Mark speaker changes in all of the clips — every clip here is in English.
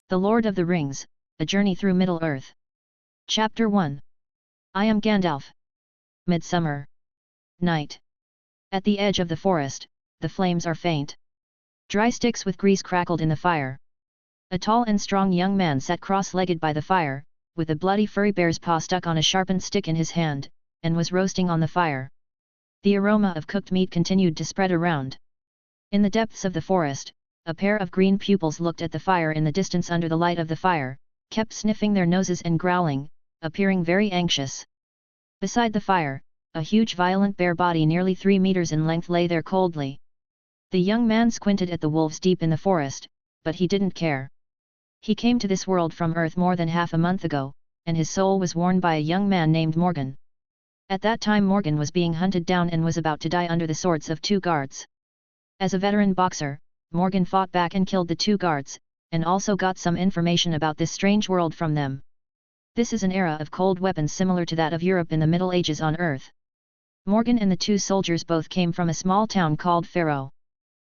Speaker 1: The Lord of the Rings, A Journey Through Middle-earth. Chapter 1. I am Gandalf. Midsummer night. At the edge of the forest, the flames are faint. Dry sticks with grease crackled in the fire. A tall and strong young man sat cross-legged by the fire, with a bloody furry bear's paw stuck on a sharpened stick in his hand, and was roasting on the fire. The aroma of cooked meat continued to spread around. In the depths of the forest, a pair of green pupils looked at the fire in the distance under the light of the fire, kept sniffing their noses and growling, appearing very anxious. Beside the fire, a huge violent bear body nearly 3 meters in length lay there coldly. The young man squinted at the wolves deep in the forest, but he didn't care. He came to this world from Earth more than half a month ago, and his soul was worn by a young man named Morgan. At that time Morgan was being hunted down and was about to die under the swords of 2 guards. As a veteran boxer, Morgan fought back and killed the 2 guards, and also got some information about this strange world from them. This is an era of cold weapons similar to that of Europe in the Middle Ages on Earth. Morgan and the 2 soldiers both came from a small town called Faroe.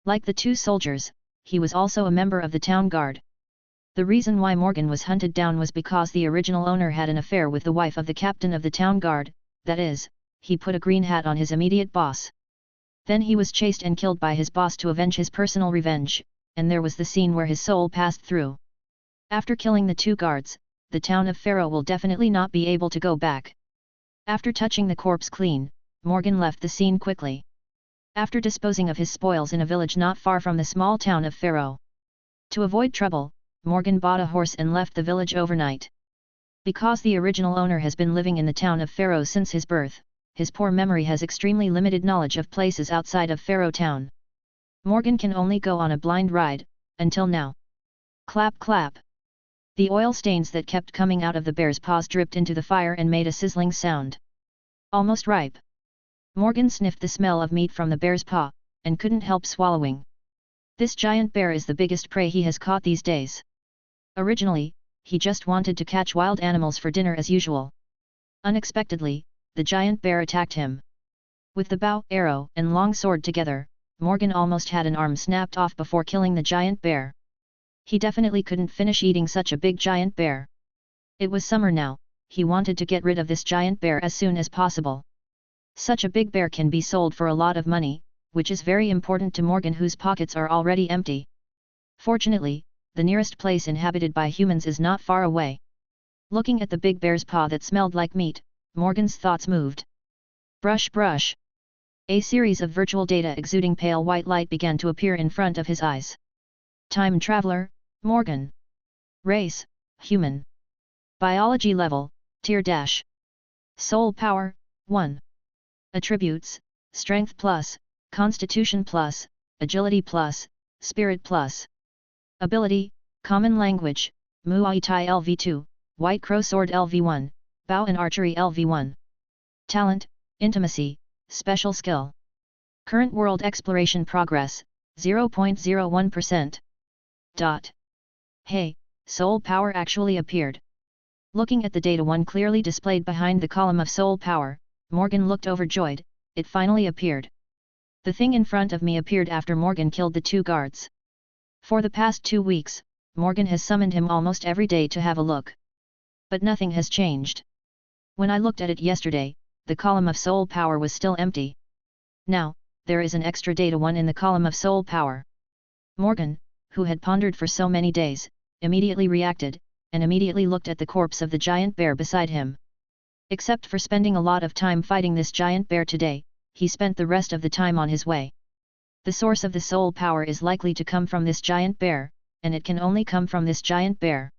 Speaker 1: Like the 2 soldiers, he was also a member of the town guard. The reason why Morgan was hunted down was because the original owner had an affair with the wife of the captain of the town guard, that is, he put a green hat on his immediate boss. Then he was chased and killed by his boss to avenge his personal revenge, and there was the scene where his soul passed through. After killing the 2 guards, the town of Faroe will definitely not be able to go back. After touching the corpse clean, Morgan left the scene quickly. After disposing of his spoils in a village not far from the small town of Faroe. To avoid trouble, Morgan bought a horse and left the village overnight. Because the original owner has been living in the town of Faroe since his birth, his poor memory has extremely limited knowledge of places outside of Faroe town. Morgan can only go on a blind ride, until now. Clap clap. The oil stains that kept coming out of the bear's paws dripped into the fire and made a sizzling sound. Almost ripe. Morgan sniffed the smell of meat from the bear's paw, and couldn't help swallowing. This giant bear is the biggest prey he has caught these days. Originally, he just wanted to catch wild animals for dinner as usual. Unexpectedly, the giant bear attacked him. With the bow, arrow, and long sword together, Morgan almost had an arm snapped off before killing the giant bear. He definitely couldn't finish eating such a big giant bear. It was summer now, he wanted to get rid of this giant bear as soon as possible. Such a big bear can be sold for a lot of money, which is very important to Morgan whose pockets are already empty. Fortunately, the nearest place inhabited by humans is not far away. Looking at the big bear's paw that smelled like meat, Morgan's thoughts moved. Brush brush. A series of virtual data exuding pale white light began to appear in front of his eyes. Time traveler, Morgan. Race, human. Biology level, tier dash. Soul power, 1. Attributes, strength plus, constitution plus, agility plus, spirit plus. Ability, common language, Muay Thai LV2, White Crow Sword LV1, Bow and Archery LV1. Talent, intimacy, special skill. Current world exploration progress, 0.01%. Hey, soul power actually appeared. Looking at the data 1 clearly displayed behind the column of soul power, Morgan looked overjoyed. It finally appeared. The thing in front of me appeared after Morgan killed the 2 guards. For the past 2 weeks, Morgan has summoned him almost every day to have a look. But nothing has changed. When I looked at it yesterday, the column of soul power was still empty. Now, there is an extra data 1 in the column of soul power. Morgan, who had pondered for so many days, immediately reacted, and immediately looked at the corpse of the giant bear beside him. Except for spending a lot of time fighting this giant bear today, he spent the rest of the time on his way. The source of the soul power is likely to come from this giant bear, and it can only come from this giant bear.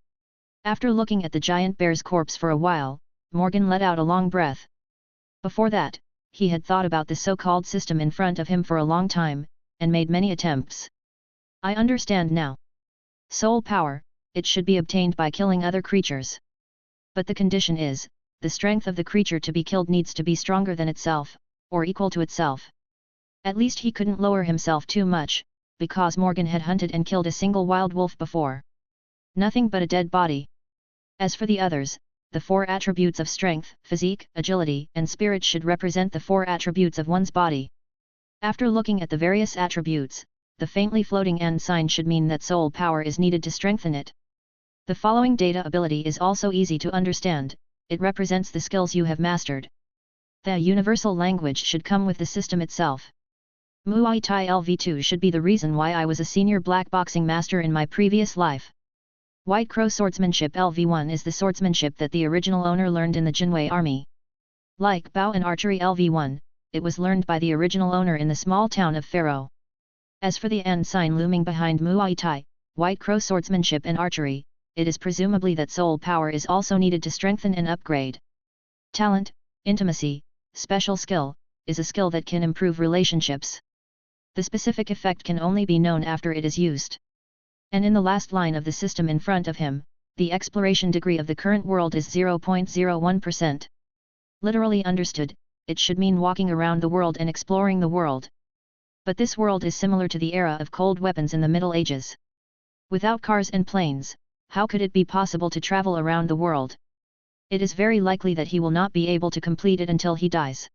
Speaker 1: After looking at the giant bear's corpse for a while, Morgan let out a long breath. Before that, he had thought about the so-called system in front of him for a long time, and made many attempts. I understand now. Soul power, it should be obtained by killing other creatures. But the condition is, the strength of the creature to be killed needs to be stronger than itself, or equal to itself. At least he couldn't lower himself too much, because Morgan had hunted and killed a single wild wolf before. Nothing but a dead body. As for the others, the 4 attributes of strength, physique, agility, and spirit should represent the 4 attributes of one's body. After looking at the various attributes, the faintly floating and sign should mean that soul power is needed to strengthen it. The following data ability is also easy to understand, it represents the skills you have mastered. The universal language should come with the system itself. Muay Thai LV2 should be the reason why I was a senior black boxing master in my previous life. White Crow Swordsmanship LV1 is the swordsmanship that the original owner learned in the Jinwei army. Like bow and archery LV1, it was learned by the original owner in the small town of Pharaoh. As for the end sign looming behind Muay Thai, White Crow Swordsmanship and archery, it is presumably that soul power is also needed to strengthen and upgrade. Talent, intimacy, special skill, is a skill that can improve relationships. The specific effect can only be known after it is used. And in the last line of the system in front of him, the exploration degree of the current world is 0.01%. Literally understood, it should mean walking around the world and exploring the world. But this world is similar to the era of cold weapons in the Middle Ages. Without cars and planes, how could it be possible to travel around the world? It is very likely that he will not be able to complete it until he dies.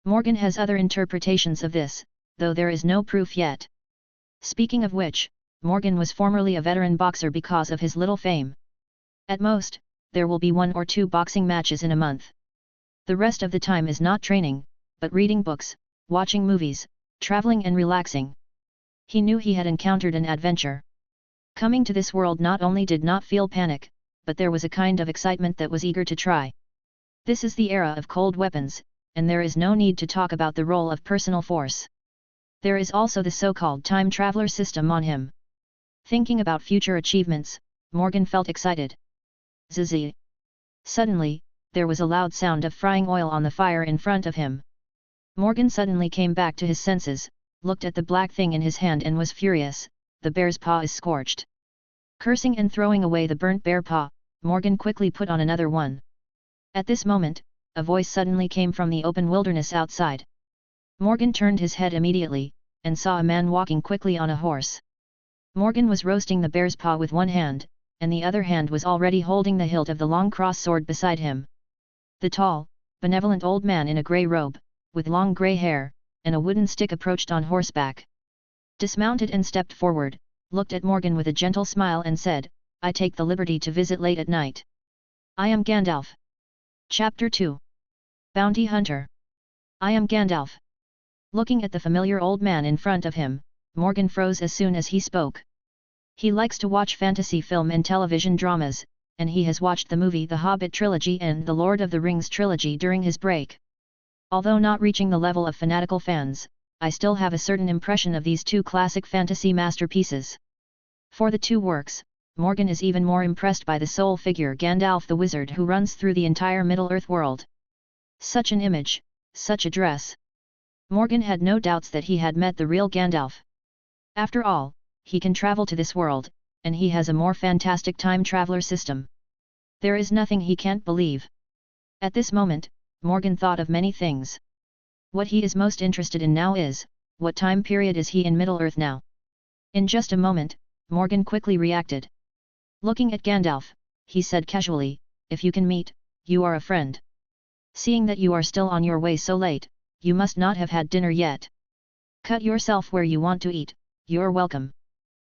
Speaker 1: Morgan has other interpretations of this, though there is no proof yet. Speaking of which, Morgan was formerly a veteran boxer because of his little fame. At most, there will be 1 or 2 boxing matches in a month. The rest of the time is not training, but reading books, watching movies, traveling and relaxing. He knew he had encountered an adventure. Coming to this world not only did not feel panic, but there was a kind of excitement that was eager to try. This is the era of cold weapons, and there is no need to talk about the role of personal force. There is also the so-called time traveler system on him. Thinking about future achievements, Morgan felt excited. Zzz. Suddenly, there was a loud sound of frying oil on the fire in front of him. Morgan suddenly came back to his senses, looked at the black thing in his hand and was furious. The bear's paw is scorched. Cursing and throwing away the burnt bear paw, Morgan quickly put on another one. At this moment, a voice suddenly came from the open wilderness outside. Morgan turned his head immediately, and saw a man walking quickly on a horse. Morgan was roasting the bear's paw with one hand, and the other hand was already holding the hilt of the long cross sword beside him. The tall, benevolent old man in a grey robe, with long grey hair, and a wooden stick approached on horseback. Dismounted and stepped forward, looked at Morgan with a gentle smile and said, "I take the liberty to visit late at night. I am Gandalf." Chapter 2. Bounty Hunter. I am Gandalf. Looking at the familiar old man in front of him, Morgan froze as soon as he spoke. He likes to watch fantasy film and television dramas, and he has watched the movie The Hobbit trilogy and The Lord of the Rings trilogy during his break. Although not reaching the level of fanatical fans, I still have a certain impression of these two classic fantasy masterpieces. For the two works, Morgan is even more impressed by the sole figure Gandalf the Wizard who runs through the entire Middle-earth world. Such an image, such a dress. Morgan had no doubts that he had met the real Gandalf. After all, he can travel to this world, and he has a more fantastic time traveler system. There is nothing he can't believe. At this moment, Morgan thought of many things. What he is most interested in now is, what time period is he in Middle-earth now? In just a moment, Morgan quickly reacted. Looking at Gandalf, he said casually, "If you can meet, you are a friend. Seeing that you are still on your way so late, you must not have had dinner yet. Cut yourself where you want to eat, you're welcome."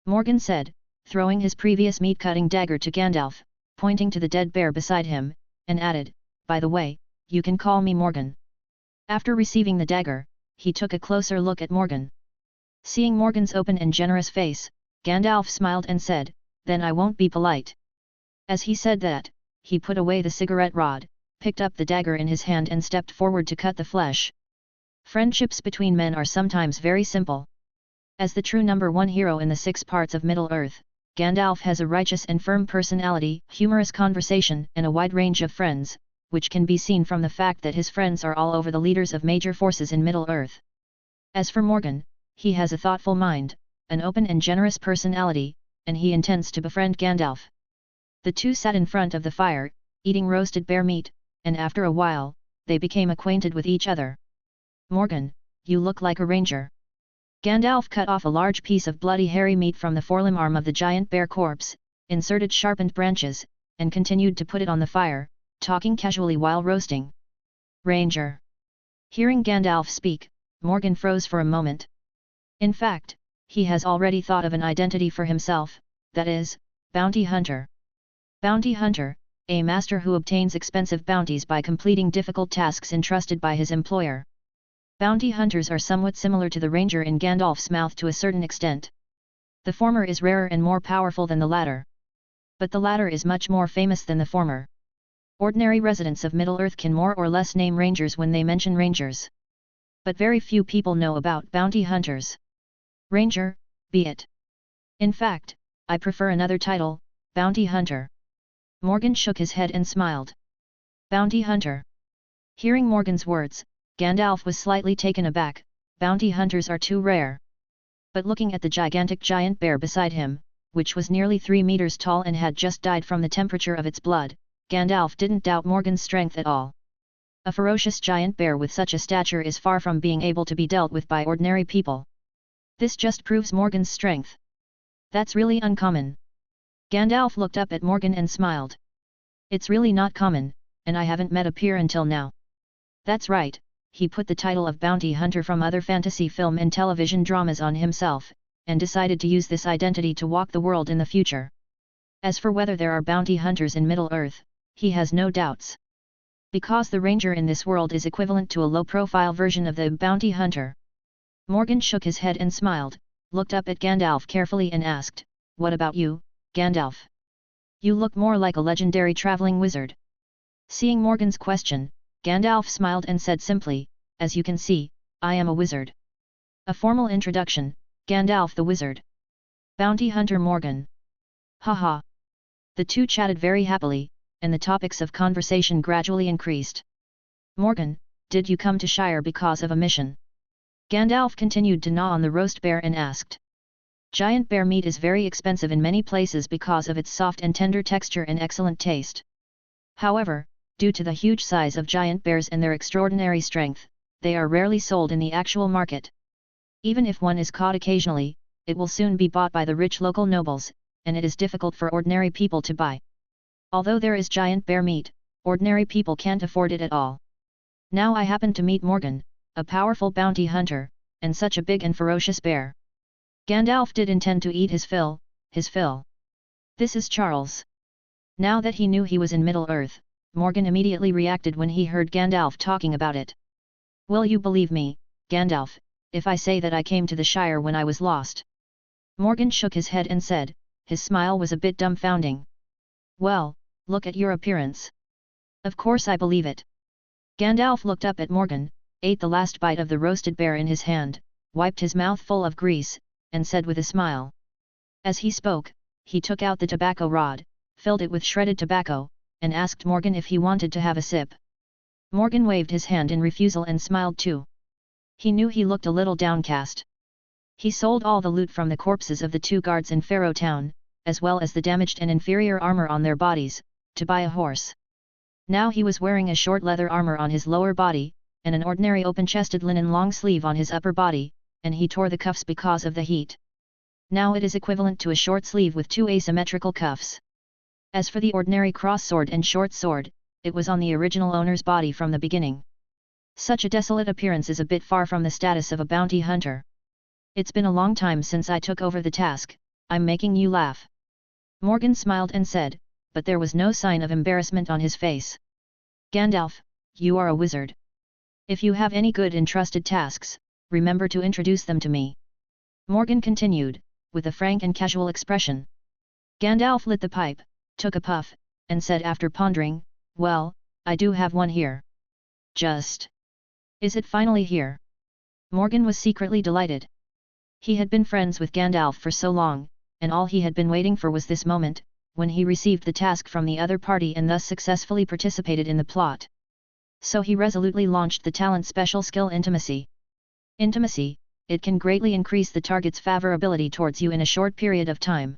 Speaker 1: Morgan said, throwing his previous meat-cutting dagger to Gandalf, pointing to the dead bear beside him, and added, "By the way, you can call me Morgan." After receiving the dagger, he took a closer look at Morgan. Seeing Morgan's open and generous face, Gandalf smiled and said, "Then I won't be polite." As he said that, he put away the cigarette rod, picked up the dagger in his hand and stepped forward to cut the flesh. Friendships between men are sometimes very simple. As the true number one hero in the 6 parts of Middle-earth, Gandalf has a righteous and firm personality, humorous conversation, and a wide range of friends, which can be seen from the fact that his friends are all over the leaders of major forces in Middle-earth. As for Morgan, he has a thoughtful mind, an open and generous personality, and he intends to befriend Gandalf. The two sat in front of the fire, eating roasted bear meat, and after a while, they became acquainted with each other. "Morgan, you look like a ranger." Gandalf cut off a large piece of bloody hairy meat from the forelimb arm of the giant bear corpse, inserted sharpened branches, and continued to put it on the fire, talking casually while roasting. "Ranger." Hearing Gandalf speak, Morgan froze for a moment. In fact, he has already thought of an identity for himself, that is, bounty hunter. Bounty hunter, a master who obtains expensive bounties by completing difficult tasks entrusted by his employer. Bounty hunters are somewhat similar to the ranger in Gandalf's mouth to a certain extent. The former is rarer and more powerful than the latter. But the latter is much more famous than the former. Ordinary residents of Middle-earth can more or less name rangers when they mention rangers. But very few people know about bounty hunters. Ranger, be it. In fact, I prefer another title, bounty hunter. Morgan shook his head and smiled. Bounty hunter. Hearing Morgan's words, Gandalf was slightly taken aback. Bounty hunters are too rare. But looking at the gigantic giant bear beside him, which was nearly 3 meters tall and had just died from the temperature of its blood, Gandalf didn't doubt Morgan's strength at all. A ferocious giant bear with such a stature is far from being able to be dealt with by ordinary people. This just proves Morgan's strength. That's really uncommon. Gandalf looked up at Morgan and smiled. It's really not common, and I haven't met a peer until now. That's right, he put the title of bounty hunter from other fantasy film and television dramas on himself, and decided to use this identity to walk the world in the future. As for whether there are bounty hunters in Middle-earth, he has no doubts. Because the ranger in this world is equivalent to a low-profile version of the bounty hunter. Morgan shook his head and smiled, looked up at Gandalf carefully and asked, "What about you, Gandalf? You look more like a legendary traveling wizard." Seeing Morgan's question, Gandalf smiled and said simply, "As you can see, I am a wizard." A formal introduction, Gandalf the wizard. Bounty hunter Morgan. Haha. The two chatted very happily, and the topics of conversation gradually increased. Morgan, did you come to Shire because of a mission? Gandalf continued to gnaw on the roast bear and asked. Giant bear meat is very expensive in many places because of its soft and tender texture and excellent taste. However, due to the huge size of giant bears and their extraordinary strength, they are rarely sold in the actual market. Even if one is caught occasionally, it will soon be bought by the rich local nobles, and it is difficult for ordinary people to buy. Although there is giant bear meat, ordinary people can't afford it at all. Now I happen to meet Morgan, a powerful bounty hunter, and such a big and ferocious bear. Gandalf did intend to eat his fill. This is Charles. Now that he knew he was in Middle-earth, Morgan immediately reacted when he heard Gandalf talking about it. Will you believe me, Gandalf, if I say that I came to the Shire when I was lost? Morgan shook his head and said, his smile was a bit dumbfounding. Well, look at your appearance. Of course I believe it. Gandalf looked up at Morgan, ate the last bite of the roasted bear in his hand, wiped his mouth full of grease, and said with a smile. As he spoke, he took out the tobacco rod, filled it with shredded tobacco, and asked Morgan if he wanted to have a sip. Morgan waved his hand in refusal and smiled too. He knew he looked a little downcast. He sold all the loot from the corpses of the 2 guards in Faroe Town, as well as the damaged and inferior armor on their bodies, to buy a horse. Now he was wearing a short leather armor on his lower body, and an ordinary open-chested linen long sleeve on his upper body, and he tore the cuffs because of the heat. Now it is equivalent to a short sleeve with 2 asymmetrical cuffs. As for the ordinary cross sword and short sword, it was on the original owner's body from the beginning. Such a desolate appearance is a bit far from the status of a bounty hunter. It's been a long time since I took over the task, I'm making you laugh. Morgan smiled and said, but there was no sign of embarrassment on his face. Gandalf, you are a wizard. If you have any good and trusted tasks, remember to introduce them to me. Morgan continued, with a frank and casual expression. Gandalf lit the pipe, took a puff, and said after pondering, well, I do have one here. Just. Is it finally here? Morgan was secretly delighted. He had been friends with Gandalf for so long, and all he had been waiting for was this moment, when he received the task from the other party and thus successfully participated in the plot. So he resolutely launched the talent special skill Intimacy. Intimacy, it can greatly increase the target's favorability towards you in a short period of time.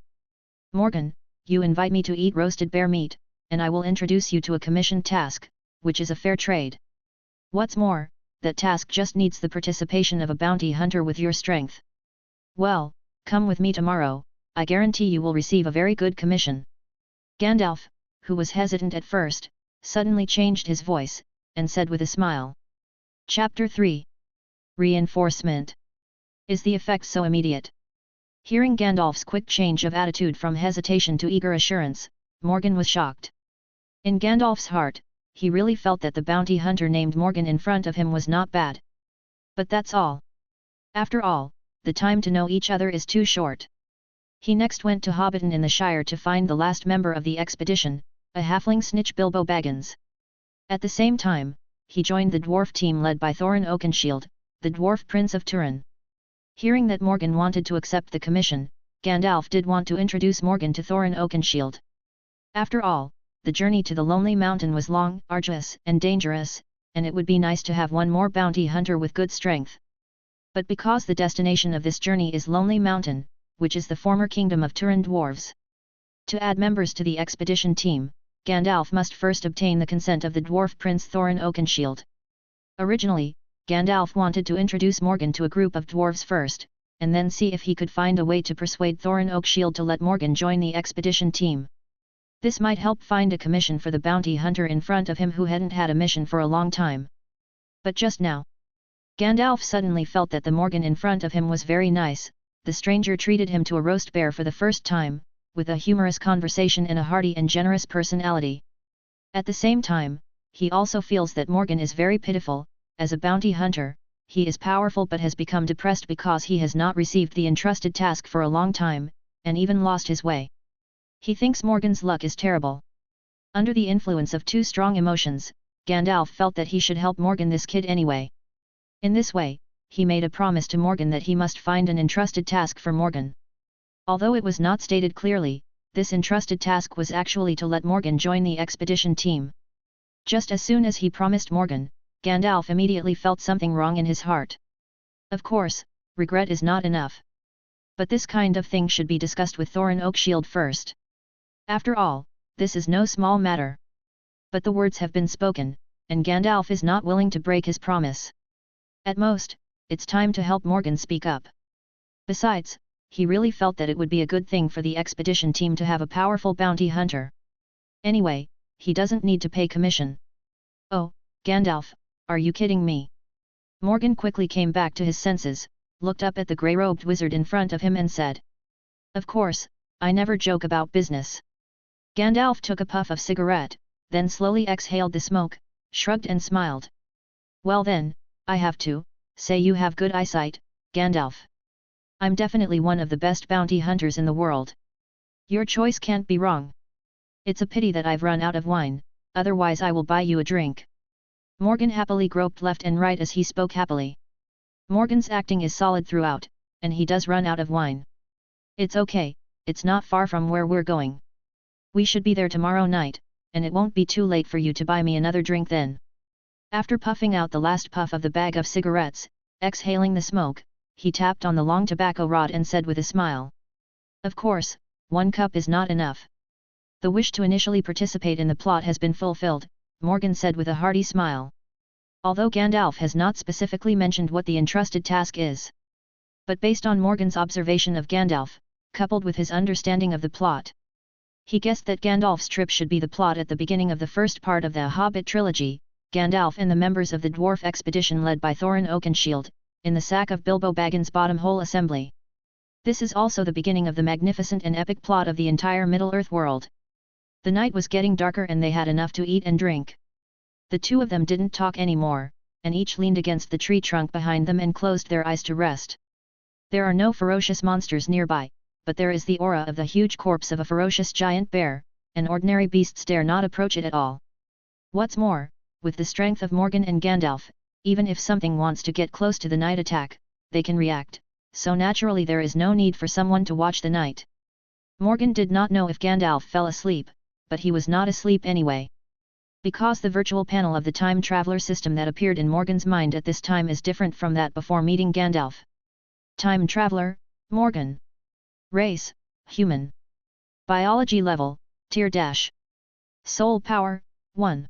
Speaker 1: Morgan, you invite me to eat roasted bear meat, and I will introduce you to a commissioned task, which is a fair trade. What's more, that task just needs the participation of a bounty hunter with your strength. Well, come with me tomorrow, I guarantee you will receive a very good commission. Gandalf, who was hesitant at first, suddenly changed his voice, and said with a smile. Chapter 3. Reinforcement. Is the effect so immediate? Hearing Gandalf's quick change of attitude from hesitation to eager assurance, Morgan was shocked. In Gandalf's heart, he really felt that the bounty hunter named Morgan in front of him was not bad. But that's all. After all, the time to know each other is too short. He next went to Hobbiton in the Shire to find the last member of the expedition, a halfling snitch Bilbo Baggins. At the same time, he joined the dwarf team led by Thorin Oakenshield, the dwarf prince of Turin. Hearing that Morgan wanted to accept the commission, Gandalf did want to introduce Morgan to Thorin Oakenshield. After all, the journey to the Lonely Mountain was long, arduous, and dangerous, and it would be nice to have one more bounty hunter with good strength. But because the destination of this journey is Lonely Mountain, which is the former kingdom of Turin dwarves. To add members to the expedition team, Gandalf must first obtain the consent of the dwarf prince Thorin Oakenshield. Originally, Gandalf wanted to introduce Morgan to a group of dwarves first, and then see if he could find a way to persuade Thorin Oakenshield to let Morgan join the expedition team. This might help find a commission for the bounty hunter in front of him who hadn't had a mission for a long time. But just now, Gandalf suddenly felt that the Morgan in front of him was very nice. The stranger treated him to a roast bear for the first time, with a humorous conversation and a hearty and generous personality. At the same time, he also feels that Morgan is very pitiful. As a bounty hunter, he is powerful but has become depressed because he has not received the entrusted task for a long time, and even lost his way. He thinks Morgan's luck is terrible. Under the influence of two strong emotions, Gandalf felt that he should help Morgan, this kid anyway. In this way, he made a promise to Morgan that he must find an entrusted task for Morgan. Although it was not stated clearly, this entrusted task was actually to let Morgan join the expedition team. Just as soon as he promised Morgan, Gandalf immediately felt something wrong in his heart. Of course, regret is not enough. But this kind of thing should be discussed with Thorin Oakenshield first. After all, this is no small matter. But the words have been spoken, and Gandalf is not willing to break his promise. At most, it's time to help Morgan speak up. Besides, he really felt that it would be a good thing for the expedition team to have a powerful bounty hunter. Anyway, he doesn't need to pay commission. Oh, Gandalf, are you kidding me? Morgan quickly came back to his senses, looked up at the grey-robed wizard in front of him and said, "Of course, I never joke about business." Gandalf took a puff of cigarette, then slowly exhaled the smoke, shrugged and smiled. "Well then, I have to say you have good eyesight, Gandalf. I'm definitely one of the best bounty hunters in the world. Your choice can't be wrong. It's a pity that I've run out of wine, otherwise I will buy you a drink." Morgan happily groped left and right as he spoke happily. Morgan's acting is solid throughout, and he does run out of wine. "It's okay, it's not far from where we're going. We should be there tomorrow night, and it won't be too late for you to buy me another drink then." After puffing out the last puff of the bag of cigarettes, exhaling the smoke, he tapped on the long tobacco rod and said with a smile, "Of course, one cup is not enough." "The wish to initially participate in the plot has been fulfilled," Morgan said with a hearty smile. Although Gandalf has not specifically mentioned what the entrusted task is. But based on Morgan's observation of Gandalf, coupled with his understanding of the plot, he guessed that Gandalf's trip should be the plot at the beginning of the first part of the Hobbit trilogy, Gandalf and the members of the dwarf expedition led by Thorin Oakenshield, in the sack of Bilbo Baggins' bottom hole assembly. This is also the beginning of the magnificent and epic plot of the entire Middle-earth world. The night was getting darker and they had enough to eat and drink. The two of them didn't talk anymore, and each leaned against the tree trunk behind them and closed their eyes to rest. There are no ferocious monsters nearby, but there is the aura of the huge corpse of a ferocious giant bear, and ordinary beasts dare not approach it at all. What's more, with the strength of Morgan and Gandalf, even if something wants to get close to the night attack, they can react, so naturally there is no need for someone to watch the night. Morgan did not know if Gandalf fell asleep, but he was not asleep anyway. Because the virtual panel of the time traveler system that appeared in Morgan's mind at this time is different from that before meeting Gandalf. Time traveler, Morgan. Race, human. Biology level, tier dash. Soul power, 1.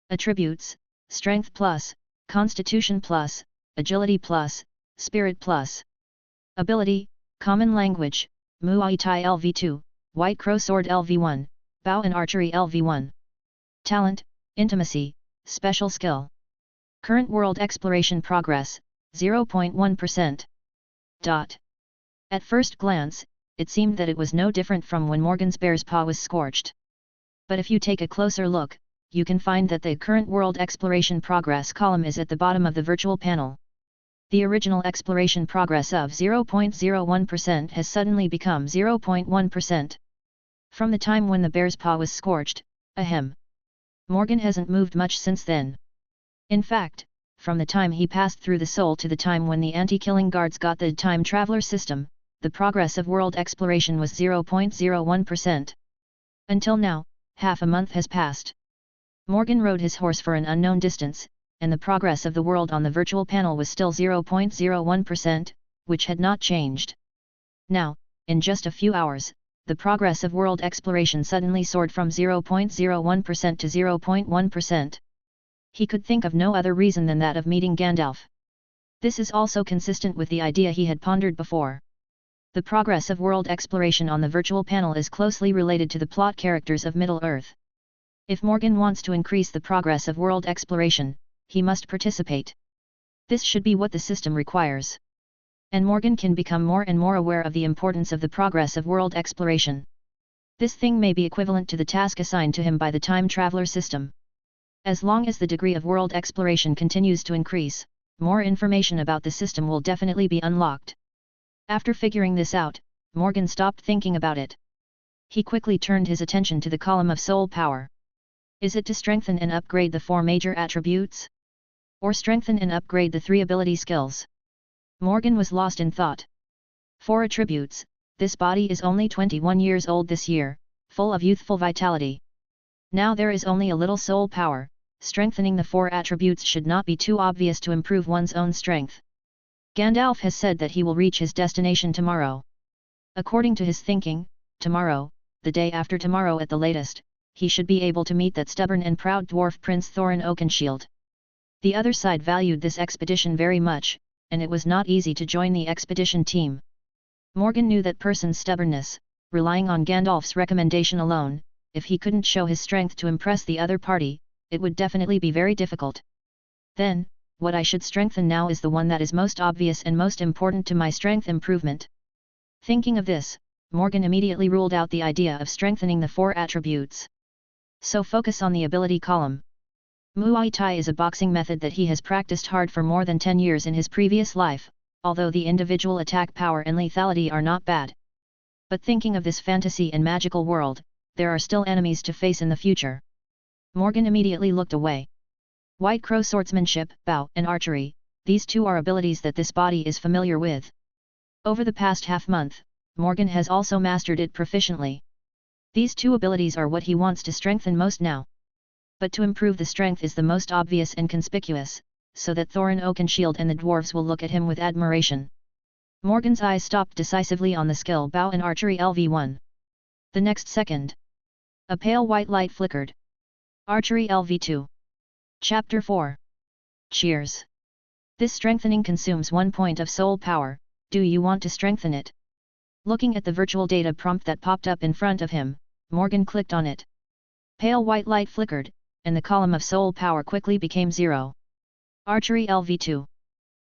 Speaker 1: Attributes, strength plus, constitution plus, agility plus, spirit plus. Ability, common language, Muay Thai LV2, White Crow Sword LV1, Bow and Archery LV1. Talent, intimacy, special skill. Current world exploration progress, 0.1%. At first glance, it seemed that it was no different from when Morgan's bear's paw was scorched. But if you take a closer look, you can find that the current world exploration progress column is at the bottom of the virtual panel. The original exploration progress of 0.01% has suddenly become 0.1%. From the time when the bear's paw was scorched, ahem. Morgan hasn't moved much since then. In fact, from the time he passed through the soul to the time when the anti-killing guards got the time traveler system, the progress of world exploration was 0.01%. Until now, half a month has passed. Morgan rode his horse for an unknown distance, and the progress of the world on the virtual panel was still 0.01%, which had not changed. Now, in just a few hours, the progress of world exploration suddenly soared from 0.01% to 0.1%. He could think of no other reason than that of meeting Gandalf. This is also consistent with the idea he had pondered before. The progress of world exploration on the virtual panel is closely related to the plot characters of Middle-earth. If Morgan wants to increase the progress of world exploration, he must participate. This should be what the system requires. And Morgan can become more and more aware of the importance of the progress of world exploration. This thing may be equivalent to the task assigned to him by the time traveler system. As long as the degree of world exploration continues to increase, more information about the system will definitely be unlocked. After figuring this out, Morgan stopped thinking about it. He quickly turned his attention to the column of soul power. Is it to strengthen and upgrade the 4 major attributes? Or strengthen and upgrade the 3 ability skills? Morgan was lost in thought. 4 attributes: this body is only 21 years old this year, full of youthful vitality. Now there is only a little soul power. Strengthening the 4 attributes should not be too obvious to improve one's own strength. Gandalf has said that he will reach his destination tomorrow. According to his thinking, tomorrow, the day after tomorrow at the latest, he should be able to meet that stubborn and proud dwarf Prince Thorin Oakenshield. The other side valued this expedition very much, and it was not easy to join the expedition team. Morgan knew that person's stubbornness, relying on Gandalf's recommendation alone, if he couldn't show his strength to impress the other party, it would definitely be very difficult. Then, what I should strengthen now is the one that is most obvious and most important to my strength improvement. Thinking of this, Morgan immediately ruled out the idea of strengthening the 4 attributes. So focus on the ability column. Muay Thai is a boxing method that he has practiced hard for more than 10 years in his previous life, although the individual attack power and lethality are not bad. But thinking of this fantasy and magical world, there are still enemies to face in the future. Morgan immediately looked away. White Crow swordsmanship, bow, and archery, these 2 are abilities that this body is familiar with. Over the past half-month, Morgan has also mastered it proficiently. These 2 abilities are what he wants to strengthen most now. But to improve the strength is the most obvious and conspicuous, so that Thorin Oakenshield and the dwarves will look at him with admiration. Morgan's eyes stopped decisively on the skill bow and archery LV1. The next second, a pale white light flickered. Archery LV2. Chapter 4. Cheers. This strengthening consumes 1 point of soul power. Do you want to strengthen it? Looking at the virtual data prompt that popped up in front of him, Morgan clicked on it. Pale white light flickered, and the column of soul power quickly became 0. Archery LV2.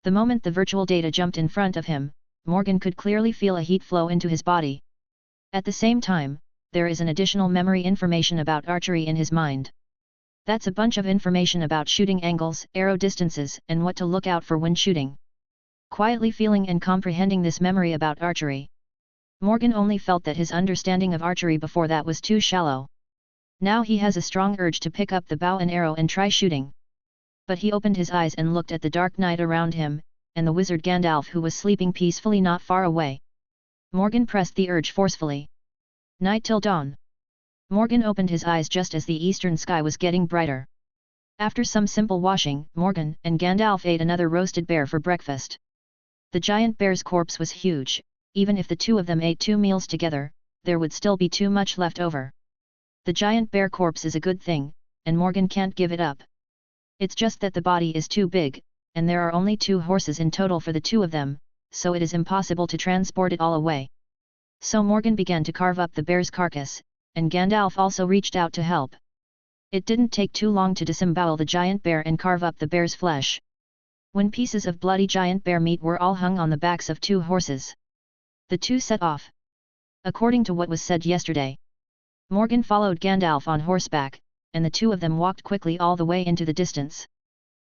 Speaker 1: The moment the virtual data jumped in front of him, Morgan could clearly feel a heat flow into his body. At the same time, there is an additional memory information about archery in his mind. That's a bunch of information about shooting angles, arrow distances, and what to look out for when shooting. Quietly feeling and comprehending this memory about archery, Morgan only felt that his understanding of archery before that was too shallow. Now he has a strong urge to pick up the bow and arrow and try shooting. But he opened his eyes and looked at the dark night around him, and the wizard Gandalf who was sleeping peacefully not far away. Morgan pressed the urge forcefully. Night till dawn. Morgan opened his eyes just as the eastern sky was getting brighter. After some simple washing, Morgan and Gandalf ate another roasted bear for breakfast. The giant bear's corpse was huge. Even if the 2 of them ate 2 meals together, there would still be too much left over. The giant bear corpse is a good thing, and Morgan can't give it up. It's just that the body is too big, and there are only 2 horses in total for the 2 of them, so it is impossible to transport it all away. So Morgan began to carve up the bear's carcass, and Gandalf also reached out to help. It didn't take too long to disembowel the giant bear and carve up the bear's flesh. When pieces of bloody giant bear meat were all hung on the backs of 2 horses, the 2 set off. According to what was said yesterday, Morgan followed Gandalf on horseback, and the two of them walked quickly all the way into the distance.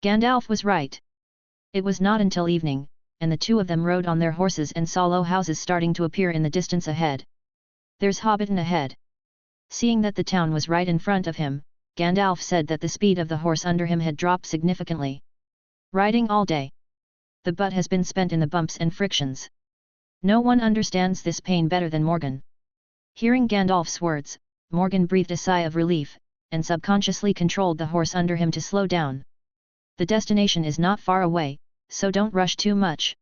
Speaker 1: Gandalf was right. It was not until evening, and the two of them rode on their horses and saw low houses starting to appear in the distance ahead. "There's Hobbiton ahead." Seeing that the town was right in front of him, Gandalf said that the speed of the horse under him had dropped significantly. "Riding all day. The butt has been spent in the bumps and frictions. No one understands this pain better than Morgan." Hearing Gandalf's words, Morgan breathed a sigh of relief, and subconsciously controlled the horse under him to slow down. "The destination is not far away, so don't rush too much."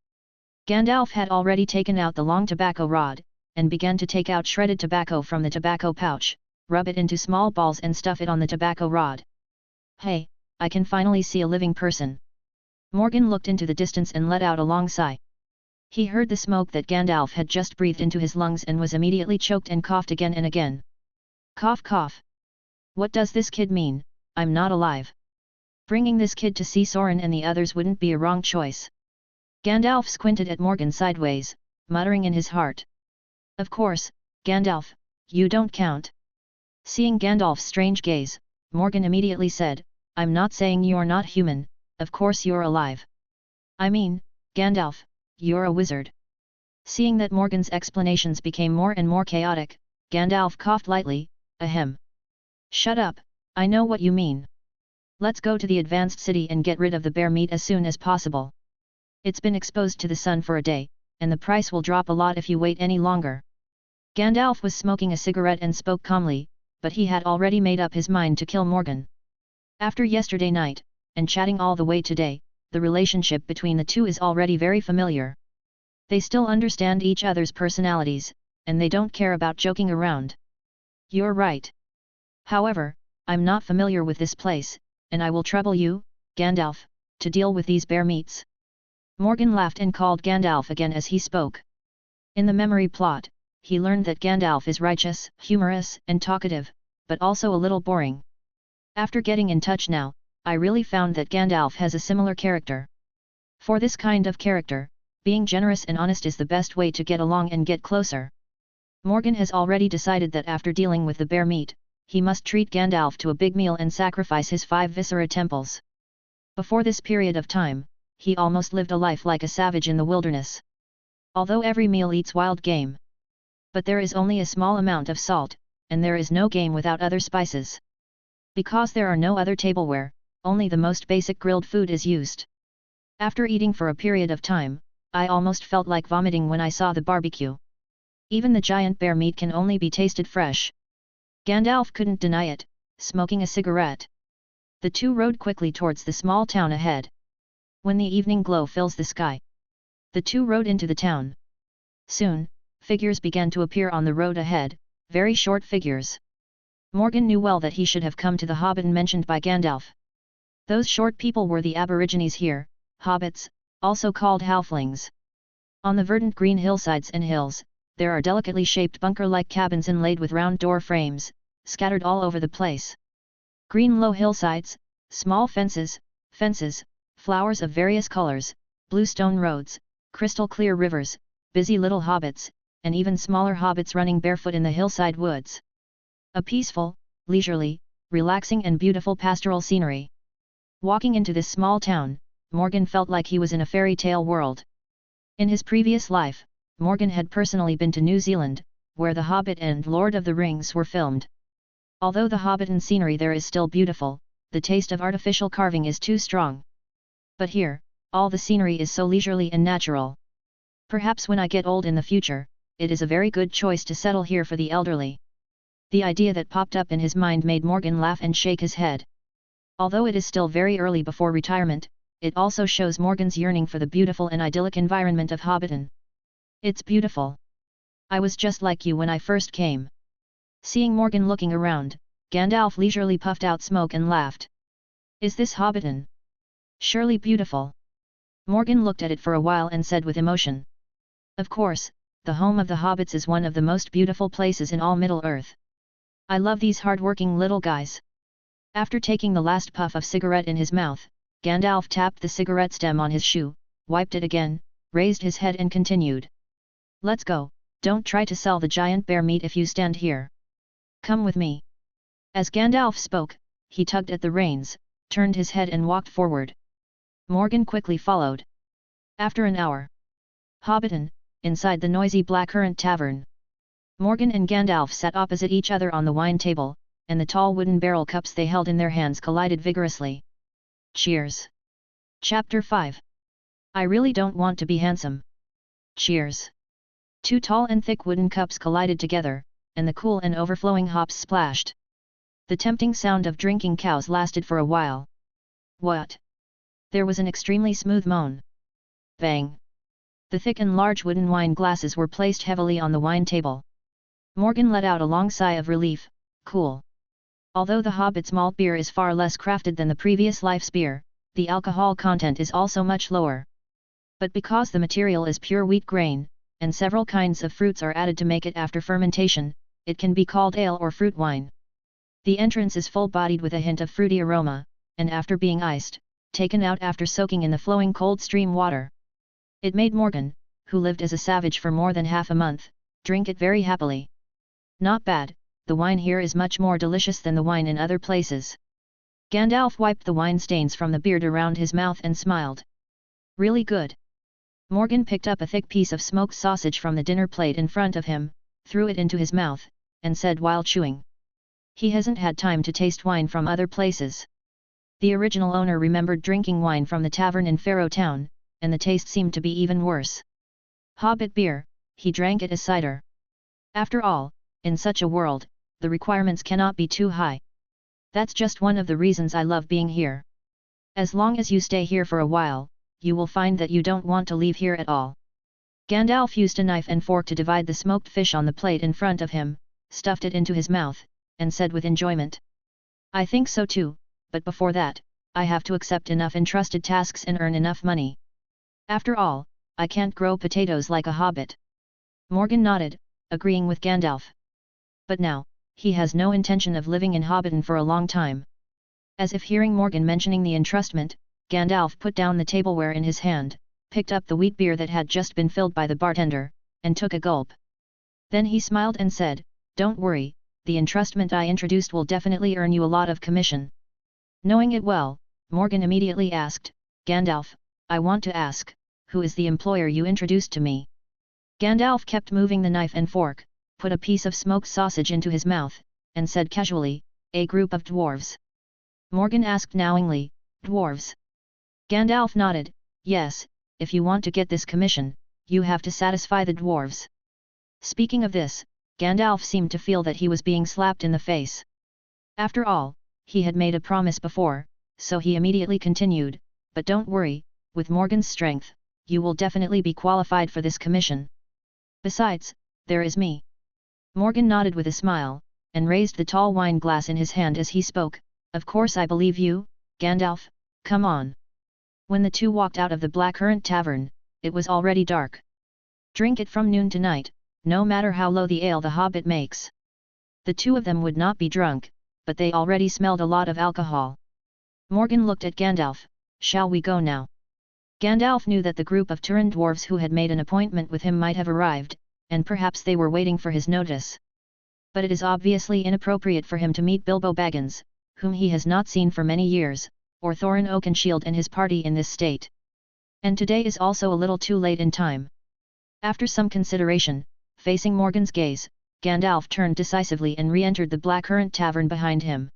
Speaker 1: Gandalf had already taken out the long tobacco rod, and began to take out shredded tobacco from the tobacco pouch, rub it into small balls and stuff it on the tobacco rod. "Hey, I can finally see a living person." Morgan looked into the distance and let out a long sigh. He heard the smoke that Gandalf had just breathed into his lungs and was immediately choked and coughed again and again. Cough cough. "What does this kid mean? I'm not alive. Bringing this kid to see Thorin and the others wouldn't be a wrong choice." Gandalf squinted at Morgan sideways, muttering in his heart. "Of course, Gandalf, you don't count." Seeing Gandalf's strange gaze, Morgan immediately said, "I'm not saying you're not human, of course you're alive. I mean, Gandalf, you're a wizard." Seeing that Morgan's explanations became more and more chaotic, Gandalf coughed lightly, "Ahem. Shut up, I know what you mean. Let's go to the advanced city and get rid of the bear meat as soon as possible. It's been exposed to the sun for a day, and the price will drop a lot if you wait any longer." Gandalf was smoking a cigarette and spoke calmly, but he had already made up his mind to kill Morgan. After yesterday night, and chatting all the way today, the relationship between the two is already very familiar. They still understand each other's personalities, and they don't care about joking around. "You're right. However, I'm not familiar with this place, and I will trouble you, Gandalf, to deal with these bear meats." Morgan laughed and called Gandalf again as he spoke. In the memory plot, he learned that Gandalf is righteous, humorous, and talkative, but also a little boring. After getting in touch now, I really found that Gandalf has a similar character. For this kind of character, being generous and honest is the best way to get along and get closer. Morgan has already decided that after dealing with the bear meat, he must treat Gandalf to a big meal and sacrifice his 5 viscera temples. Before this period of time, he almost lived a life like a savage in the wilderness. Although every meal eats wild game. But there is only a small amount of salt, and there is no game without other spices. Because there are no other tableware, only the most basic grilled food is used. After eating for a period of time, I almost felt like vomiting when I saw the barbecue. Even the giant bear meat can only be tasted fresh. Gandalf couldn't deny it, smoking a cigarette. The two rode quickly towards the small town ahead. When the evening glow fills the sky, the two rode into the town. Soon, figures began to appear on the road ahead, very short figures. Morgan knew well that he should have come to the Hobbiton mentioned by Gandalf. Those short people were the aborigines here, hobbits, also called halflings. On the verdant green hillsides and hills, there are delicately shaped bunker-like cabins inlaid with round door frames, scattered all over the place. Green low hillsides, small fences, flowers of various colors, blue stone roads, crystal clear rivers, busy little hobbits, and even smaller hobbits running barefoot in the hillside woods. A peaceful, leisurely, relaxing and beautiful pastoral scenery. Walking into this small town, Morgan felt like he was in a fairy tale world. In his previous life, Morgan had personally been to New Zealand, where The Hobbit and Lord of the Rings were filmed. Although the Hobbiton scenery there is still beautiful, the taste of artificial carving is too strong. But here, all the scenery is so leisurely and natural. Perhaps when I get old in the future, it is a very good choice to settle here for the elderly. The idea that popped up in his mind made Morgan laugh and shake his head. Although it is still very early before retirement, it also shows Morgan's yearning for the beautiful and idyllic environment of Hobbiton. "It's beautiful. I was just like you when I first came." Seeing Morgan looking around, Gandalf leisurely puffed out smoke and laughed. "Is this Hobbiton? Surely beautiful." Morgan looked at it for a while and said with emotion. "Of course, the home of the hobbits is one of the most beautiful places in all Middle-earth. I love these hard-working little guys." After taking the last puff of cigarette in his mouth, Gandalf tapped the cigarette stem on his shoe, wiped it again, raised his head and continued. "Let's go, don't try to sell the giant bear meat if you stand here. Come with me. As Gandalf spoke, he tugged at the reins, turned his head and walked forward. Morgan quickly followed. After an hour. Hobbiton, inside the noisy Blackcurrant Tavern. Morgan and Gandalf sat opposite each other on the wine table, and the tall wooden barrel cups they held in their hands collided vigorously. Cheers. Chapter 5. I really don't want to be handsome. Cheers. Two tall and thick wooden cups collided together, and the cool and overflowing hops splashed. The tempting sound of drinking cows lasted for a while. What? There was an extremely smooth moan. Bang. The thick and large wooden wine glasses were placed heavily on the wine table. Morgan let out a long sigh of relief. Cool. Although the Hobbit's malt beer is far less crafted than the previous life's beer, the alcohol content is also much lower. But because the material is pure wheat grain, and several kinds of fruits are added to make it after fermentation, it can be called ale or fruit wine. The entrance is full-bodied with a hint of fruity aroma, and after being iced, taken out after soaking in the flowing cold stream water. It made Morgan, who lived as a savage for more than half a month, drink it very happily. Not bad, the wine here is much more delicious than the wine in other places. Gandalf wiped the wine stains from the beard around his mouth and smiled. Really good. Morgan picked up a thick piece of smoked sausage from the dinner plate in front of him, threw it into his mouth, and said while chewing. He hasn't had time to taste wine from other places. The original owner remembered drinking wine from the tavern in Faroe Town, and the taste seemed to be even worse. Hobbit beer, he drank it as cider. After all, in such a world, the requirements cannot be too high. That's just one of the reasons I love being here. As long as you stay here for a while, you will find that you don't want to leave here at all. Gandalf used a knife and fork to divide the smoked fish on the plate in front of him, stuffed it into his mouth, and said with enjoyment. I think so too, but before that, I have to accept enough entrusted tasks and earn enough money. After all, I can't grow potatoes like a hobbit. Morgan nodded, agreeing with Gandalf. But now, he has no intention of living in Hobbiton for a long time. As if hearing Morgan mentioning the entrustment, Gandalf put down the tableware in his hand, picked up the wheat beer that had just been filled by the bartender, and took a gulp. Then he smiled and said, Don't worry, the entrustment I introduced will definitely earn you a lot of commission. Knowing it well, Morgan immediately asked, Gandalf, I want to ask, who is the employer you introduced to me? Gandalf kept moving the knife and fork, put a piece of smoked sausage into his mouth, and said casually, a group of dwarves. Morgan asked knowingly, dwarves? Gandalf nodded, yes, if you want to get this commission, you have to satisfy the dwarves. Speaking of this, Gandalf seemed to feel that he was being slapped in the face. After all, he had made a promise before, so he immediately continued, but don't worry, with Morgan's strength, you will definitely be qualified for this commission. Besides, there is me. Morgan nodded with a smile, and raised the tall wine glass in his hand as he spoke, Of course I believe you, Gandalf, come on. When the two walked out of the Blackcurrant Tavern, it was already dark. Drink it from noon to night, no matter how low the ale the Hobbit makes. The two of them would not be drunk, but they already smelled a lot of alcohol. Morgan looked at Gandalf, shall we go now? Gandalf knew that the group of Thorin dwarves who had made an appointment with him might have arrived, and perhaps they were waiting for his notice. But it is obviously inappropriate for him to meet Bilbo Baggins, whom he has not seen for many years, or Thorin Oakenshield and his party in this state. And today is also a little too late in time. After some consideration, facing Morgan's gaze, Gandalf turned decisively and re-entered the Blackcurrant Tavern behind him.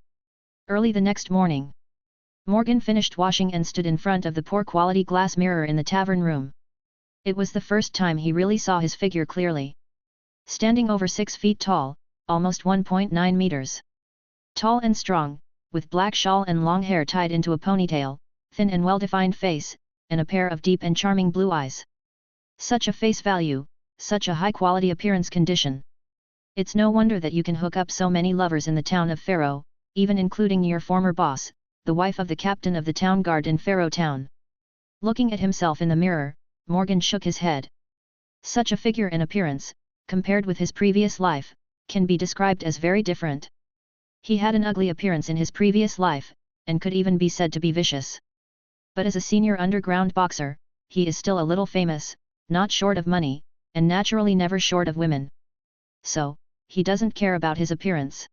Speaker 1: Early the next morning, Morgan finished washing and stood in front of the poor-quality glass mirror in the tavern room. It was the first time he really saw his figure clearly. Standing over 6 feet tall, almost 1.9 meters. Tall and strong, with black shawl and long hair tied into a ponytail, thin and well-defined face, and a pair of deep and charming blue eyes. Such a face value, such a high-quality appearance condition. It's no wonder that you can hook up so many lovers in the town of Faroe, even including your former boss, the wife of the captain of the town guard in Faroe Town. Looking at himself in the mirror, Morgan shook his head. Such a figure and appearance, compared with his previous life, can be described as very different. He had an ugly appearance in his previous life, and could even be said to be vicious. But as a senior underground boxer, he is still a little famous, not short of money, and naturally never short of women. So, he doesn't care about his appearance.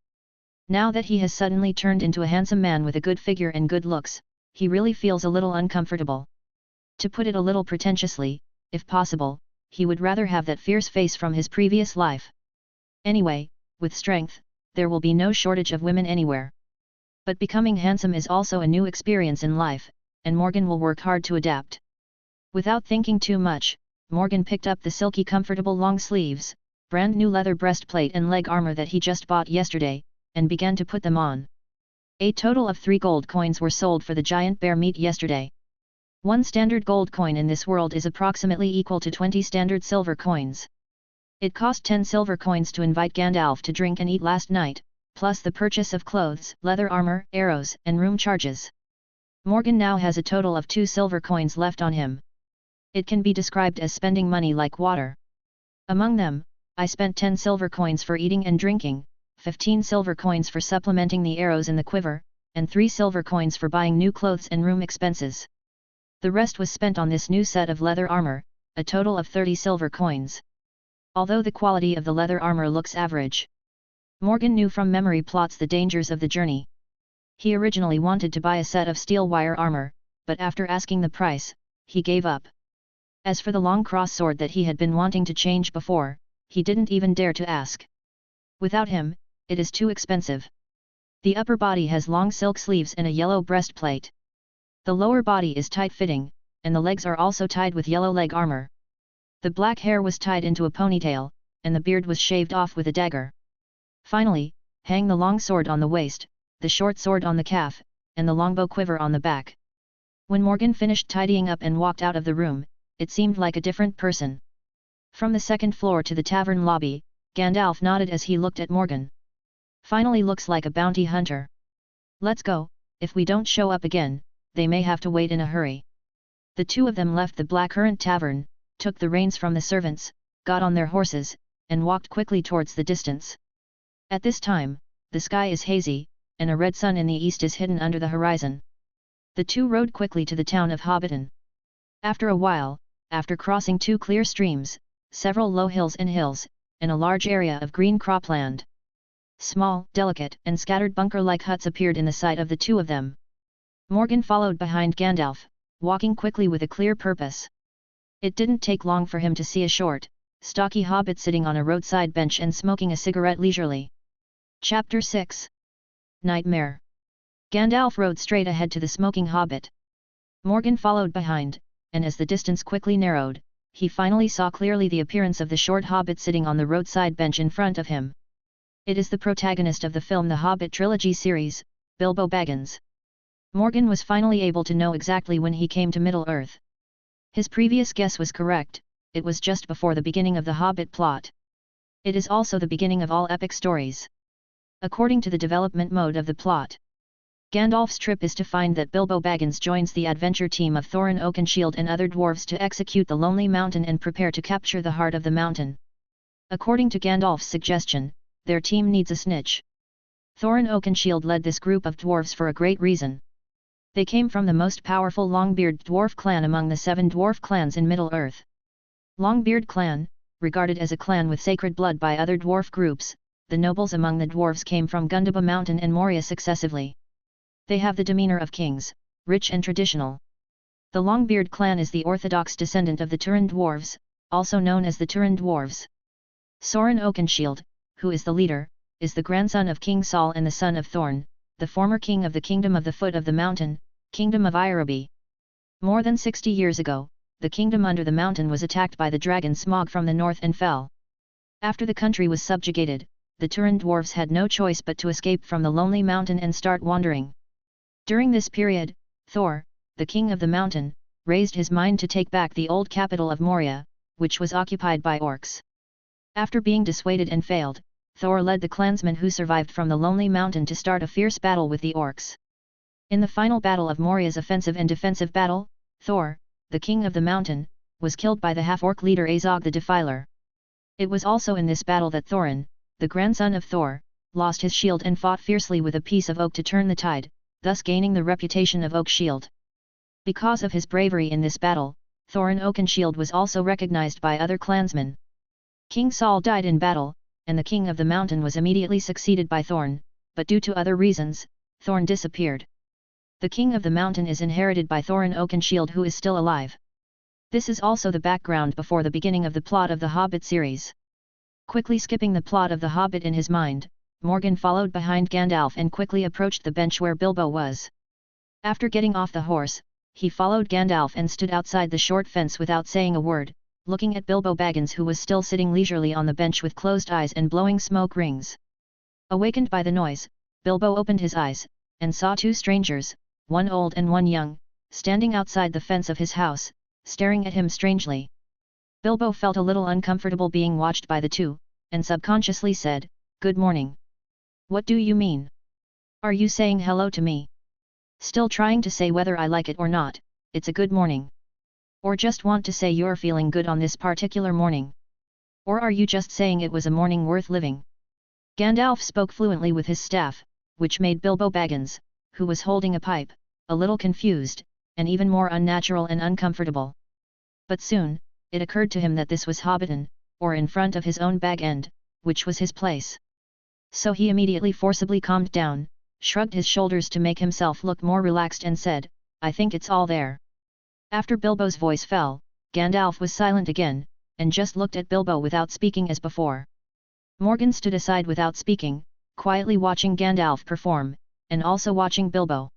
Speaker 1: Now that he has suddenly turned into a handsome man with a good figure and good looks, he really feels a little uncomfortable. To put it a little pretentiously, if possible, he would rather have that fierce face from his previous life. Anyway, with strength, there will be no shortage of women anywhere. But becoming handsome is also a new experience in life, and Morgan will work hard to adapt. Without thinking too much, Morgan picked up the silky comfortable long sleeves, brand new leather breastplate and leg armor that he just bought yesterday, and began to put them on. A total of 3 gold coins were sold for the giant bear meat yesterday. 1 standard gold coin in this world is approximately equal to 20 standard silver coins. It cost 10 silver coins to invite Gandalf to drink and eat last night, plus the purchase of clothes, leather armor, arrows, and room charges. Morgan now has a total of 2 silver coins left on him. It can be described as spending money like water. Among them, I spent 10 silver coins for eating and drinking, 15 silver coins for supplementing the arrows in the quiver, and 3 silver coins for buying new clothes and room expenses. The rest was spent on this new set of leather armor, a total of 30 silver coins. Although the quality of the leather armor looks average, Morgan knew from memory plots the dangers of the journey. He originally wanted to buy a set of steel wire armor, but after asking the price, he gave up. As for the long cross sword that he had been wanting to change before, he didn't even dare to ask. Without him, it is too expensive. The upper body has long silk sleeves and a yellow breastplate. The lower body is tight-fitting, and the legs are also tied with yellow leg armor. The black hair was tied into a ponytail, and the beard was shaved off with a dagger. Finally, hang the long sword on the waist, the short sword on the calf, and the longbow quiver on the back. When Morgan finished tidying up and walked out of the room, it seemed like a different person. From the second floor to the tavern lobby, Gandalf nodded as he looked at Morgan. Finally looks like a bounty hunter. Let's go, if we don't show up again, they may have to wait in a hurry. The two of them left the Blackcurrant Tavern, took the reins from the servants, got on their horses, and walked quickly towards the distance. At this time, the sky is hazy, and a red sun in the east is hidden under the horizon. The two rode quickly to the town of Hobbiton. After a while, after crossing 2 clear streams, several low hills and a large area of green cropland, small, delicate, and scattered bunker-like huts appeared in the sight of the two of them. Morgan followed behind Gandalf, walking quickly with a clear purpose. It didn't take long for him to see a short, stocky hobbit sitting on a roadside bench and smoking a cigarette leisurely. Chapter 6 Nightmare. Gandalf rode straight ahead to the smoking hobbit. Morgan followed behind, and as the distance quickly narrowed, he finally saw clearly the appearance of the short hobbit sitting on the roadside bench in front of him. It is the protagonist of the film The Hobbit Trilogy series, Bilbo Baggins. Morgan was finally able to know exactly when he came to Middle-earth. His previous guess was correct, it was just before the beginning of the Hobbit plot. It is also the beginning of all epic stories. According to the development mode of the plot, Gandalf's trip is to find that Bilbo Baggins joins the adventure team of Thorin Oakenshield and other dwarves to execute the Lonely Mountain and prepare to capture the heart of the mountain. According to Gandalf's suggestion, their team needs a snitch. Thorin Oakenshield led this group of dwarves for a great reason. They came from the most powerful Longbeard dwarf clan among the 7 dwarf clans in Middle-earth. Longbeard clan, regarded as a clan with sacred blood by other dwarf groups, the nobles among the dwarves came from Gundabad Mountain and Moria successively. They have the demeanor of kings, rich and traditional. The Longbeard clan is the orthodox descendant of the Turin dwarves, also known as the Turin dwarves. Sorin Oakenshield, who is the leader, is the grandson of King Saul and the son of Thorn, the former king of the Kingdom of the Foot of the Mountain, Kingdom of Ireby. More than 60 years ago, the kingdom under the mountain was attacked by the dragon Smog from the north and fell. After the country was subjugated, the Turin dwarves had no choice but to escape from the lonely mountain and start wandering. During this period, Thor, the king of the mountain, raised his mind to take back the old capital of Moria, which was occupied by orcs. After being dissuaded and failed, Thor led the clansmen who survived from the lonely mountain to start a fierce battle with the orcs. In the final battle of Moria's offensive and defensive battle, Thor, the king of the mountain, was killed by the half-orc leader Azog the Defiler. It was also in this battle that Thorin, the grandson of Thor, lost his shield and fought fiercely with a piece of oak to turn the tide, thus gaining the reputation of Oak Shield. Because of his bravery in this battle, Thorin Oakenshield was also recognized by other clansmen. King Saul died in battle, and the king of the mountain was immediately succeeded by Thorn, but due to other reasons, Thorin disappeared. The king of the mountain is inherited by Thorin Oakenshield, who is still alive. This is also the background before the beginning of the plot of the Hobbit series. Quickly skipping the plot of the Hobbit in his mind, Morgan followed behind Gandalf and quickly approached the bench where Bilbo was. After getting off the horse, he followed Gandalf and stood outside the short fence without saying a word, looking at Bilbo Baggins, who was still sitting leisurely on the bench with closed eyes and blowing smoke rings. Awakened by the noise, Bilbo opened his eyes, and saw two strangers, one old and one young, standing outside the fence of his house, staring at him strangely. Bilbo felt a little uncomfortable being watched by the two, and subconsciously said, "Good morning." "What do you mean? Are you saying hello to me? Still trying to say whether I like it or not, it's a good morning? Or just want to say you're feeling good on this particular morning? Or are you just saying it was a morning worth living?" Gandalf spoke fluently with his staff, which made Bilbo Baggins, who was holding a pipe, a little confused, and even more unnatural and uncomfortable. But soon, it occurred to him that this was Hobbiton, or in front of his own Bag End, which was his place. So he immediately forcibly calmed down, shrugged his shoulders to make himself look more relaxed and said, "I think it's all there." After Bilbo's voice fell, Gandalf was silent again, and just looked at Bilbo without speaking as before. Morgan stood aside without speaking, quietly watching Gandalf perform, and also watching Bilbo.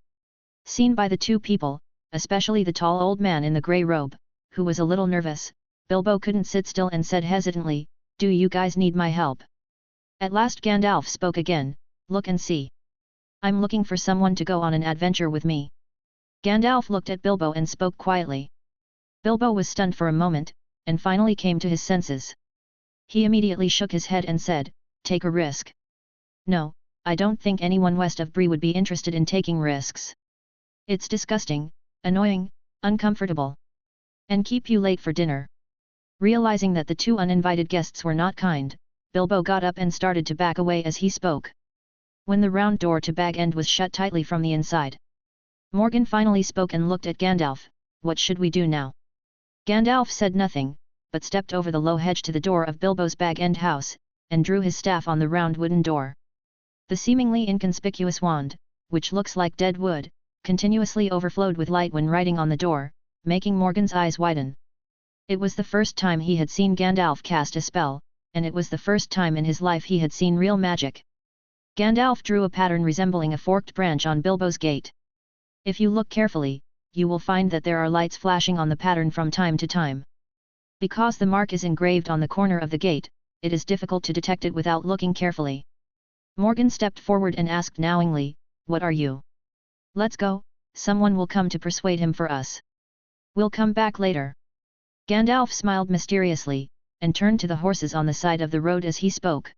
Speaker 1: Seen by the two people, especially the tall old man in the grey robe, who was a little nervous, Bilbo couldn't sit still and said hesitantly, "Do you guys need my help?" At last Gandalf spoke again, "Look and see. I'm looking for someone to go on an adventure with me." Gandalf looked at Bilbo and spoke quietly. Bilbo was stunned for a moment, and finally came to his senses. He immediately shook his head and said, "Take a risk." "No, I don't think anyone west of Bree would be interested in taking risks. It's disgusting, annoying, uncomfortable. And keep you late for dinner." Realizing that the two uninvited guests were not kind, Bilbo got up and started to back away as he spoke. When the round door to Bag End was shut tightly from the inside, Morgan finally spoke and looked at Gandalf, "What should we do now?" Gandalf said nothing, but stepped over the low hedge to the door of Bilbo's Bag End house, and drew his staff on the round wooden door. The seemingly inconspicuous wand, which looks like dead wood, continuously overflowed with light when writing on the door, making Morgan's eyes widen. It was the first time he had seen Gandalf cast a spell, and it was the first time in his life he had seen real magic. Gandalf drew a pattern resembling a forked branch on Bilbo's gate. If you look carefully, you will find that there are lights flashing on the pattern from time to time. Because the mark is engraved on the corner of the gate, it is difficult to detect it without looking carefully. Morgan stepped forward and asked knowingly, "What are you?" "Let's go, someone will come to persuade him for us. We'll come back later." Gandalf smiled mysteriously, and turned to the horses on the side of the road as he spoke.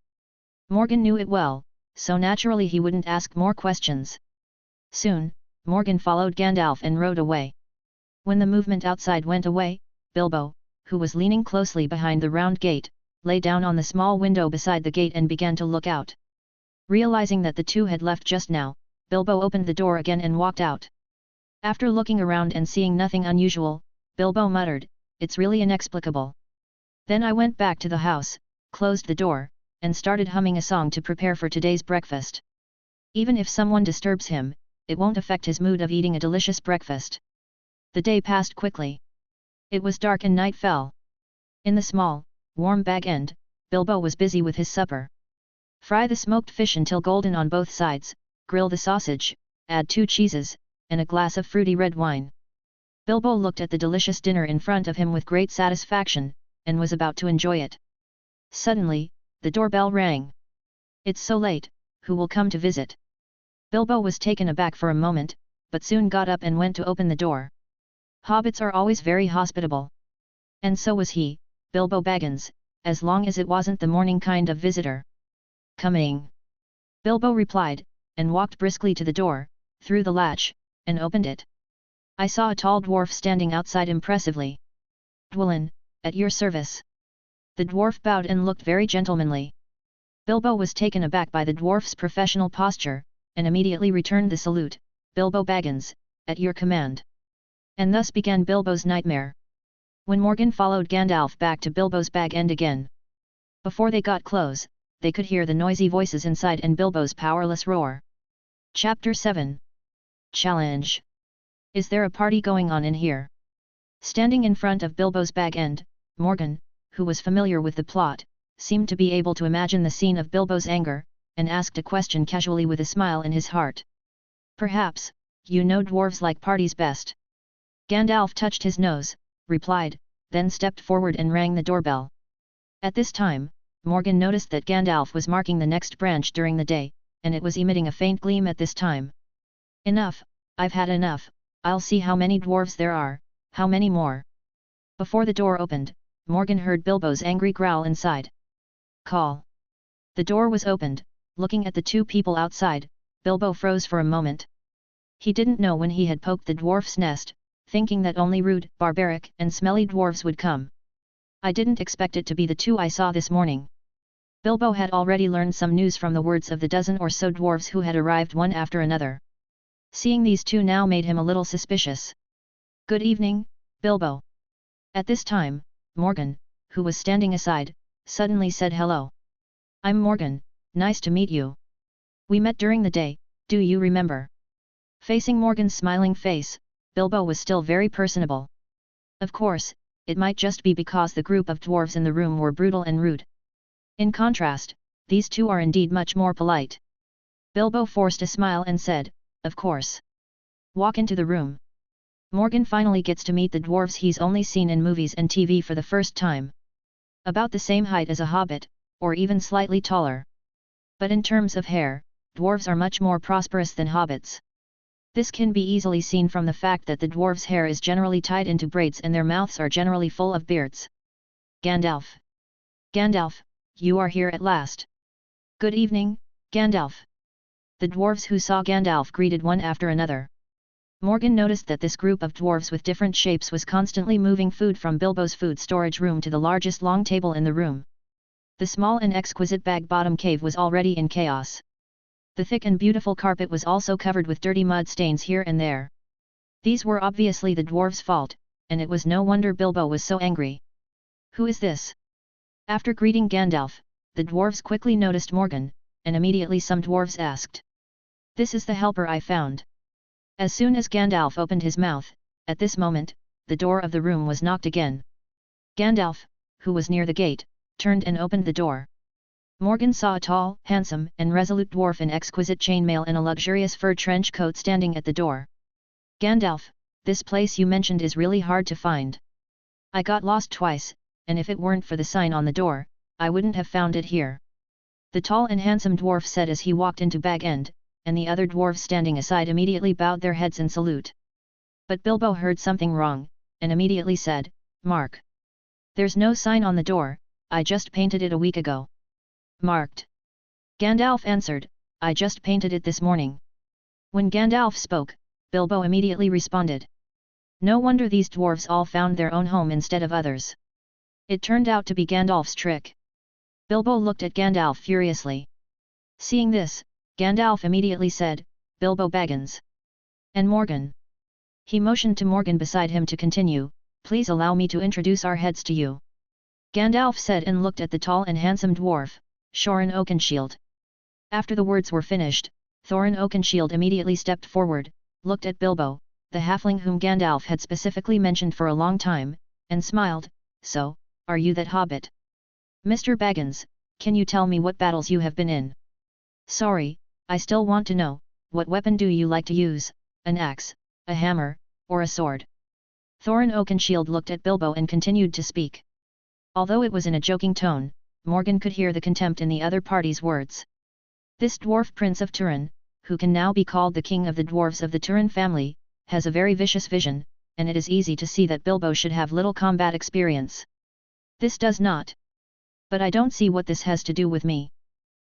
Speaker 1: Morgan knew it well, so naturally he wouldn't ask more questions. Soon, Morgan followed Gandalf and rode away. When the movement outside went away, Bilbo, who was leaning closely behind the round gate, lay down on the small window beside the gate and began to look out. Realizing that the two had left just now, Bilbo opened the door again and walked out. After looking around and seeing nothing unusual, Bilbo muttered, "It's really inexplicable." "Then I went back to the house, closed the door, and started humming a song to prepare for today's breakfast. Even if someone disturbs him, it won't affect his mood of eating a delicious breakfast." The day passed quickly. It was dark and night fell. In the small, warm Bag End, Bilbo was busy with his supper. Fry the smoked fish until golden on both sides, grill the sausage, add 2 cheeses, and a glass of fruity red wine. Bilbo looked at the delicious dinner in front of him with great satisfaction, and was about to enjoy it. Suddenly, the doorbell rang. "It's so late, who will come to visit?" Bilbo was taken aback for a moment, but soon got up and went to open the door. Hobbits are always very hospitable. And so was he, Bilbo Baggins, as long as it wasn't the morning kind of visitor. "Coming," Bilbo replied, and walked briskly to the door, threw the latch, and opened it. "I saw a tall dwarf standing outside impressively." "Dwellin, at your service." The dwarf bowed and looked very gentlemanly. Bilbo was taken aback by the dwarf's professional posture, and immediately returned the salute, "Bilbo Baggins, at your command." And thus began Bilbo's nightmare. When Morgan followed Gandalf back to Bilbo's Bag End again. Before they got close, they could hear the noisy voices inside and Bilbo's powerless roar. Chapter 7. Challenge. Is there a party going on in here? Standing in front of Bilbo's bag end, Morgan, who was familiar with the plot, seemed to be able to imagine the scene of Bilbo's anger, and asked a question casually with a smile in his heart. Perhaps, you know dwarves like parties best. Gandalf touched his nose, replied, then stepped forward and rang the doorbell. At this time, Morgan noticed that Gandalf was marking the next branch during the day, and it was emitting a faint gleam at this time. Enough, I've had enough, I'll see how many dwarves there are, how many more. Before the door opened, Morgan heard Bilbo's angry growl inside. Call. The door was opened. Looking at the two people outside, Bilbo froze for a moment. He didn't know when he had poked the dwarf's nest, thinking that only rude, barbaric, and smelly dwarves would come. I didn't expect it to be the two I saw this morning. Bilbo had already learned some news from the words of the dozen or so dwarves who had arrived one after another. Seeing these two now made him a little suspicious. Good evening, Bilbo. At this time, Morgan, who was standing aside, suddenly said hello. I'm Morgan, nice to meet you. We met during the day, do you remember? Facing Morgan's smiling face, Bilbo was still very personable. Of course, it might just be because the group of dwarves in the room were brutal and rude. In contrast, these two are indeed much more polite. Bilbo forced a smile and said, of course. Walk into the room. Morgan finally gets to meet the dwarves he's only seen in movies and TV for the first time. About the same height as a hobbit, or even slightly taller. But in terms of hair, dwarves are much more prosperous than hobbits. This can be easily seen from the fact that the dwarves' hair is generally tied into braids and their mouths are generally full of beards. Gandalf. Gandalf, you are here at last. Good evening, Gandalf. The dwarves who saw Gandalf greeted one after another. Morgan noticed that this group of dwarves with different shapes was constantly moving food from Bilbo's food storage room to the largest long table in the room. The small and exquisite bag-bottom cave was already in chaos. The thick and beautiful carpet was also covered with dirty mud stains here and there. These were obviously the dwarves' fault, and it was no wonder Bilbo was so angry. Who is this? After greeting Gandalf, the dwarves quickly noticed Morgan, and immediately some dwarves asked. This is the helper I found. As soon as Gandalf opened his mouth, at this moment, the door of the room was knocked again. Gandalf, who was near the gate, turned and opened the door. Morgan saw a tall, handsome, and resolute dwarf in exquisite chainmail and a luxurious fur trench coat standing at the door. Gandalf, this place you mentioned is really hard to find. I got lost twice, and if it weren't for the sign on the door, I wouldn't have found it here. The tall and handsome dwarf said as he walked into Bag End, and the other dwarves standing aside immediately bowed their heads in salute. But Bilbo heard something wrong, and immediately said, Mark. There's no sign on the door, I just painted it a week ago. Marked. Gandalf answered, I just painted it this morning. When Gandalf spoke, Bilbo immediately responded. No wonder these dwarves all found their own home instead of others. It turned out to be Gandalf's trick. Bilbo looked at Gandalf furiously. Seeing this, Gandalf immediately said, Bilbo Baggins. And Morgan. He motioned to Morgan beside him to continue, please allow me to introduce our heads to you. Gandalf said and looked at the tall and handsome dwarf, Thorin Oakenshield. After the words were finished, Thorin Oakenshield immediately stepped forward, looked at Bilbo, the halfling whom Gandalf had specifically mentioned for a long time, and smiled, so, are you that hobbit? Mr. Baggins, can you tell me what battles you have been in? Sorry, I still want to know, what weapon do you like to use, an axe, a hammer, or a sword? Thorin Oakenshield looked at Bilbo and continued to speak. Although it was in a joking tone, Morgan could hear the contempt in the other party's words. This dwarf prince of Thorin, who can now be called the king of the dwarves of the Thorin family, has a very vicious vision, and it is easy to see that Bilbo should have little combat experience. This does not. But I don't see what this has to do with me.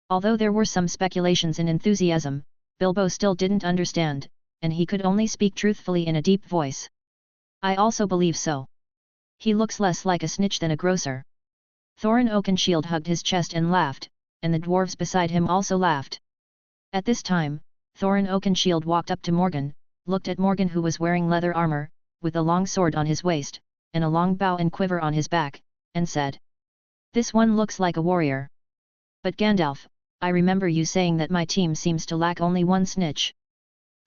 Speaker 1: Although there were some speculations and enthusiasm, Bilbo still didn't understand, and he could only speak truthfully in a deep voice. I also believe so. He looks less like a snitch than a grocer. Thorin Oakenshield hugged his chest and laughed, and the dwarves beside him also laughed. At this time, Thorin Oakenshield walked up to Morgan, looked at Morgan who was wearing leather armor, with a long sword on his waist, and a long bow and quiver on his back, and said, This one looks like a warrior. But Gandalf, I remember you saying that my team seems to lack only one snitch.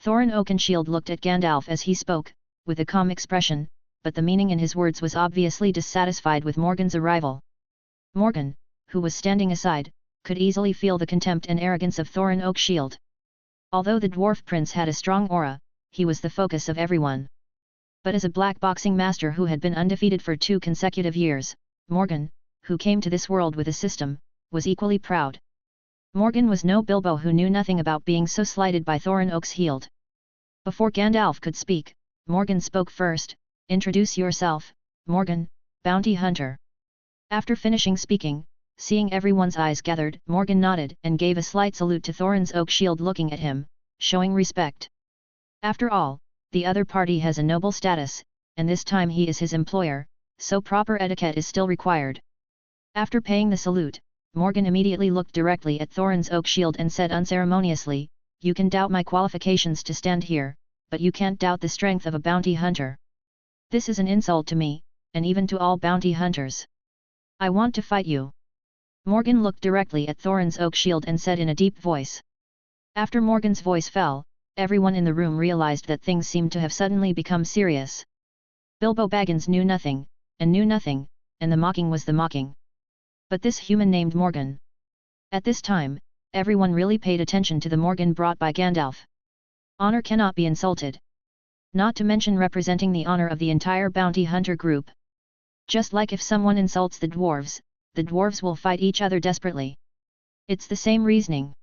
Speaker 1: Thorin Oakenshield looked at Gandalf as he spoke, with a calm expression, but the meaning in his words was obviously dissatisfied with Morgan's arrival. Morgan, who was standing aside, could easily feel the contempt and arrogance of Thorin Oakenshield. Although the dwarf prince had a strong aura, he was the focus of everyone. But as a black boxing master who had been undefeated for 2 consecutive years, Morgan, who came to this world with a system, was equally proud. Morgan was no Bilbo who knew nothing about being so slighted by Thorin Oakenshield. Before Gandalf could speak, Morgan spoke first. Introduce yourself, Morgan, bounty hunter. After finishing speaking, seeing everyone's eyes gathered, Morgan nodded and gave a slight salute to Thorin Oakenshield, looking at him, showing respect. After all, the other party has a noble status, and this time he is his employer, so proper etiquette is still required. After paying the salute, Morgan immediately looked directly at Thorin Oakenshield and said unceremoniously, "You can doubt my qualifications to stand here, but you can't doubt the strength of a bounty hunter. This is an insult to me, and even to all bounty hunters. I want to fight you." Morgan looked directly at Thorin Oakenshield and said in a deep voice. After Morgan's voice fell, everyone in the room realized that things seemed to have suddenly become serious. Bilbo Baggins knew nothing, and the mocking was the mocking. But this human named Morgan. At this time, everyone really paid attention to the Morgan brought by Gandalf. Honor cannot be insulted. Not to mention representing the honor of the entire bounty hunter group. Just like if someone insults the dwarves will fight each other desperately. It's the same reasoning.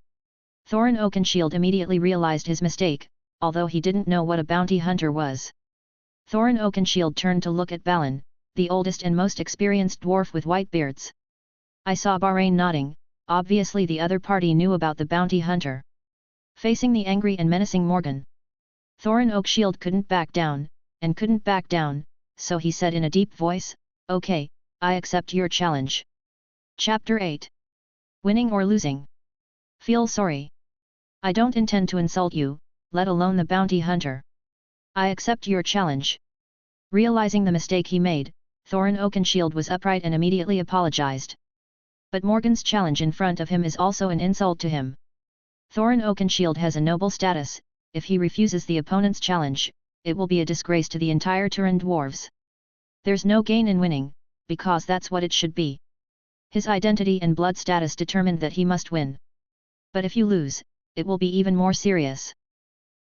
Speaker 1: Thorin Oakenshield immediately realized his mistake, although he didn't know what a bounty hunter was. Thorin Oakenshield turned to look at Balin, the oldest and most experienced dwarf with white beards. I saw Bahrain nodding. Obviously the other party knew about the bounty hunter. Facing the angry and menacing Morgan, Thorin Oakenshield couldn't back down, so he said in a deep voice, "Okay, I accept your challenge." Chapter 8. Winning or losing? Feel sorry. I don't intend to insult you, let alone the bounty hunter. I accept your challenge. Realizing the mistake he made, Thorin Oakenshield was upright and immediately apologized. But Morgan's challenge in front of him is also an insult to him. Thorin Oakenshield has a noble status. If he refuses the opponent's challenge, it will be a disgrace to the entire Turin dwarves. There's no gain in winning, because that's what it should be. His identity and blood status determined that he must win. But if you lose, it will be even more serious.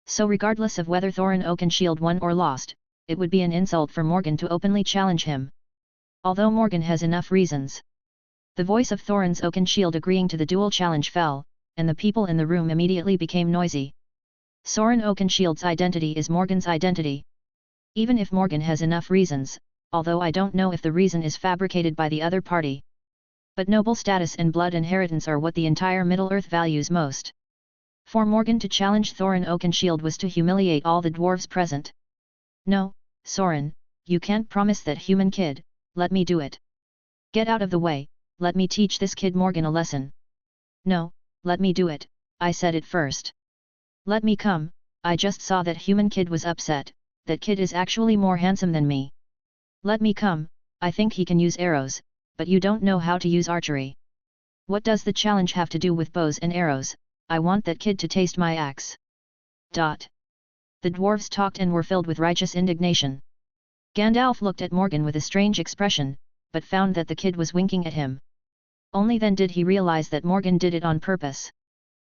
Speaker 1: So regardless of whether Thorin Oakenshield won or lost, it would be an insult for Morgan to openly challenge him. Although Morgan has enough reasons. The voice of Thorin Oakenshield agreeing to the duel challenge fell, and the people in the room immediately became noisy. Thorin Oakenshield's identity is Morgan's identity. Even if Morgan has enough reasons, although I don't know if the reason is fabricated by the other party. But noble status and blood inheritance are what the entire Middle-earth values most. For Morgan to challenge Thorin Oakenshield was to humiliate all the dwarves present. "No, Thorin, you can't promise that, human kid, let me do it. Get out of the way, let me teach this kid Morgan a lesson." "No, let me do it, I said it first. Let me come, I just saw that human kid was upset, that kid is actually more handsome than me. Let me come, I think he can use arrows, but you don't know how to use archery. What does the challenge have to do with bows and arrows? I want that kid to taste my axe." The dwarves talked and were filled with righteous indignation. Gandalf looked at Morgan with a strange expression, but found that the kid was winking at him. Only then did he realize that Morgan did it on purpose.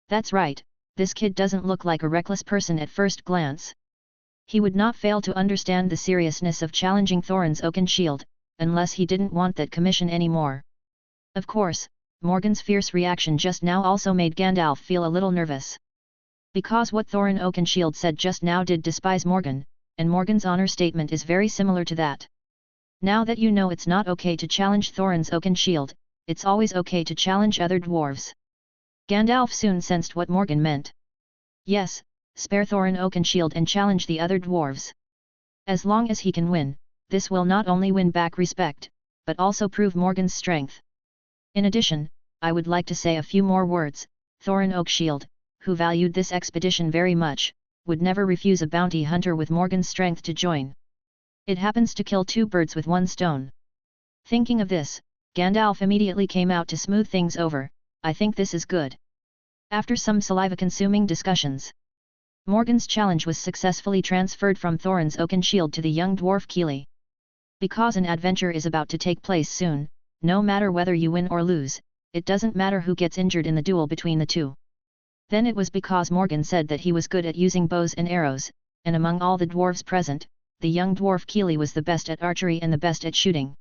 Speaker 1: That's right, this kid doesn't look like a reckless person at first glance. He would not fail to understand the seriousness of challenging Thorin Oakenshield, unless he didn't want that commission anymore. Of course, Morgan's fierce reaction just now also made Gandalf feel a little nervous. Because what Thorin Oakenshield said just now did despise Morgan, and Morgan's honor statement is very similar to that. Now that you know it's not okay to challenge Thorin Oakenshield, it's always okay to challenge other dwarves. Gandalf soon sensed what Morgan meant. Yes, spare Thorin Oakenshield and challenge the other dwarves. As long as he can win, this will not only win back respect, but also prove Morgan's strength. In addition, I would like to say a few more words. Thorin Oakenshield, who valued this expedition very much, would never refuse a bounty hunter with Morgan's strength to join. It happens to kill 2 birds with 1 stone. Thinking of this, Gandalf immediately came out to smooth things over. I think this is good. After some saliva-consuming discussions, Morgan's challenge was successfully transferred from Thorin's oaken shield to the young dwarf Keely. Because an adventure is about to take place soon, no matter whether you win or lose, it doesn't matter who gets injured in the duel between the two. Then it was because Morgan said that he was good at using bows and arrows, and among all the dwarves present, the young dwarf Keely was the best at archery and the best at shooting.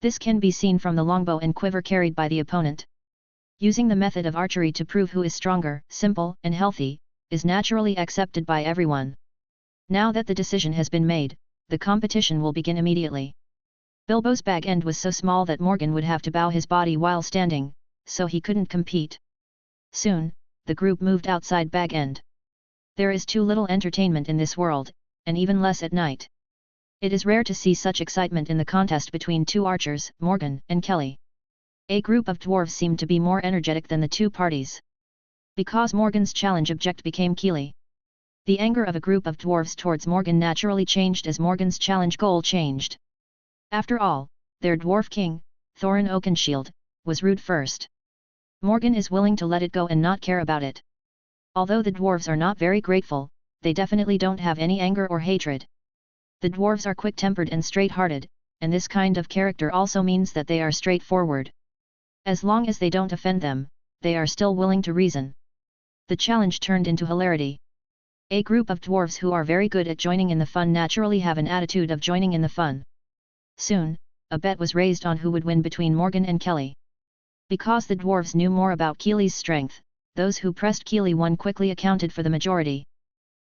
Speaker 1: This can be seen from the longbow and quiver carried by the opponent. Using the method of archery to prove who is stronger, simple, and healthy, is naturally accepted by everyone. Now that the decision has been made, the competition will begin immediately. Bilbo's bag end was so small that Morgan would have to bow his body while standing, so he couldn't compete. Soon, the group moved outside bag end. There is too little entertainment in this world, and even less at night. It is rare to see such excitement in the contest between two archers, Morgan and Kelly. A group of dwarves seemed to be more energetic than the two parties. Because Morgan's challenge object became Keely. The anger of a group of dwarves towards Morgan naturally changed as Morgan's challenge goal changed. After all, their dwarf king, Thorin Oakenshield, was rude first. Morgan is willing to let it go and not care about it. Although the dwarves are not very grateful, they definitely don't have any anger or hatred. The dwarves are quick-tempered and straight-hearted, and this kind of character also means that they are straightforward. As long as they don't offend them, they are still willing to reason. The challenge turned into hilarity. A group of dwarves who are very good at joining in the fun naturally have an attitude of joining in the fun. Soon, a bet was raised on who would win between Morgan and Kelly. Because the dwarves knew more about Keely's strength, those who pressed Keely won quickly accounted for the majority.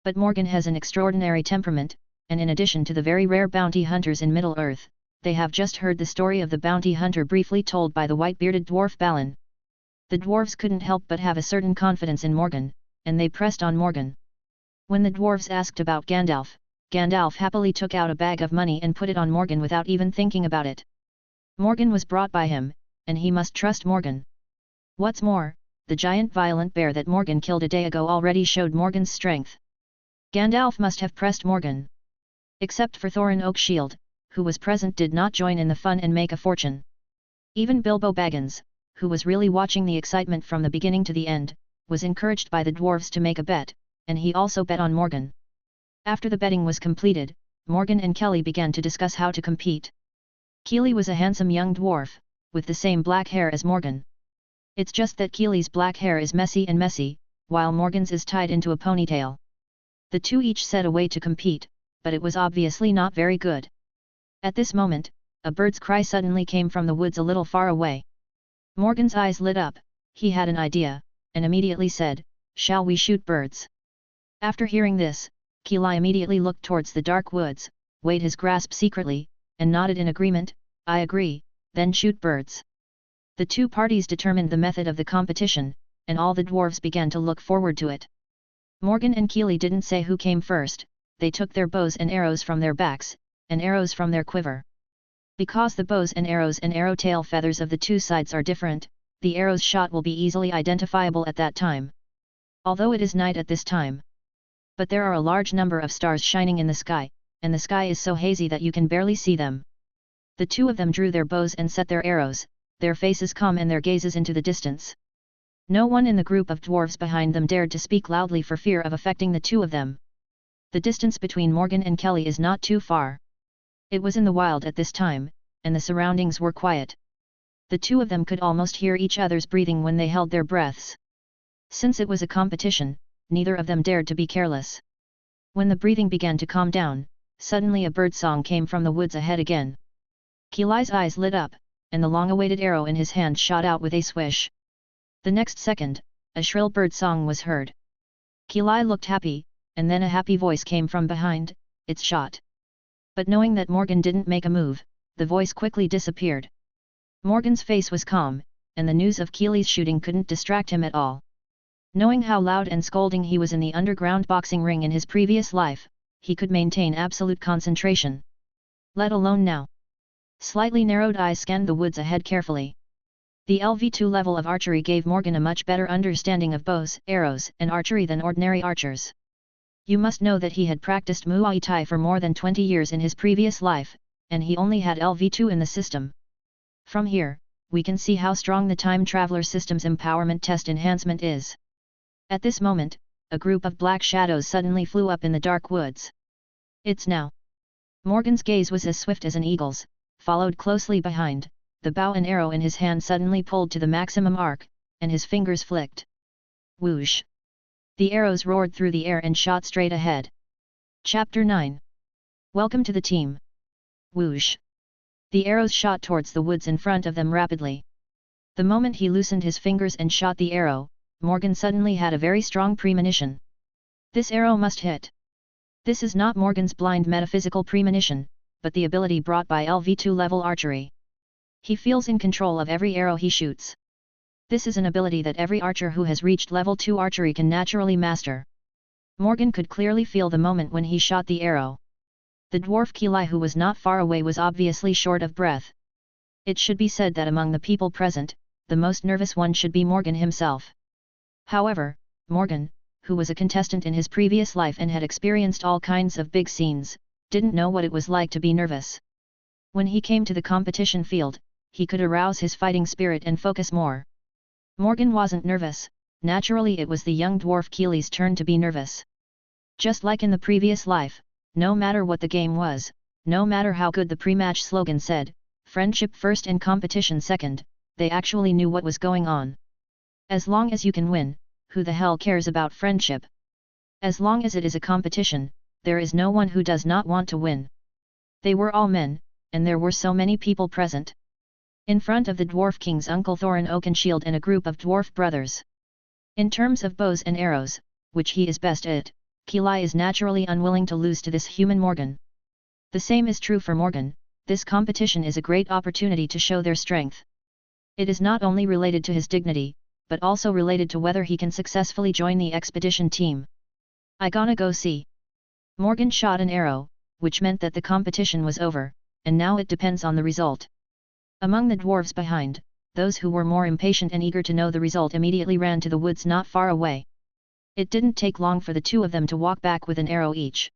Speaker 1: But Morgan has an extraordinary temperament, and in addition to the very rare bounty hunters in Middle-earth, they have just heard the story of the bounty hunter briefly told by the white-bearded dwarf Balin. The dwarves couldn't help but have a certain confidence in Morgan, and they pressed on Morgan. When the dwarves asked about Gandalf, Gandalf happily took out a bag of money and put it on Morgan without even thinking about it. Morgan was brought by him, and he must trust Morgan. What's more, the giant violent bear that Morgan killed a day ago already showed Morgan's strength. Gandalf must have pressed Morgan. Except for Thorin Oakenshield, who was present, did not join in the fun and make a fortune. Even Bilbo Baggins, who was really watching the excitement from the beginning to the end, was encouraged by the dwarves to make a bet, and he also bet on Morgan. After the betting was completed, Morgan and Kelly began to discuss how to compete. Keely was a handsome young dwarf, with the same black hair as Morgan. It's just that Keely's black hair is messy, while Morgan's is tied into a ponytail. The two each set a way to compete, but it was obviously not very good. At this moment, a bird's cry suddenly came from the woods a little far away. Morgan's eyes lit up, he had an idea, and immediately said, "Shall we shoot birds?" After hearing this, Keely immediately looked towards the dark woods, weighed his grasp secretly, and nodded in agreement. "I agree, then shoot birds." The two parties determined the method of the competition, and all the dwarves began to look forward to it. Morgan and Keely didn't say who came first, they took their bows and arrows from their backs, and arrows from their quiver. Because the bows and arrow tail feathers of the two sides are different, the arrows shot will be easily identifiable at that time. Although it is night at this time. But there are a large number of stars shining in the sky, and the sky is so hazy that you can barely see them. The two of them drew their bows and set their arrows, their faces calm and their gazes into the distance. No one in the group of dwarves behind them dared to speak loudly for fear of affecting the two of them. The distance between Morgan and Kelly is not too far. It was in the wild at this time, and the surroundings were quiet. The two of them could almost hear each other's breathing when they held their breaths. Since it was a competition, neither of them dared to be careless. When the breathing began to calm down, suddenly a bird song came from the woods ahead again. Keely's eyes lit up, and the long-awaited arrow in his hand shot out with a swish. The next second, a shrill bird song was heard. Keely looked happy, and then a happy voice came from behind, "It's shot." But knowing that Morgan didn't make a move, the voice quickly disappeared. Morgan's face was calm, and the news of Keely's shooting couldn't distract him at all. Knowing how loud and scolding he was in the underground boxing ring in his previous life, he could maintain absolute concentration. Let alone now. Slightly narrowed eyes scanned the woods ahead carefully. The LV2 level of archery gave Morgan a much better understanding of bows, arrows, and archery than ordinary archers. You must know that he had practiced Muay Thai for more than 20 years in his previous life, and he only had LV2 in the system. From here, we can see how strong the Time Traveler System's empowerment test enhancement is. At this moment, a group of black shadows suddenly flew up in the dark woods. It's now. Morgan's gaze was as swift as an eagle's, followed closely behind, the bow and arrow in his hand suddenly pulled to the maximum arc, and his fingers flicked. Whoosh! The arrows roared through the air and shot straight ahead. Chapter 9. Welcome to the team. Whoosh! The arrows shot towards the woods in front of them rapidly. The moment he loosened his fingers and shot the arrow, Morgan suddenly had a very strong premonition. This arrow must hit. This is not Morgan's blind metaphysical premonition, but the ability brought by LV2 level archery. He feels in control of every arrow he shoots. This is an ability that every archer who has reached level 2 archery can naturally master. Morgan could clearly feel the moment when he shot the arrow. The dwarf Kili, who was not far away, was obviously short of breath. It should be said that among the people present, the most nervous one should be Morgan himself. However, Morgan, who was a contestant in his previous life and had experienced all kinds of big scenes, didn't know what it was like to be nervous. When he came to the competition field, he could arouse his fighting spirit and focus more. Morgan wasn't nervous. Naturally it was the young dwarf Kili's turn to be nervous. Just like in the previous life, no matter what the game was, no matter how good the pre-match slogan said, friendship first and competition second, they actually knew what was going on. As long as you can win, who the hell cares about friendship? As long as it is a competition, there is no one who does not want to win. They were all men, and there were so many people present. In front of the Dwarf King's uncle Thorin Oakenshield and a group of dwarf brothers. In terms of bows and arrows, which he is best at, Kili is naturally unwilling to lose to this human Morgan. The same is true for Morgan. This competition is a great opportunity to show their strength. It is not only related to his dignity, but also related to whether he can successfully join the expedition team. I gonna go see. Morgan shot an arrow, which meant that the competition was over, and now it depends on the result. Among the dwarves behind, those who were more impatient and eager to know the result immediately ran to the woods not far away. It didn't take long for the two of them to walk back with an arrow each.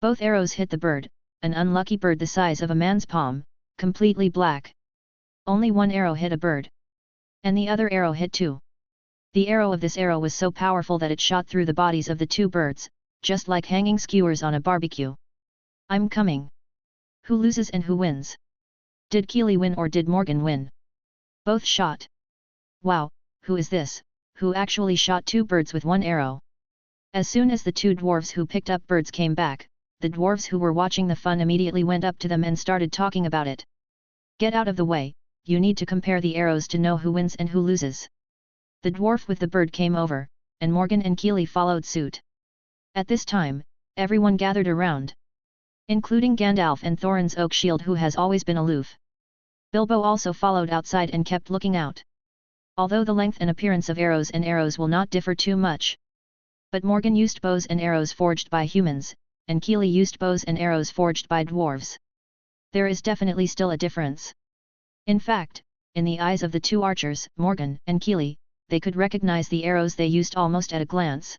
Speaker 1: Both arrows hit the bird, an unlucky bird the size of a man's palm, completely black. Only one arrow hit a bird. And the other arrow hit two. The arrow of this arrow was so powerful that it shot through the bodies of the two birds, just like hanging skewers on a barbecue. I'm coming. Who loses and who wins? Did Kili win or did Morgan win? Both shot. Wow, who is this, who actually shot two birds with one arrow? As soon as the two dwarves who picked up birds came back, the dwarves who were watching the fun immediately went up to them and started talking about it. Get out of the way, you need to compare the arrows to know who wins and who loses. The dwarf with the bird came over, and Morgan and Kili followed suit. At this time, everyone gathered around. Including Gandalf and Thorin's oak shield, who has always been aloof. Bilbo also followed outside and kept looking out. Although the length and appearance of arrows will not differ too much. But Morgan used bows and arrows forged by humans, and Kili used bows and arrows forged by dwarves. There is definitely still a difference. In fact, in the eyes of the two archers, Morgan and Kili, they could recognize the arrows they used almost at a glance.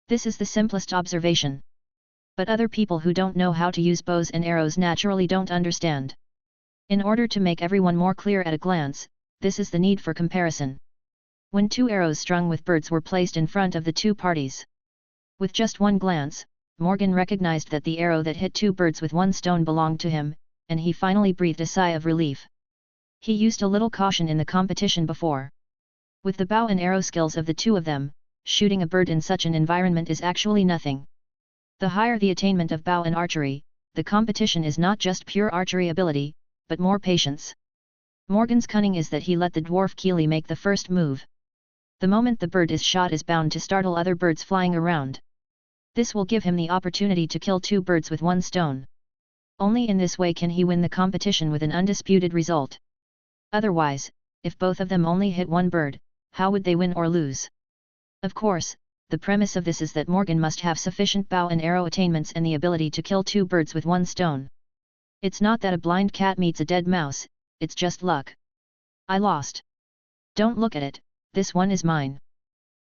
Speaker 1: This is the simplest observation. But other people who don't know how to use bows and arrows naturally don't understand. In order to make everyone more clear at a glance, this is the need for comparison. When two arrows strung with birds were placed in front of the two parties. With just one glance, Morgan recognized that the arrow that hit two birds with one stone belonged to him, and he finally breathed a sigh of relief. He used a little caution in the competition before. With the bow and arrow skills of the two of them, shooting a bird in such an environment is actually nothing. The higher the attainment of bow and archery, the competition is not just pure archery ability, but more patience. Morgan's cunning is that he let the dwarf Kili make the first move. The moment the bird is shot is bound to startle other birds flying around. This will give him the opportunity to kill two birds with one stone. Only in this way can he win the competition with an undisputed result. Otherwise, if both of them only hit one bird, how would they win or lose? Of course, the premise of this is that Morgan must have sufficient bow and arrow attainments and the ability to kill two birds with one stone. It's not that a blind cat meets a dead mouse, it's just luck. I lost. Don't look at it, this one is mine.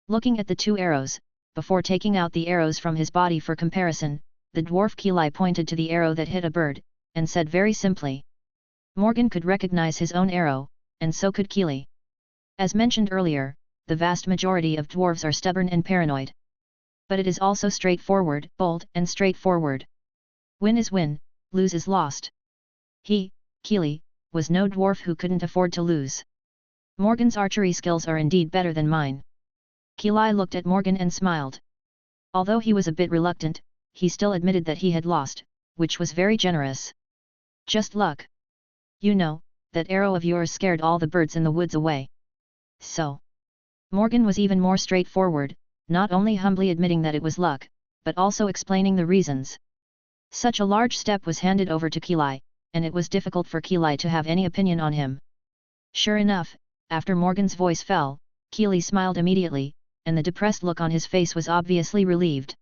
Speaker 1: Looking at the two arrows, before taking out the arrows from his body for comparison, the dwarf Kili pointed to the arrow that hit a bird, and said very simply. Morgan could recognize his own arrow, and so could Keely. As mentioned earlier, the vast majority of dwarves are stubborn and paranoid. But it is also straightforward, bold and straightforward. Win is win, lose is lost. He, Keely, was no dwarf who couldn't afford to lose. Morgan's archery skills are indeed better than mine. Keely looked at Morgan and smiled. Although he was a bit reluctant, he still admitted that he had lost, which was very generous. Just luck. You know, that arrow of yours scared all the birds in the woods away. So. Morgan was even more straightforward, not only humbly admitting that it was luck, but also explaining the reasons. Such a large step was handed over to Keely, and it was difficult for Keely to have any opinion on him. Sure enough, after Morgan's voice fell, Keely smiled immediately, and the depressed look on his face was obviously relieved.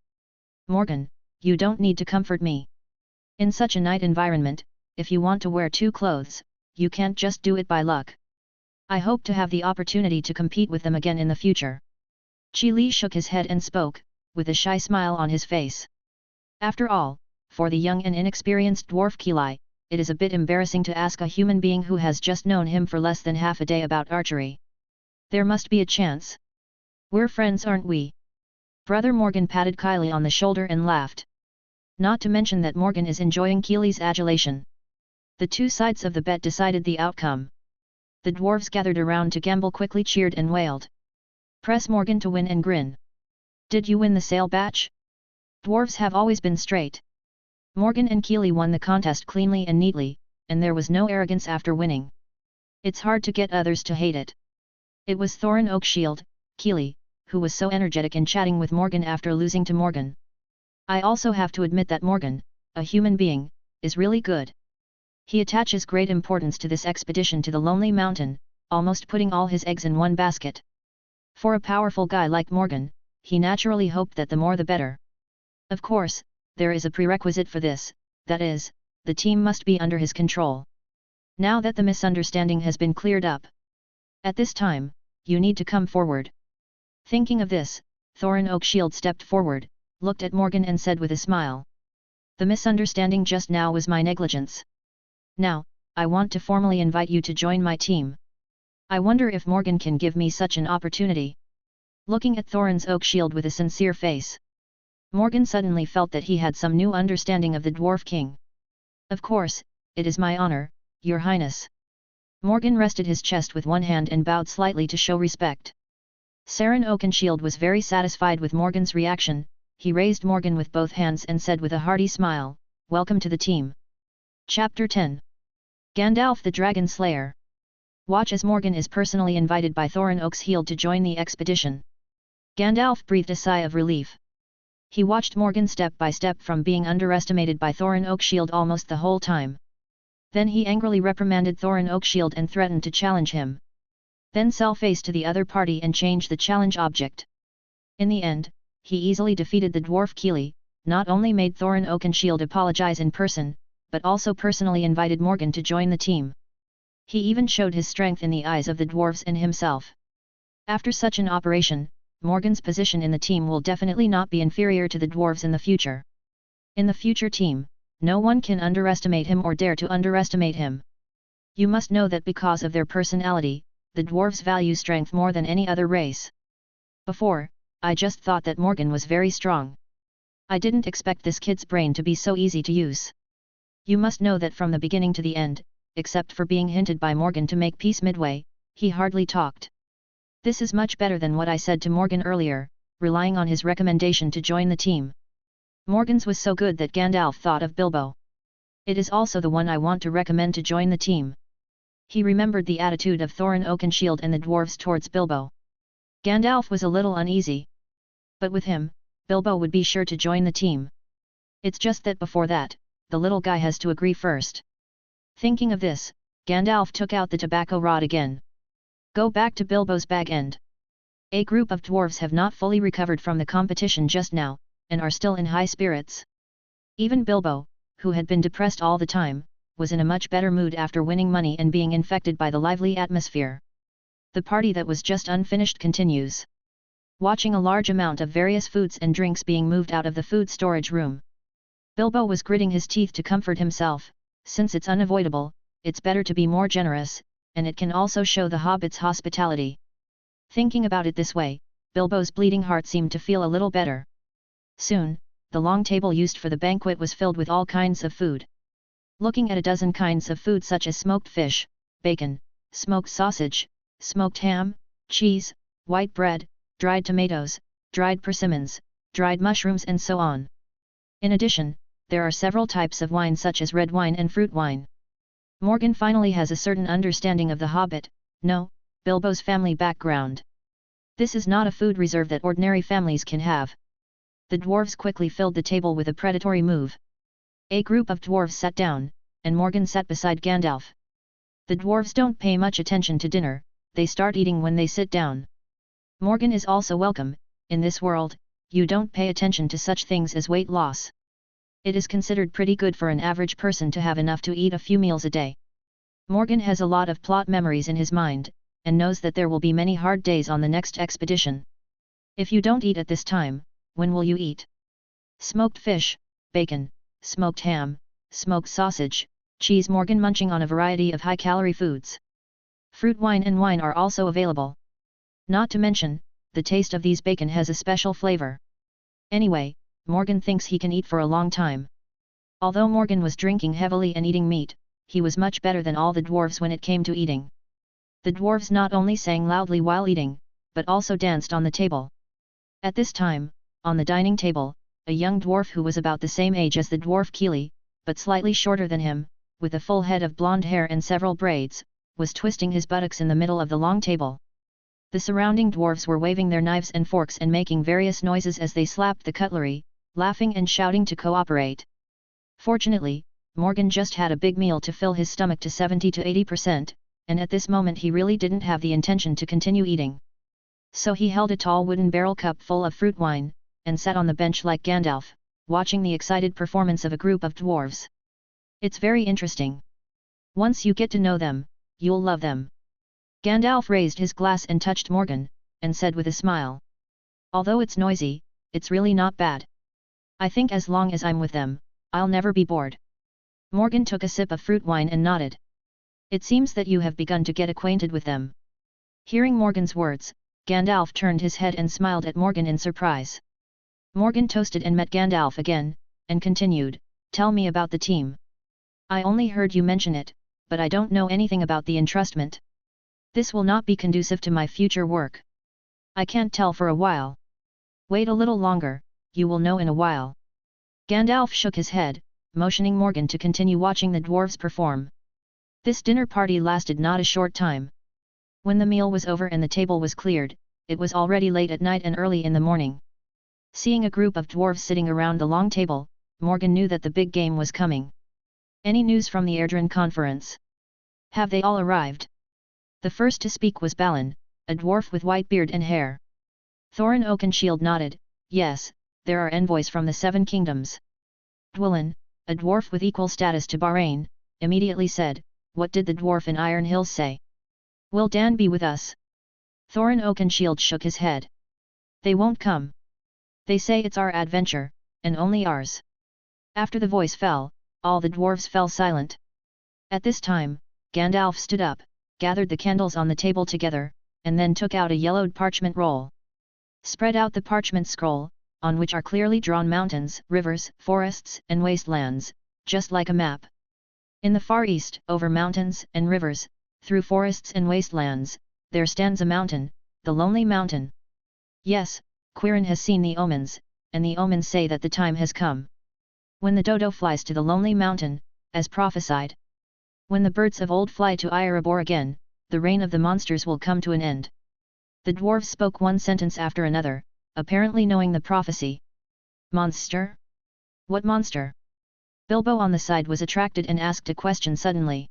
Speaker 1: Morgan, you don't need to comfort me. In such a night environment, if you want to wear two clothes, you can't just do it by luck. I hope to have the opportunity to compete with them again in the future. Keely shook his head and spoke, with a shy smile on his face. After all, for the young and inexperienced dwarf Keely, it is a bit embarrassing to ask a human being who has just known him for less than half a day about archery. There must be a chance. We're friends, aren't we? Brother Morgan patted Keely on the shoulder and laughed. Not to mention that Morgan is enjoying Keely's adulation. The two sides of the bet decided the outcome. The dwarves gathered around to gamble quickly cheered and wailed. Press Morgan to win and grin. Did you win the sale batch? Dwarves have always been straight. Morgan and Keely won the contest cleanly and neatly, and there was no arrogance after winning. It's hard to get others to hate it. It was Thorin Oakshield, Keely, who was so energetic in chatting with Morgan after losing to Morgan. I also have to admit that Morgan, a human being, is really good. He attaches great importance to this expedition to the Lonely Mountain, almost putting all his eggs in one basket. For a powerful guy like Morgan, he naturally hoped that the more the better. Of course, there is a prerequisite for this, that is, the team must be under his control. Now that the misunderstanding has been cleared up. At this time, you need to come forward. Thinking of this, Thorin Oakshield stepped forward, looked at Morgan and said with a smile. The misunderstanding just now was my negligence. Now, I want to formally invite you to join my team. I wonder if Morgan can give me such an opportunity. Looking at Thorin's Oakshield with a sincere face. Morgan suddenly felt that he had some new understanding of the Dwarf King. Of course, it is my honor, Your Highness. Morgan rested his chest with one hand and bowed slightly to show respect. Saren Oakenshield was very satisfied with Morgan's reaction. He raised Morgan with both hands and said with a hearty smile, "Welcome to the team." Chapter 10. Gandalf the Dragon Slayer. Watch as Morgan is personally invited by Thorin Oakshield to join the expedition. Gandalf breathed a sigh of relief. He watched Morgan step by step from being underestimated by Thorin Oakshield almost the whole time. Then he angrily reprimanded Thorin Oakshield and threatened to challenge him. Then sell face to the other party and change the challenge object. In the end, he easily defeated the dwarf Keely, not only made Thorin Oakenshield apologize in person, but also personally invited Morgan to join the team. He even showed his strength in the eyes of the dwarves and himself. After such an operation, Morgan's position in the team will definitely not be inferior to the dwarves in the future. In the future team, no one can underestimate him or dare to underestimate him. You must know that because of their personality, the dwarves value strength more than any other race. Before, I just thought that Morgan was very strong. I didn't expect this kid's brain to be so easy to use. You must know that from the beginning to the end, except for being hinted by Morgan to make peace midway, he hardly talked. This is much better than what I said to Morgan earlier, relying on his recommendation to join the team. Morgan's was so good that Gandalf thought of Bilbo. It is also the one I want to recommend to join the team. He remembered the attitude of Thorin Oakenshield and the dwarves towards Bilbo. Gandalf was a little uneasy. But with him, Bilbo would be sure to join the team. It's just that before that, the little guy has to agree first. Thinking of this, Gandalf took out the tobacco rod again. Go back to Bilbo's bag end. A group of dwarves have not fully recovered from the competition just now, and are still in high spirits. Even Bilbo, who had been depressed all the time, was in a much better mood after winning money and being infected by the lively atmosphere. The party that was just unfinished continues. Watching a large amount of various foods and drinks being moved out of the food storage room. Bilbo was gritting his teeth to comfort himself, since it's unavoidable, it's better to be more generous, and it can also show the hobbit's hospitality. Thinking about it this way, Bilbo's bleeding heart seemed to feel a little better. Soon, the long table used for the banquet was filled with all kinds of food. Looking at a dozen kinds of food such as smoked fish, bacon, smoked sausage, smoked ham, cheese, white bread, dried tomatoes, dried persimmons, dried mushrooms and so on. In addition, there are several types of wine such as red wine and fruit wine. Morgan finally has a certain understanding of the Hobbit, no, Bilbo's family background. This is not a food reserve that ordinary families can have. The dwarves quickly filled the table with a predatory move. A group of dwarves sat down, and Morgan sat beside Gandalf. The dwarves don't pay much attention to dinner, they start eating when they sit down. Morgan is also welcome. In this world, you don't pay attention to such things as weight loss. It is considered pretty good for an average person to have enough to eat a few meals a day. Morgan has a lot of plot memories in his mind, and knows that there will be many hard days on the next expedition. If you don't eat at this time, when will you eat? Smoked fish, bacon, smoked ham, smoked sausage, cheese. Morgan munching on a variety of high-calorie foods. Fruit wine and wine are also available. Not to mention, the taste of these bacon has a special flavor. Anyway, Morgan thinks he can eat for a long time. Although Morgan was drinking heavily and eating meat, he was much better than all the dwarves when it came to eating. The dwarves not only sang loudly while eating, but also danced on the table. At this time, on the dining table, a young dwarf who was about the same age as the dwarf Keely, but slightly shorter than him, with a full head of blonde hair and several braids, was twisting his buttocks in the middle of the long table. The surrounding dwarves were waving their knives and forks and making various noises as they slapped the cutlery, laughing and shouting to cooperate. Fortunately, Morgan just had a big meal to fill his stomach to 70 to 80%, and at this moment he really didn't have the intention to continue eating. So he held a tall wooden barrel cup full of fruit wine, and sat on the bench like Gandalf, watching the excited performance of a group of dwarves. It's very interesting. Once you get to know them, you'll love them. Gandalf raised his glass and touched Morgan, and said with a smile. Although it's noisy, it's really not bad. I think as long as I'm with them, I'll never be bored. Morgan took a sip of fruit wine and nodded. It seems that you have begun to get acquainted with them. Hearing Morgan's words, Gandalf turned his head and smiled at Morgan in surprise. Morgan toasted and met Gandalf again, and continued, "Tell me about the team. I only heard you mention it, but I don't know anything about the entrustment. This will not be conducive to my future work. I can't tell for a while. Wait a little longer, you will know in a while." Gandalf shook his head, motioning Morgan to continue watching the dwarves perform. This dinner party lasted not a short time. When the meal was over and the table was cleared, it was already late at night and early in the morning. Seeing a group of dwarves sitting around the long table, Morgan knew that the big game was coming. "Any news from the Erdrun conference? Have they all arrived?" The first to speak was Balin, a dwarf with white beard and hair. Thorin Oakenshield nodded, "Yes, there are envoys from the 7 kingdoms." Dwellin, a dwarf with equal status to Bahrain, immediately said, "What did the dwarf in Iron Hills say? Will Dan be with us?" Thorin Oakenshield shook his head. "They won't come. They say it's our adventure, and only ours." After the voice fell, all the dwarves fell silent. At this time, Gandalf stood up, gathered the candles on the table together, and then took out a yellowed parchment roll. Spread out the parchment scroll, on which are clearly drawn mountains, rivers, forests, and wastelands, just like a map. In the far east, over mountains and rivers, through forests and wastelands, there stands a mountain, the Lonely Mountain. Yes, Quirin has seen the omens, and the omens say that the time has come. When the dodo flies to the Lonely Mountain, as prophesied. When the birds of old fly to Erebor again, the reign of the monsters will come to an end. The dwarves spoke one sentence after another, apparently knowing the prophecy. "Monster? What monster?" Bilbo on the side was attracted and asked a question suddenly.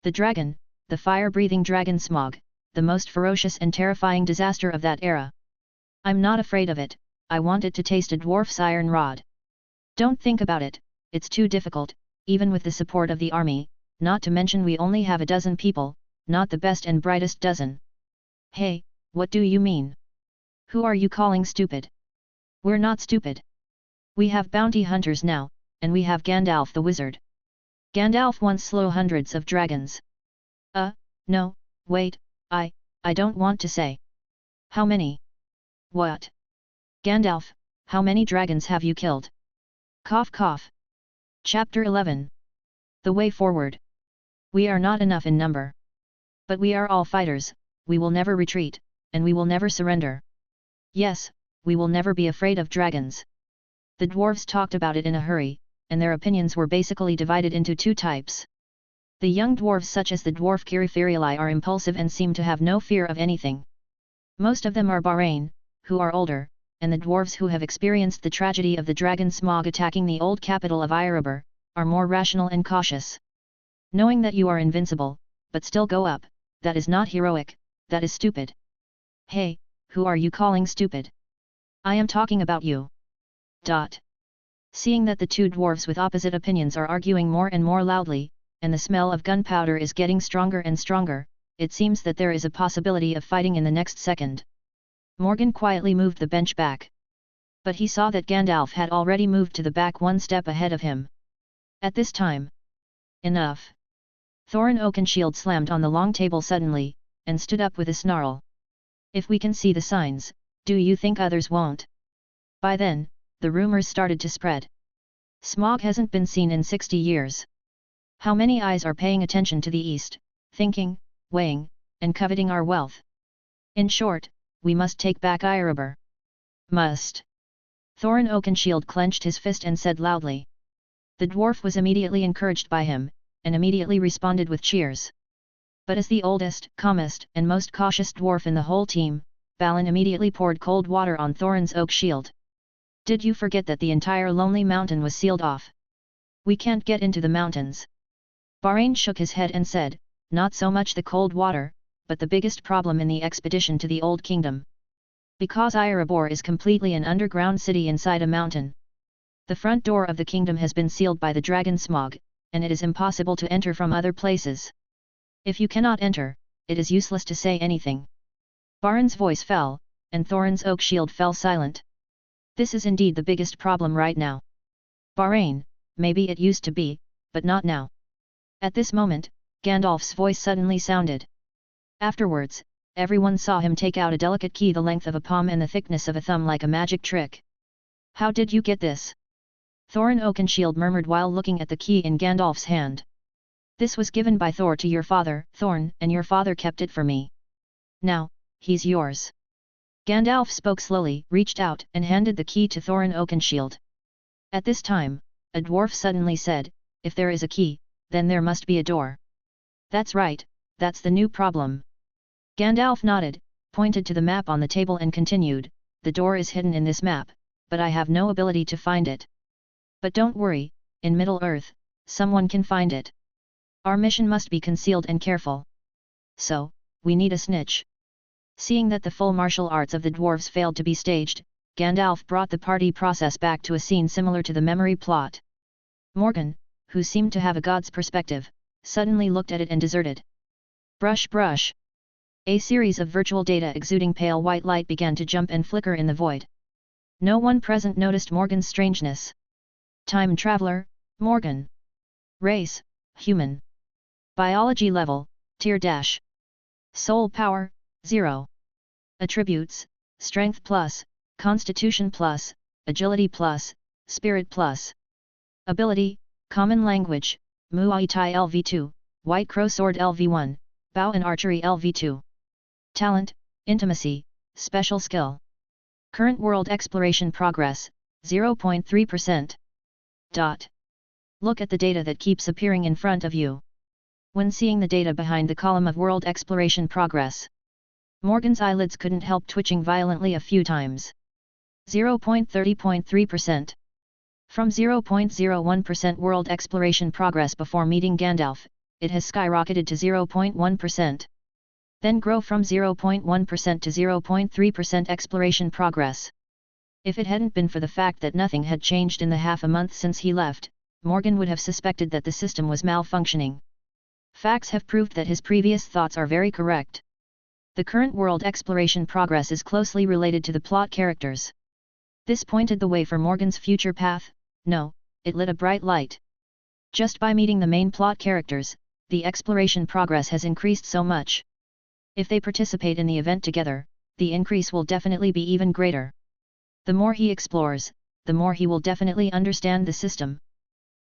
Speaker 1: "The dragon, the fire-breathing dragon Smog, the most ferocious and terrifying disaster of that era. I'm not afraid of it, I want it to taste a dwarf's iron rod. Don't think about it, it's too difficult, even with the support of the army, not to mention we only have a dozen people, not the best and brightest dozen." "Hey, what do you mean? Who are you calling stupid? We're not stupid. We have bounty hunters now, and we have Gandalf the wizard. Gandalf once slew hundreds of dragons." No, wait, I don't want to say. How many? What? Gandalf, how many dragons have you killed? Cough cough. Chapter 11. The Way Forward. We are not enough in number. But we are all fighters, we will never retreat, and we will never surrender. Yes, we will never be afraid of dragons. The dwarves talked about it in a hurry, and their opinions were basically divided into two types. The young dwarves such as the dwarf Kirithiriali are impulsive and seem to have no fear of anything. Most of them are Bahrain, who are older, and the dwarves who have experienced the tragedy of the dragon smog attacking the old capital of Erebor, are more rational and cautious. Knowing that you are invincible, but still go up, that is not heroic, that is stupid. Hey, who are you calling stupid? I am talking about you. Seeing that the two dwarves with opposite opinions are arguing more and more loudly, and the smell of gunpowder is getting stronger and stronger, it seems that there is a possibility of fighting in the next second. Morgan quietly moved the bench back. But he saw that Gandalf had already moved to the back one step ahead of him. At this time. Enough. Thorin Oakenshield slammed on the long table suddenly, and stood up with a snarl. If we can see the signs, do you think others won't? By then, the rumors started to spread. Smog hasn't been seen in 60 years. How many eyes are paying attention to the east, thinking, weighing, and coveting our wealth? In short, we must take back Erebor. Must. Thorin Oakenshield clenched his fist and said loudly. The dwarf was immediately encouraged by him, and immediately responded with cheers. But as the oldest, calmest, and most cautious dwarf in the whole team, Balin immediately poured cold water on Thorin's oak shield. Did you forget that the entire Lonely Mountain was sealed off? We can't get into the mountains. Bahrain shook his head and said, not so much the cold water, but the biggest problem in the expedition to the Old Kingdom. Because Erebor is completely an underground city inside a mountain. The front door of the kingdom has been sealed by the dragon smog, and it is impossible to enter from other places. If you cannot enter, it is useless to say anything. Bahrain's voice fell, and Thorin's oak shield fell silent. This is indeed the biggest problem right now. Bahrain, maybe it used to be, but not now. At this moment, Gandalf's voice suddenly sounded. Afterwards, everyone saw him take out a delicate key the length of a palm and the thickness of a thumb like a magic trick. How did you get this? Thorin Oakenshield murmured while looking at the key in Gandalf's hand. This was given by Thor to your father, Thorn, and your father kept it for me. Now, he's yours. Gandalf spoke slowly, reached out, and handed the key to Thorin Oakenshield. At this time, a dwarf suddenly said, if there is a key, then there must be a door. That's right, that's the new problem. Gandalf nodded, pointed to the map on the table and continued, the door is hidden in this map, but I have no ability to find it. But don't worry, in Middle-earth, someone can find it. Our mission must be concealed and careful. So, we need a snitch. Seeing that the full martial arts of the dwarves failed to be staged, Gandalf brought the party process back to a scene similar to the memory plot. Morgan, who seemed to have a god's perspective, suddenly looked at it and deserted. Brush brush. A series of virtual data exuding pale white light began to jump and flicker in the void. No one present noticed Morgan's strangeness. Time traveler, Morgan. Race, human. Biology level, tier dash. Soul power, 0. Attributes, strength plus, constitution plus, agility plus, spirit plus. Ability, common language, Muay Thai LV2, White Crow Sword LV1, Bow and Archery LV2. Talent, intimacy, special skill. Current world exploration progress, 0.3%. Look at the data that keeps appearing in front of you. When seeing the data behind the column of world exploration progress, Morgan's eyelids couldn't help twitching violently a few times. 0.30.3%. From 0.01% world exploration progress before meeting Gandalf, it has skyrocketed to 0.1%. Then grow from 0.1% to 0.3% exploration progress. If it hadn't been for the fact that nothing had changed in the half a month since he left, Morgan would have suspected that the system was malfunctioning. Facts have proved that his previous thoughts are very correct. The current world exploration progress is closely related to the plot characters. This pointed the way for Morgan's future path. No, it lit a bright light. Just by meeting the main plot characters, the exploration progress has increased so much. If they participate in the event together, the increase will definitely be even greater. The more he explores, the more he will definitely understand the system.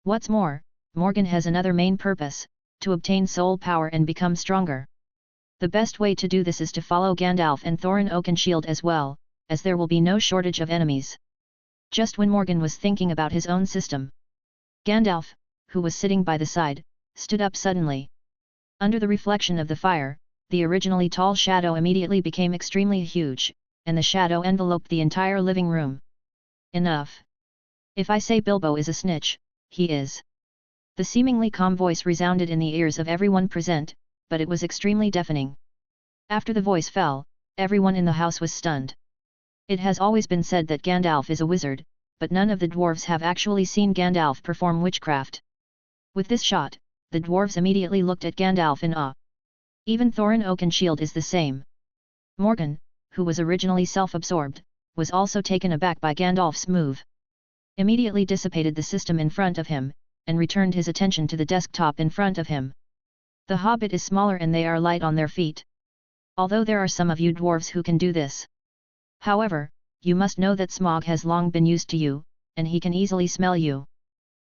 Speaker 1: What's more, Morgan has another main purpose, to obtain soul power and become stronger. The best way to do this is to follow Gandalf and Thorin Oakenshield as well, as there will be no shortage of enemies. Just when Morgan was thinking about his own system, Gandalf, who was sitting by the side, stood up suddenly. Under the reflection of the fire, the originally tall shadow immediately became extremely huge, and the shadow enveloped the entire living room. Enough. If I say Bilbo is a snitch, he is. The seemingly calm voice resounded in the ears of everyone present, but it was extremely deafening. After the voice fell, everyone in the house was stunned. It has always been said that Gandalf is a wizard, but none of the dwarves have actually seen Gandalf perform witchcraft. With this shot, the dwarves immediately looked at Gandalf in awe. Even Thorin Oakenshield is the same. Morgan, who was originally self-absorbed, was also taken aback by Gandalf's move. Immediately dissipated the system in front of him, and returned his attention to the desktop in front of him. The Hobbit is smaller and they are light on their feet. Although there are some of you dwarves who can do this. However, you must know that Smaug has long been used to you, and he can easily smell you.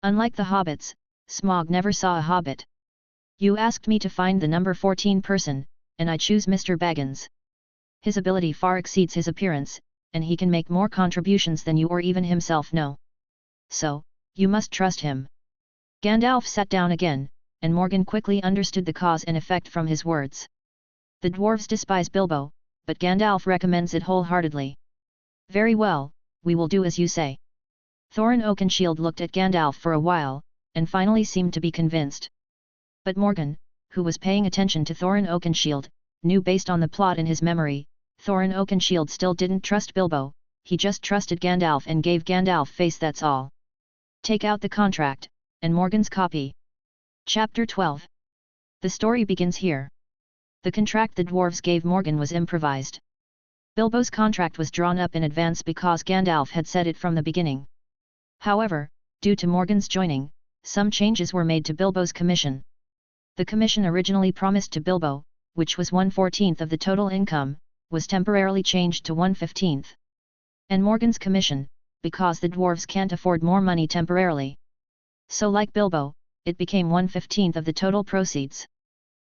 Speaker 1: Unlike the hobbits, Smaug never saw a hobbit. You asked me to find the number 14 person, and I choose Mr. Baggins. His ability far exceeds his appearance, and he can make more contributions than you or even himself know. So, you must trust him. Gandalf sat down again, and Morgan quickly understood the cause and effect from his words. The dwarves despise Bilbo, but Gandalf recommends it wholeheartedly. Very well, we will do as you say. Thorin Oakenshield looked at Gandalf for a while, and finally seemed to be convinced. But Morgan, who was paying attention to Thorin Oakenshield, knew based on the plot in his memory, Thorin Oakenshield still didn't trust Bilbo, he just trusted Gandalf and gave Gandalf face, that's all. Take out the contract, and Morgan's copy. Chapter 12. The story begins here. The contract the dwarves gave Morgan was improvised. Bilbo's contract was drawn up in advance because Gandalf had said it from the beginning. However, due to Morgan's joining, some changes were made to Bilbo's commission. The commission originally promised to Bilbo, which was 1/14 of the total income, was temporarily changed to 1/15. And Morgan's commission, because the dwarves can't afford more money temporarily. So like Bilbo, it became 1/15 of the total proceeds.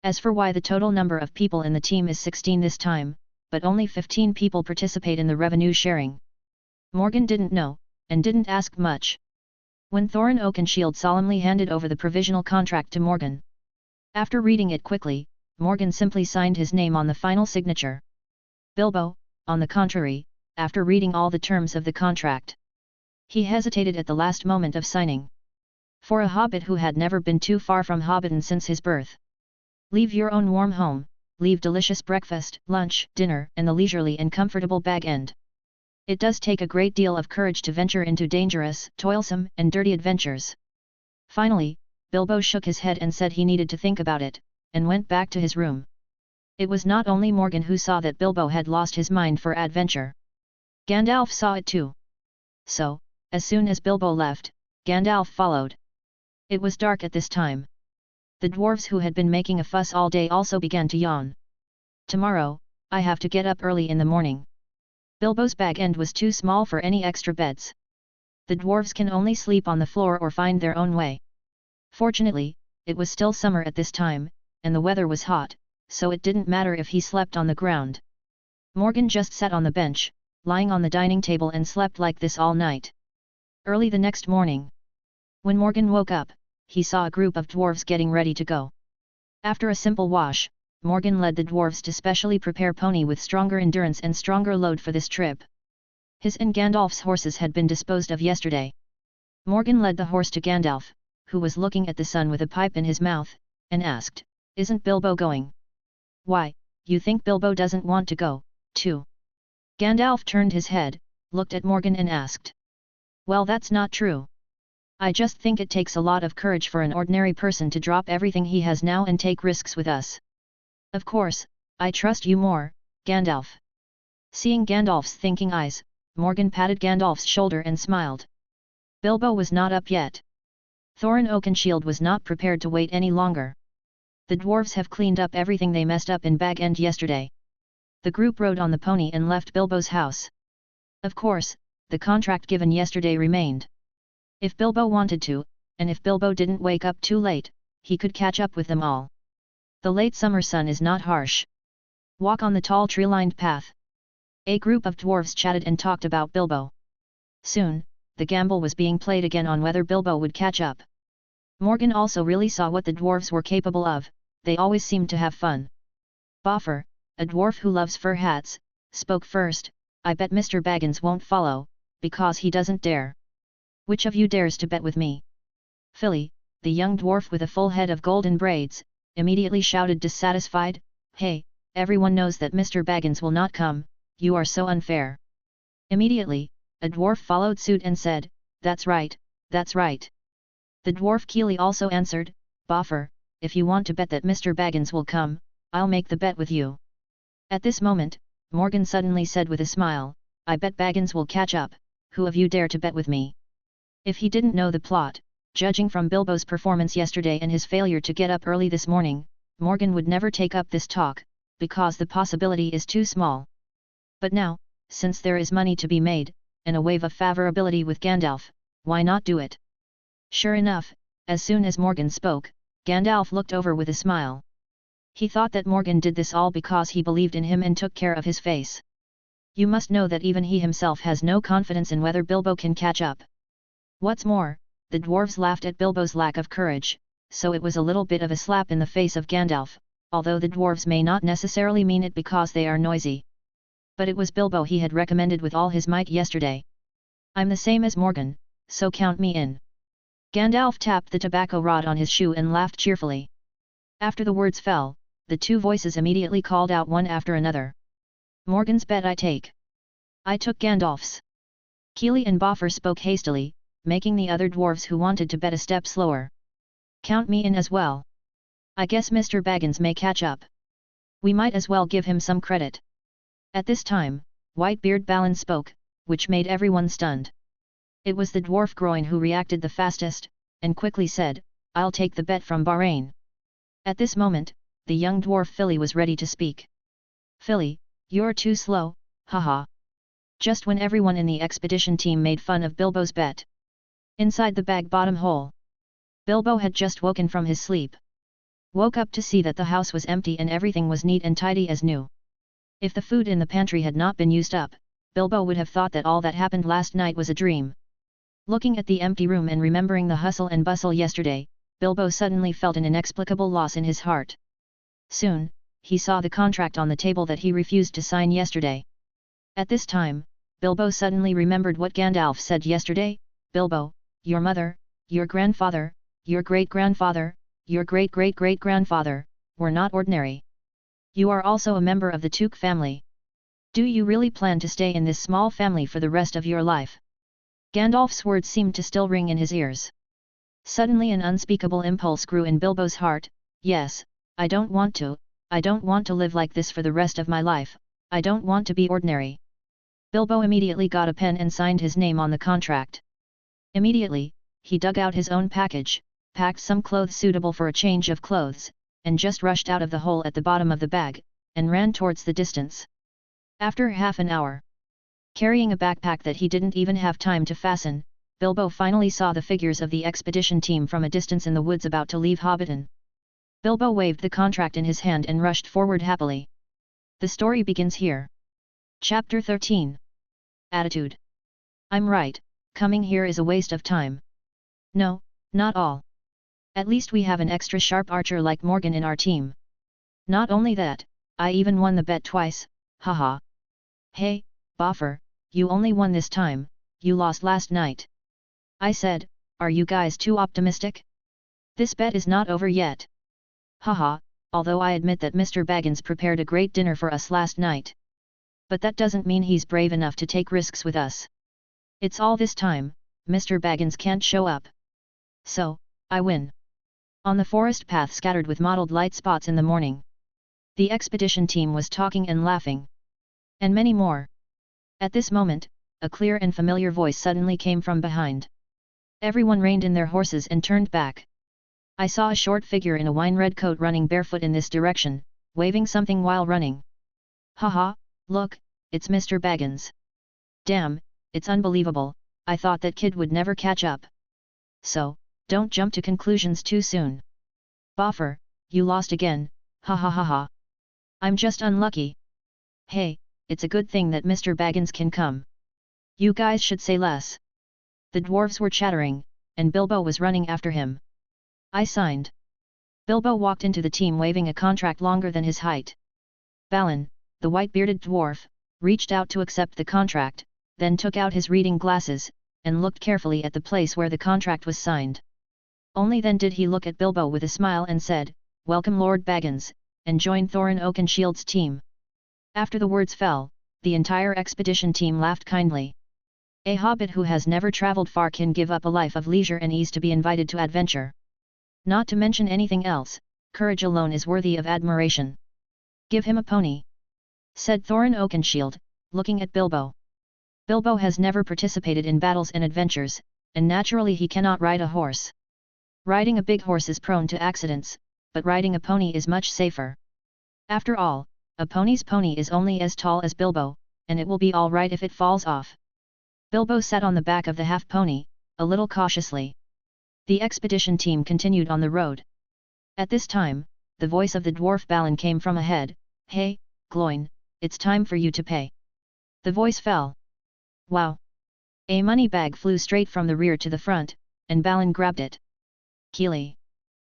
Speaker 1: As for why the total number of people in the team is 16 this time, but only 15 people participate in the revenue sharing. Morgan didn't know, and didn't ask much. When Thorin Oakenshield solemnly handed over the provisional contract to Morgan. After reading it quickly, Morgan simply signed his name on the final signature. Bilbo, on the contrary, after reading all the terms of the contract, he hesitated at the last moment of signing. For a hobbit who had never been too far from Hobbiton since his birth. Leave your own warm home, leave delicious breakfast, lunch, dinner, and the leisurely and comfortable bag end. It does take a great deal of courage to venture into dangerous, toilsome, and dirty adventures. Finally, Bilbo shook his head and said he needed to think about it, and went back to his room. It was not only Morgan who saw that Bilbo had lost his mind for adventure. Gandalf saw it too. So, as soon as Bilbo left, Gandalf followed. It was dark at this time. The dwarves who had been making a fuss all day also began to yawn. Tomorrow, I have to get up early in the morning. Bilbo's bag end was too small for any extra beds. The dwarves can only sleep on the floor or find their own way. Fortunately, it was still summer at this time, and the weather was hot, so it didn't matter if he slept on the ground. Morgan just sat on the bench, lying on the dining table, and slept like this all night. Early the next morning, when Morgan woke up, he saw a group of dwarves getting ready to go. After a simple wash, Morgan led the dwarves to specially prepare pony with stronger endurance and stronger load for this trip. His and Gandalf's horses had been disposed of yesterday. Morgan led the horse to Gandalf, who was looking at the sun with a pipe in his mouth, and asked, "Isn't Bilbo going?" "Why, you think Bilbo doesn't want to go, too?" Gandalf turned his head, looked at Morgan and asked. "Well, that's not true. I just think it takes a lot of courage for an ordinary person to drop everything he has now and take risks with us. Of course, I trust you more, Gandalf." Seeing Gandalf's thinking eyes, Morgan patted Gandalf's shoulder and smiled. Bilbo was not up yet. Thorin Oakenshield was not prepared to wait any longer. The dwarves have cleaned up everything they messed up in Bag End yesterday. The group rode on the pony and left Bilbo's house. Of course, the contract given yesterday remained. If Bilbo wanted to, and if Bilbo didn't wake up too late, he could catch up with them all. The late summer sun is not harsh. Walk on the tall tree-lined path. A group of dwarves chatted and talked about Bilbo. Soon, the gamble was being played again on whether Bilbo would catch up. Morgan also really saw what the dwarves were capable of, they always seemed to have fun. Boffer, a dwarf who loves fur hats, spoke first. I bet Mr. Baggins won't follow, because he doesn't dare. Which of you dares to bet with me? Philly, the young dwarf with a full head of golden braids, immediately shouted dissatisfied, Hey, everyone knows that Mr. Baggins will not come, you are so unfair. Immediately, a dwarf followed suit and said, That's right, that's right. The dwarf Keely also answered, Boffer, if you want to bet that Mr. Baggins will come, I'll make the bet with you. At this moment, Morgan suddenly said with a smile, I bet Baggins will catch up, who of you dare to bet with me? If he didn't know the plot, judging from Bilbo's performance yesterday and his failure to get up early this morning, Morgan would never take up this talk, because the possibility is too small. But now, since there is money to be made, and a wave of favorability with Gandalf, why not do it? Sure enough, as soon as Morgan spoke, Gandalf looked over with a smile. He thought that Morgan did this all because he believed in him and took care of his face. You must know that even he himself has no confidence in whether Bilbo can catch up. What's more, the dwarves laughed at Bilbo's lack of courage, so it was a little bit of a slap in the face of Gandalf, although the dwarves may not necessarily mean it because they are noisy. But it was Bilbo he had recommended with all his might yesterday. I'm the same as Morgan, so count me in. Gandalf tapped the tobacco rod on his shoe and laughed cheerfully. After the words fell, the two voices immediately called out one after another. Morgan's bet I take. I took Gandalf's. Keely and Boffer spoke hastily, making the other dwarves who wanted to bet a step slower. Count me in as well. I guess Mr. Baggins may catch up. We might as well give him some credit. At this time, Whitebeard Balin spoke, which made everyone stunned. It was the dwarf Groin who reacted the fastest, and quickly said, I'll take the bet from Bahrain. At this moment, the young dwarf Philly was ready to speak. Philly, you're too slow, haha. Just when everyone in the expedition team made fun of Bilbo's bet. Inside the bag bottom hole, Bilbo had just woken from his sleep. Woke up to see that the house was empty and everything was neat and tidy as new. If the food in the pantry had not been used up, Bilbo would have thought that all that happened last night was a dream. Looking at the empty room and remembering the hustle and bustle yesterday, Bilbo suddenly felt an inexplicable loss in his heart. Soon, he saw the contract on the table that he refused to sign yesterday. At this time, Bilbo suddenly remembered what Gandalf said yesterday, Bilbo, your mother, your grandfather, your great-grandfather, your great-great-great-grandfather, were not ordinary. You are also a member of the Took family. Do you really plan to stay in this small family for the rest of your life? Gandalf's words seemed to still ring in his ears. Suddenly an unspeakable impulse grew in Bilbo's heart, yes, I don't want to live like this for the rest of my life, I don't want to be ordinary. Bilbo immediately got a pen and signed his name on the contract. Immediately, he dug out his own package, packed some clothes suitable for a change of clothes, and just rushed out of the hole at the bottom of the bag, and ran towards the distance. After half an hour, carrying a backpack that he didn't even have time to fasten, Bilbo finally saw the figures of the expedition team from a distance in the woods about to leave Hobbiton. Bilbo waved the contract in his hand and rushed forward happily. The story begins here. Chapter 13. Attitude. I'm right, coming here is a waste of time. No, not all. At least we have an extra sharp archer like Morgan in our team. Not only that, I even won the bet twice, haha. Hey, Boffer, you only won this time, you lost last night. I said, are you guys too optimistic? This bet is not over yet. Haha, although I admit that Mr. Baggins prepared a great dinner for us last night. But that doesn't mean he's brave enough to take risks with us. It's all this time, Mr. Baggins can't show up. So, I win. On the forest path scattered with mottled light spots in the morning, the expedition team was talking and laughing. And many more. At this moment, a clear and familiar voice suddenly came from behind. Everyone reined in their horses and turned back. I saw a short figure in a wine-red coat running barefoot in this direction, waving something while running. Haha, look, it's Mr. Baggins. Damn, it's unbelievable, I thought that kid would never catch up. So, don't jump to conclusions too soon. Boffer, you lost again, ha ha ha ha. I'm just unlucky. Hey, it's a good thing that Mr. Baggins can come. You guys should say less. The dwarves were chattering, and Bilbo was running after him. I signed. Bilbo walked into the team waving a contract longer than his height. Balin, the white-bearded dwarf, reached out to accept the contract, then took out his reading glasses, and looked carefully at the place where the contract was signed. Only then did he look at Bilbo with a smile and said, "Welcome Lord Baggins," and joined Thorin Oakenshield's team. After the words fell, the entire expedition team laughed kindly. A hobbit who has never travelled far can give up a life of leisure and ease to be invited to adventure. Not to mention anything else, courage alone is worthy of admiration. Give him a pony, said Thorin Oakenshield, looking at Bilbo. Bilbo has never participated in battles and adventures, and naturally he cannot ride a horse. Riding a big horse is prone to accidents, but riding a pony is much safer. After all, a pony's pony is only as tall as Bilbo, and it will be all right if it falls off. Bilbo sat on the back of the half-pony, a little cautiously. The expedition team continued on the road. At this time, the voice of the dwarf Balin came from ahead. "Hey, Gloin, it's time for you to pay." The voice fell. Wow! A money bag flew straight from the rear to the front, and Balin grabbed it. Keely.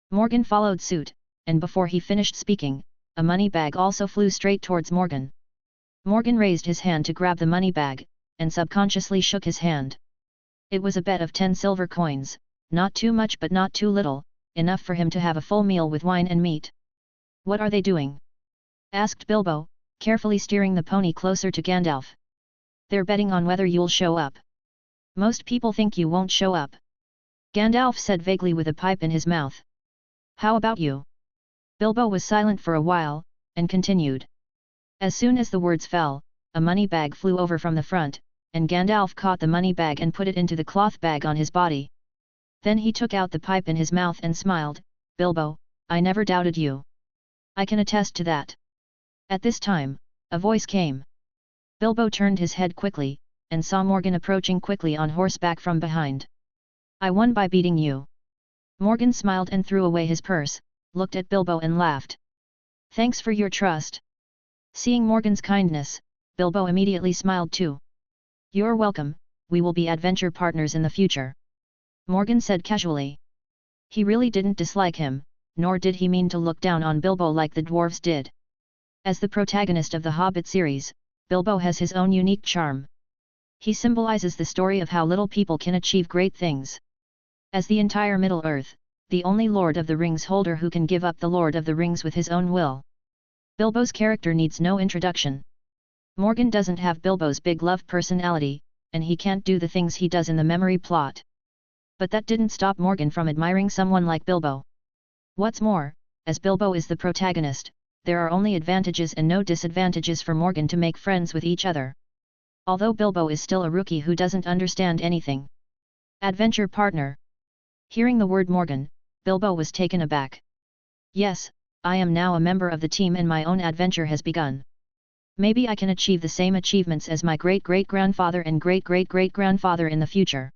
Speaker 1: Morgan followed suit, and before he finished speaking, a money bag also flew straight towards Morgan. Morgan raised his hand to grab the money bag, and subconsciously shook his hand. It was a bet of 10 silver coins, not too much but not too little, enough for him to have a full meal with wine and meat. "What are they doing?" asked Bilbo, carefully steering the pony closer to Gandalf. "They're betting on whether you'll show up. Most people think you won't show up," Gandalf said vaguely with a pipe in his mouth. "How about you?" Bilbo was silent for a while, and continued. As soon as the words fell, a money bag flew over from the front, and Gandalf caught the money bag and put it into the cloth bag on his body. Then he took out the pipe in his mouth and smiled. "Bilbo, I never doubted you. I can attest to that." At this time, a voice came. Bilbo turned his head quickly, and saw Morgan approaching quickly on horseback from behind. "I won by beating you." Morgan smiled and threw away his purse, looked at Bilbo and laughed. "Thanks for your trust." Seeing Morgan's kindness, Bilbo immediately smiled too. "You're welcome, we will be adventure partners in the future," Morgan said casually. He really didn't dislike him, nor did he mean to look down on Bilbo like the dwarves did. As the protagonist of the Hobbit series, Bilbo has his own unique charm. He symbolizes the story of how little people can achieve great things. As the entire Middle-earth, the only Lord of the Rings holder who can give up the Lord of the Rings with his own will. Bilbo's character needs no introduction. Morgan doesn't have Bilbo's big love personality, and he can't do the things he does in the memory plot. But that didn't stop Morgan from admiring someone like Bilbo. What's more, as Bilbo is the protagonist, there are only advantages and no disadvantages for Morgan to make friends with each other. Although Bilbo is still a rookie who doesn't understand anything. Adventure partner. Hearing the word Morgan, Bilbo was taken aback. "Yes, I am now a member of the team and my own adventure has begun. Maybe I can achieve the same achievements as my great-great-grandfather and great-great-great-grandfather in the future."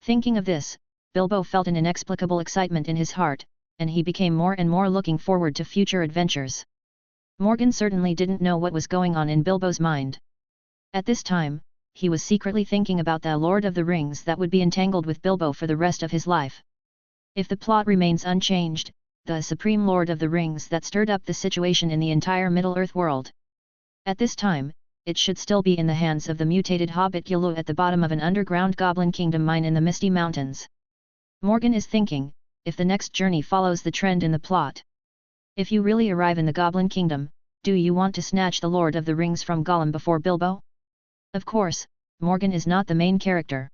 Speaker 1: Thinking of this, Bilbo felt an inexplicable excitement in his heart, and he became more and more looking forward to future adventures. Morgan certainly didn't know what was going on in Bilbo's mind. At this time, he was secretly thinking about the Lord of the Rings that would be entangled with Bilbo for the rest of his life. If the plot remains unchanged, the Supreme Lord of the Rings that stirred up the situation in the entire Middle-earth world. At this time, it should still be in the hands of the mutated Hobbit Gillu at the bottom of an underground goblin kingdom mine in the Misty Mountains. Morgan is thinking, if the next journey follows the trend in the plot. If you really arrive in the Goblin Kingdom, do you want to snatch the Lord of the Rings from Gollum before Bilbo? Of course, Morgan is not the main character.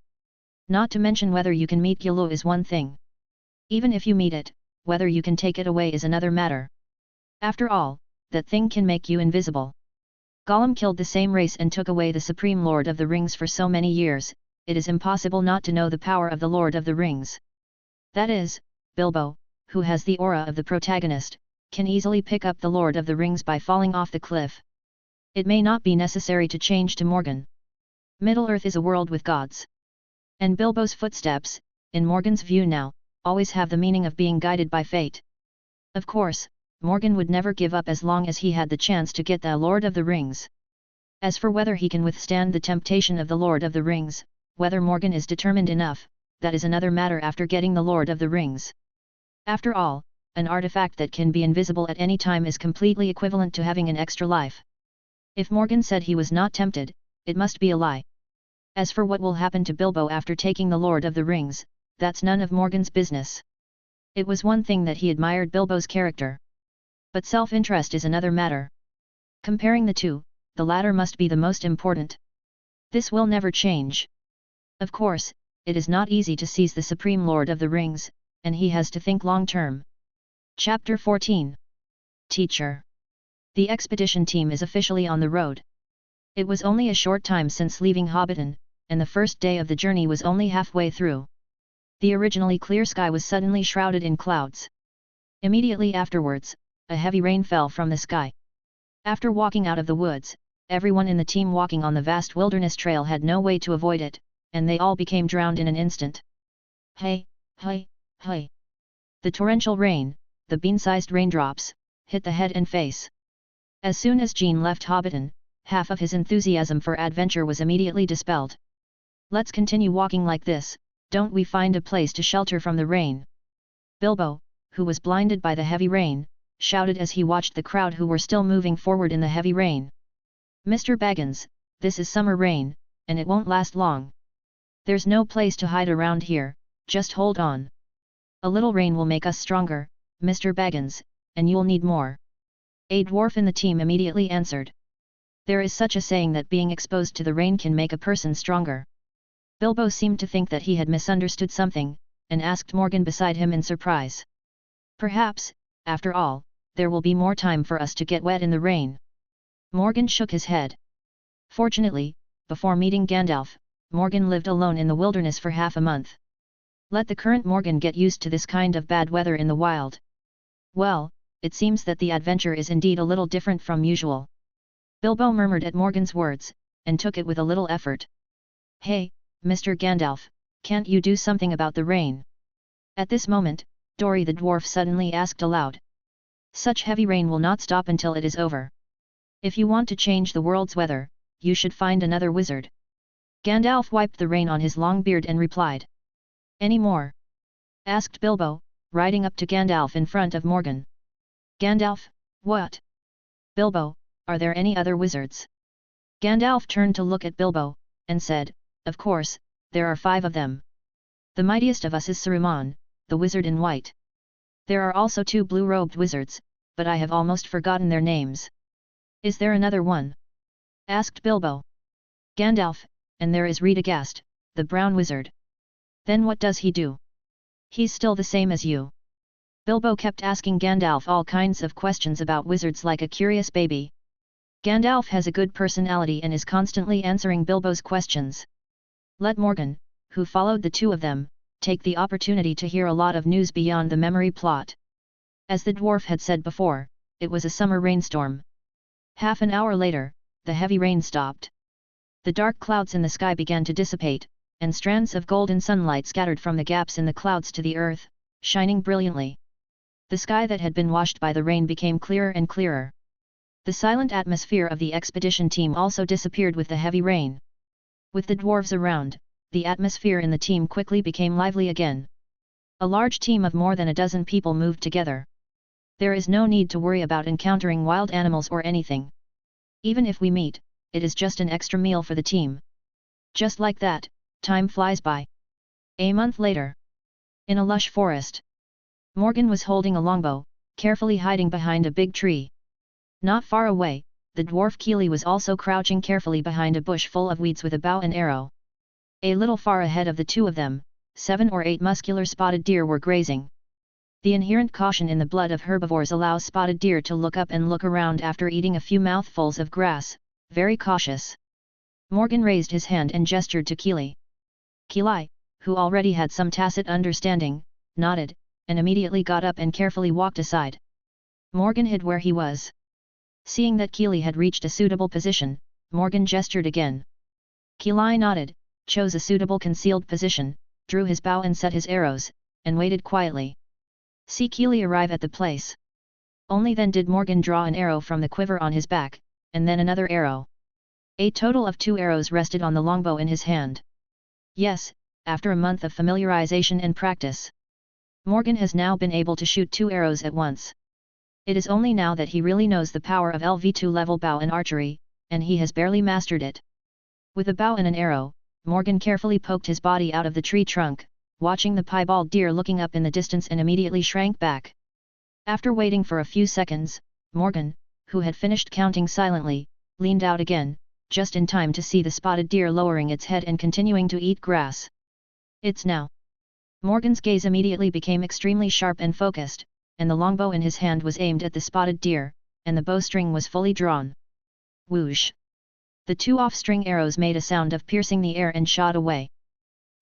Speaker 1: Not to mention whether you can meet Gillu is one thing. Even if you meet it, whether you can take it away is another matter. After all, that thing can make you invisible. Gollum killed the same race and took away the Supreme Lord of the Rings for so many years, it is impossible not to know the power of the Lord of the Rings. That is, Bilbo, who has the aura of the protagonist, can easily pick up the Lord of the Rings by falling off the cliff. It may not be necessary to change to Morgan. Middle-earth is a world with gods. And Bilbo's footsteps, in Morgan's view now, always have the meaning of being guided by fate. Of course, Morgan would never give up as long as he had the chance to get the Lord of the Rings. As for whether he can withstand the temptation of the Lord of the Rings, whether Morgan is determined enough, that is another matter after getting the Lord of the Rings. After all, an artifact that can be invisible at any time is completely equivalent to having an extra life. If Morgan said he was not tempted, it must be a lie. As for what will happen to Bilbo after taking the Lord of the Rings, that's none of Morgan's business. It was one thing that he admired Bilbo's character. But self-interest is another matter. Comparing the two, the latter must be the most important. This will never change. Of course, it is not easy to seize the Supreme Lord of the Rings, and he has to think long-term. Chapter 14. Teacher. The expedition team is officially on the road. It was only a short time since leaving Hobbiton, and the first day of the journey was only halfway through. The originally clear sky was suddenly shrouded in clouds. Immediately afterwards, a heavy rain fell from the sky. After walking out of the woods, everyone in the team walking on the vast wilderness trail had no way to avoid it, and they all became drowned in an instant. Hey, hey, hey! The torrential rain, the bean-sized raindrops, hit the head and face. As soon as Jean left Hobbiton, half of his enthusiasm for adventure was immediately dispelled. Let's continue walking like this, don't we find a place to shelter from the rain? Bilbo, who was blinded by the heavy rain, shouted as he watched the crowd who were still moving forward in the heavy rain. Mr. Baggins, this is summer rain, and it won't last long. There's no place to hide around here, just hold on. A little rain will make us stronger, Mr. Baggins, and you'll need more. A dwarf in the team immediately answered. There is such a saying that being exposed to the rain can make a person stronger. Bilbo seemed to think that he had misunderstood something, and asked Morgan beside him in surprise. Perhaps, after all, there will be more time for us to get wet in the rain. Morgan shook his head. Fortunately, before meeting Gandalf, Morgan lived alone in the wilderness for half a month. Let the current Morgan get used to this kind of bad weather in the wild. Well, it seems that the adventure is indeed a little different from usual. Bilbo murmured at Morgan's words, and took it with a little effort. Hey, Mr. Gandalf, can't you do something about the rain? At this moment, Dori the dwarf suddenly asked aloud. Such heavy rain will not stop until it is over. If you want to change the world's weather, you should find another wizard. Gandalf wiped the rain on his long beard and replied. Any more? Asked Bilbo, riding up to Gandalf in front of Morgan. Gandalf, what? Bilbo, are there any other wizards? Gandalf turned to look at Bilbo, and said, of course, there are 5 of them. The mightiest of us is Saruman, the wizard in white. There are also 2 blue-robed wizards, but I have almost forgotten their names. Is there another one? Asked Bilbo. Gandalf, and there is Radagast, the brown wizard. Then what does he do? He's still the same as you. Bilbo kept asking Gandalf all kinds of questions about wizards like a curious baby. Gandalf has a good personality and is constantly answering Bilbo's questions. Let Morgan, who followed the 2 of them, take the opportunity to hear a lot of news beyond the memory plot. As the dwarf had said before, it was a summer rainstorm. Half an hour later, the heavy rain stopped. The dark clouds in the sky began to dissipate, and strands of golden sunlight scattered from the gaps in the clouds to the earth, shining brilliantly. The sky that had been washed by the rain became clearer and clearer. The silent atmosphere of the expedition team also disappeared with the heavy rain. With the dwarves around, the atmosphere in the team quickly became lively again. A large team of more than a dozen people moved together. There is no need to worry about encountering wild animals or anything. Even if we meet, it is just an extra meal for the team. Just like that, time flies by. A month later. In a lush forest. Morgan was holding a longbow, carefully hiding behind a big tree. Not far away, the dwarf Keely was also crouching carefully behind a bush full of weeds with a bow and arrow. A little far ahead of the 2 of them, 7 or 8 muscular spotted deer were grazing. The inherent caution in the blood of herbivores allows spotted deer to look up and look around after eating a few mouthfuls of grass, very cautious. Morgan raised his hand and gestured to Keely. Keely, who already had some tacit understanding, nodded, and immediately got up and carefully walked aside. Morgan hid where he was. Seeing that Kili had reached a suitable position, Morgan gestured again. Kili nodded, chose a suitable concealed position, drew his bow and set his arrows, and waited quietly. See Kili arrive at the place. Only then did Morgan draw an arrow from the quiver on his back, and then another arrow. A total of 2 arrows rested on the longbow in his hand. Yes, after a month of familiarization and practice, Morgan has now been able to shoot 2 arrows at once. It is only now that he really knows the power of LV2 level bow and archery, and he has barely mastered it. With a bow and an arrow, Morgan carefully poked his body out of the tree trunk, watching the piebald deer looking up in the distance, and immediately shrank back. After waiting for a few seconds, Morgan, who had finished counting silently, leaned out again, just in time to see the spotted deer lowering its head and continuing to eat grass. It's now. Morgan's gaze immediately became extremely sharp and focused, and the longbow in his hand was aimed at the spotted deer, and the bowstring was fully drawn. Whoosh! The 2 off-string arrows made a sound of piercing the air and shot away.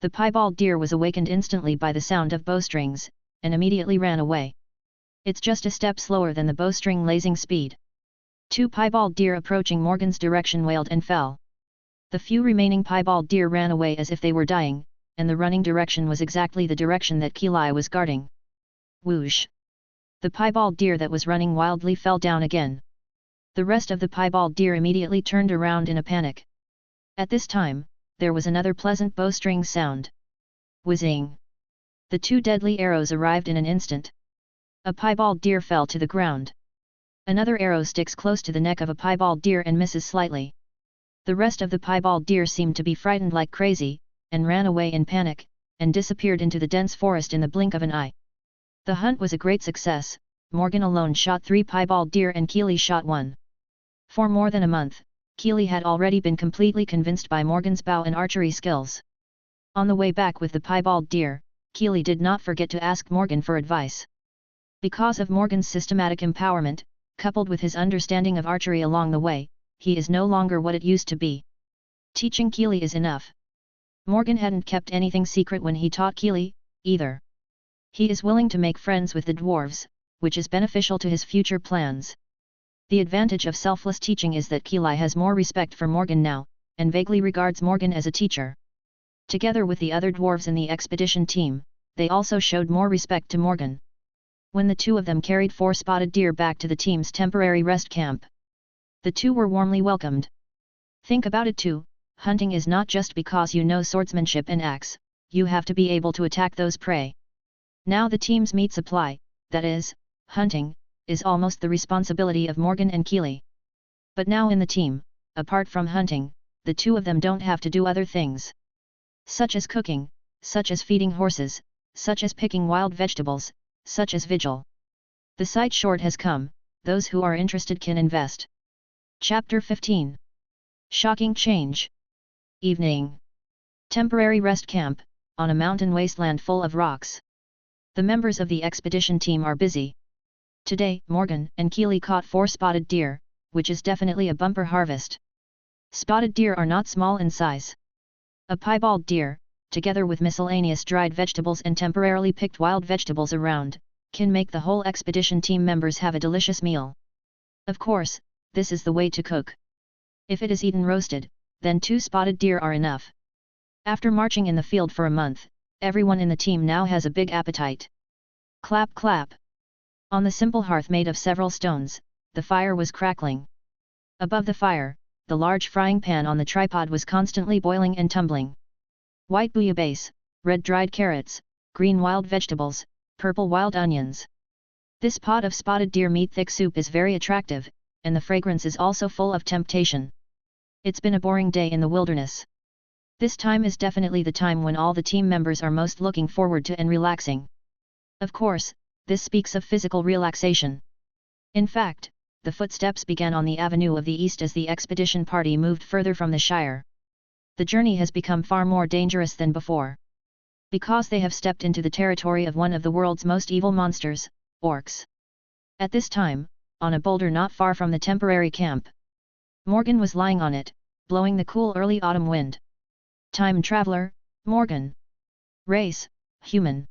Speaker 1: The piebald deer was awakened instantly by the sound of bowstrings, and immediately ran away. It's just a step slower than the bowstring lasing speed. 2 piebald deer approaching Morgan's direction wailed and fell. The few remaining piebald deer ran away as if they were dying, and the running direction was exactly the direction that Kili was guarding. Whoosh! The piebald deer that was running wildly fell down again. The rest of the piebald deer immediately turned around in a panic. At this time, there was another pleasant bowstring sound. Whizzing! The 2 deadly arrows arrived in an instant. A piebald deer fell to the ground. Another arrow sticks close to the neck of a piebald deer and misses slightly. The rest of the piebald deer seemed to be frightened like crazy, and ran away in panic, and disappeared into the dense forest in the blink of an eye. The hunt was a great success. Morgan alone shot 3 piebald deer and Kili shot 1. For more than a month, Kili had already been completely convinced by Morgan's bow and archery skills. On the way back with the piebald deer, Kili did not forget to ask Morgan for advice. Because of Morgan's systematic empowerment, coupled with his understanding of archery along the way, he is no longer what it used to be. Teaching Kili is enough. Morgan hadn't kept anything secret when he taught Kili, either. He is willing to make friends with the dwarves, which is beneficial to his future plans. The advantage of selfless teaching is that Kili has more respect for Morgan now, and vaguely regards Morgan as a teacher. Together with the other dwarves in the expedition team, they also showed more respect to Morgan. When the 2 of them carried 4 spotted deer back to the team's temporary rest camp, the 2 were warmly welcomed. Think about it too, hunting is not just because you know swordsmanship and axe, you have to be able to attack those prey. Now the team's meat supply, that is, hunting, is almost the responsibility of Morgan and Kili. But now in the team, apart from hunting, the 2 of them don't have to do other things. Such as cooking, such as feeding horses, such as picking wild vegetables, such as vigil. The site short has come, those who are interested can invest. Chapter 15. Shocking change. Evening. Temporary rest camp, on a mountain wasteland full of rocks. The members of the expedition team are busy. Today, Morgan and Kili caught 4 spotted deer, which is definitely a bumper harvest. Spotted deer are not small in size. A piebald deer, together with miscellaneous dried vegetables and temporarily picked wild vegetables around, can make the whole expedition team members have a delicious meal. Of course, this is the way to cook. If it is eaten roasted, then 2 spotted deer are enough. After marching in the field for a month, everyone in the team now has a big appetite. Clap clap. On the simple hearth made of several stones, the fire was crackling. Above the fire, the large frying pan on the tripod was constantly boiling and tumbling. White bouillabaisse, red dried carrots, green wild vegetables, purple wild onions. This pot of spotted deer meat thick soup is very attractive, and the fragrance is also full of temptation. It's been a boring day in the wilderness. This time is definitely the time when all the team members are most looking forward to and relaxing. Of course, this speaks of physical relaxation. In fact, the footsteps began on the avenue of the east as the expedition party moved further from the Shire. The journey has become far more dangerous than before. Because they have stepped into the territory of one of the world's most evil monsters, orcs. At this time, on a boulder not far from the temporary camp, Morgan was lying on it, blowing the cool early autumn wind. Time traveler, Morgan. Race, human.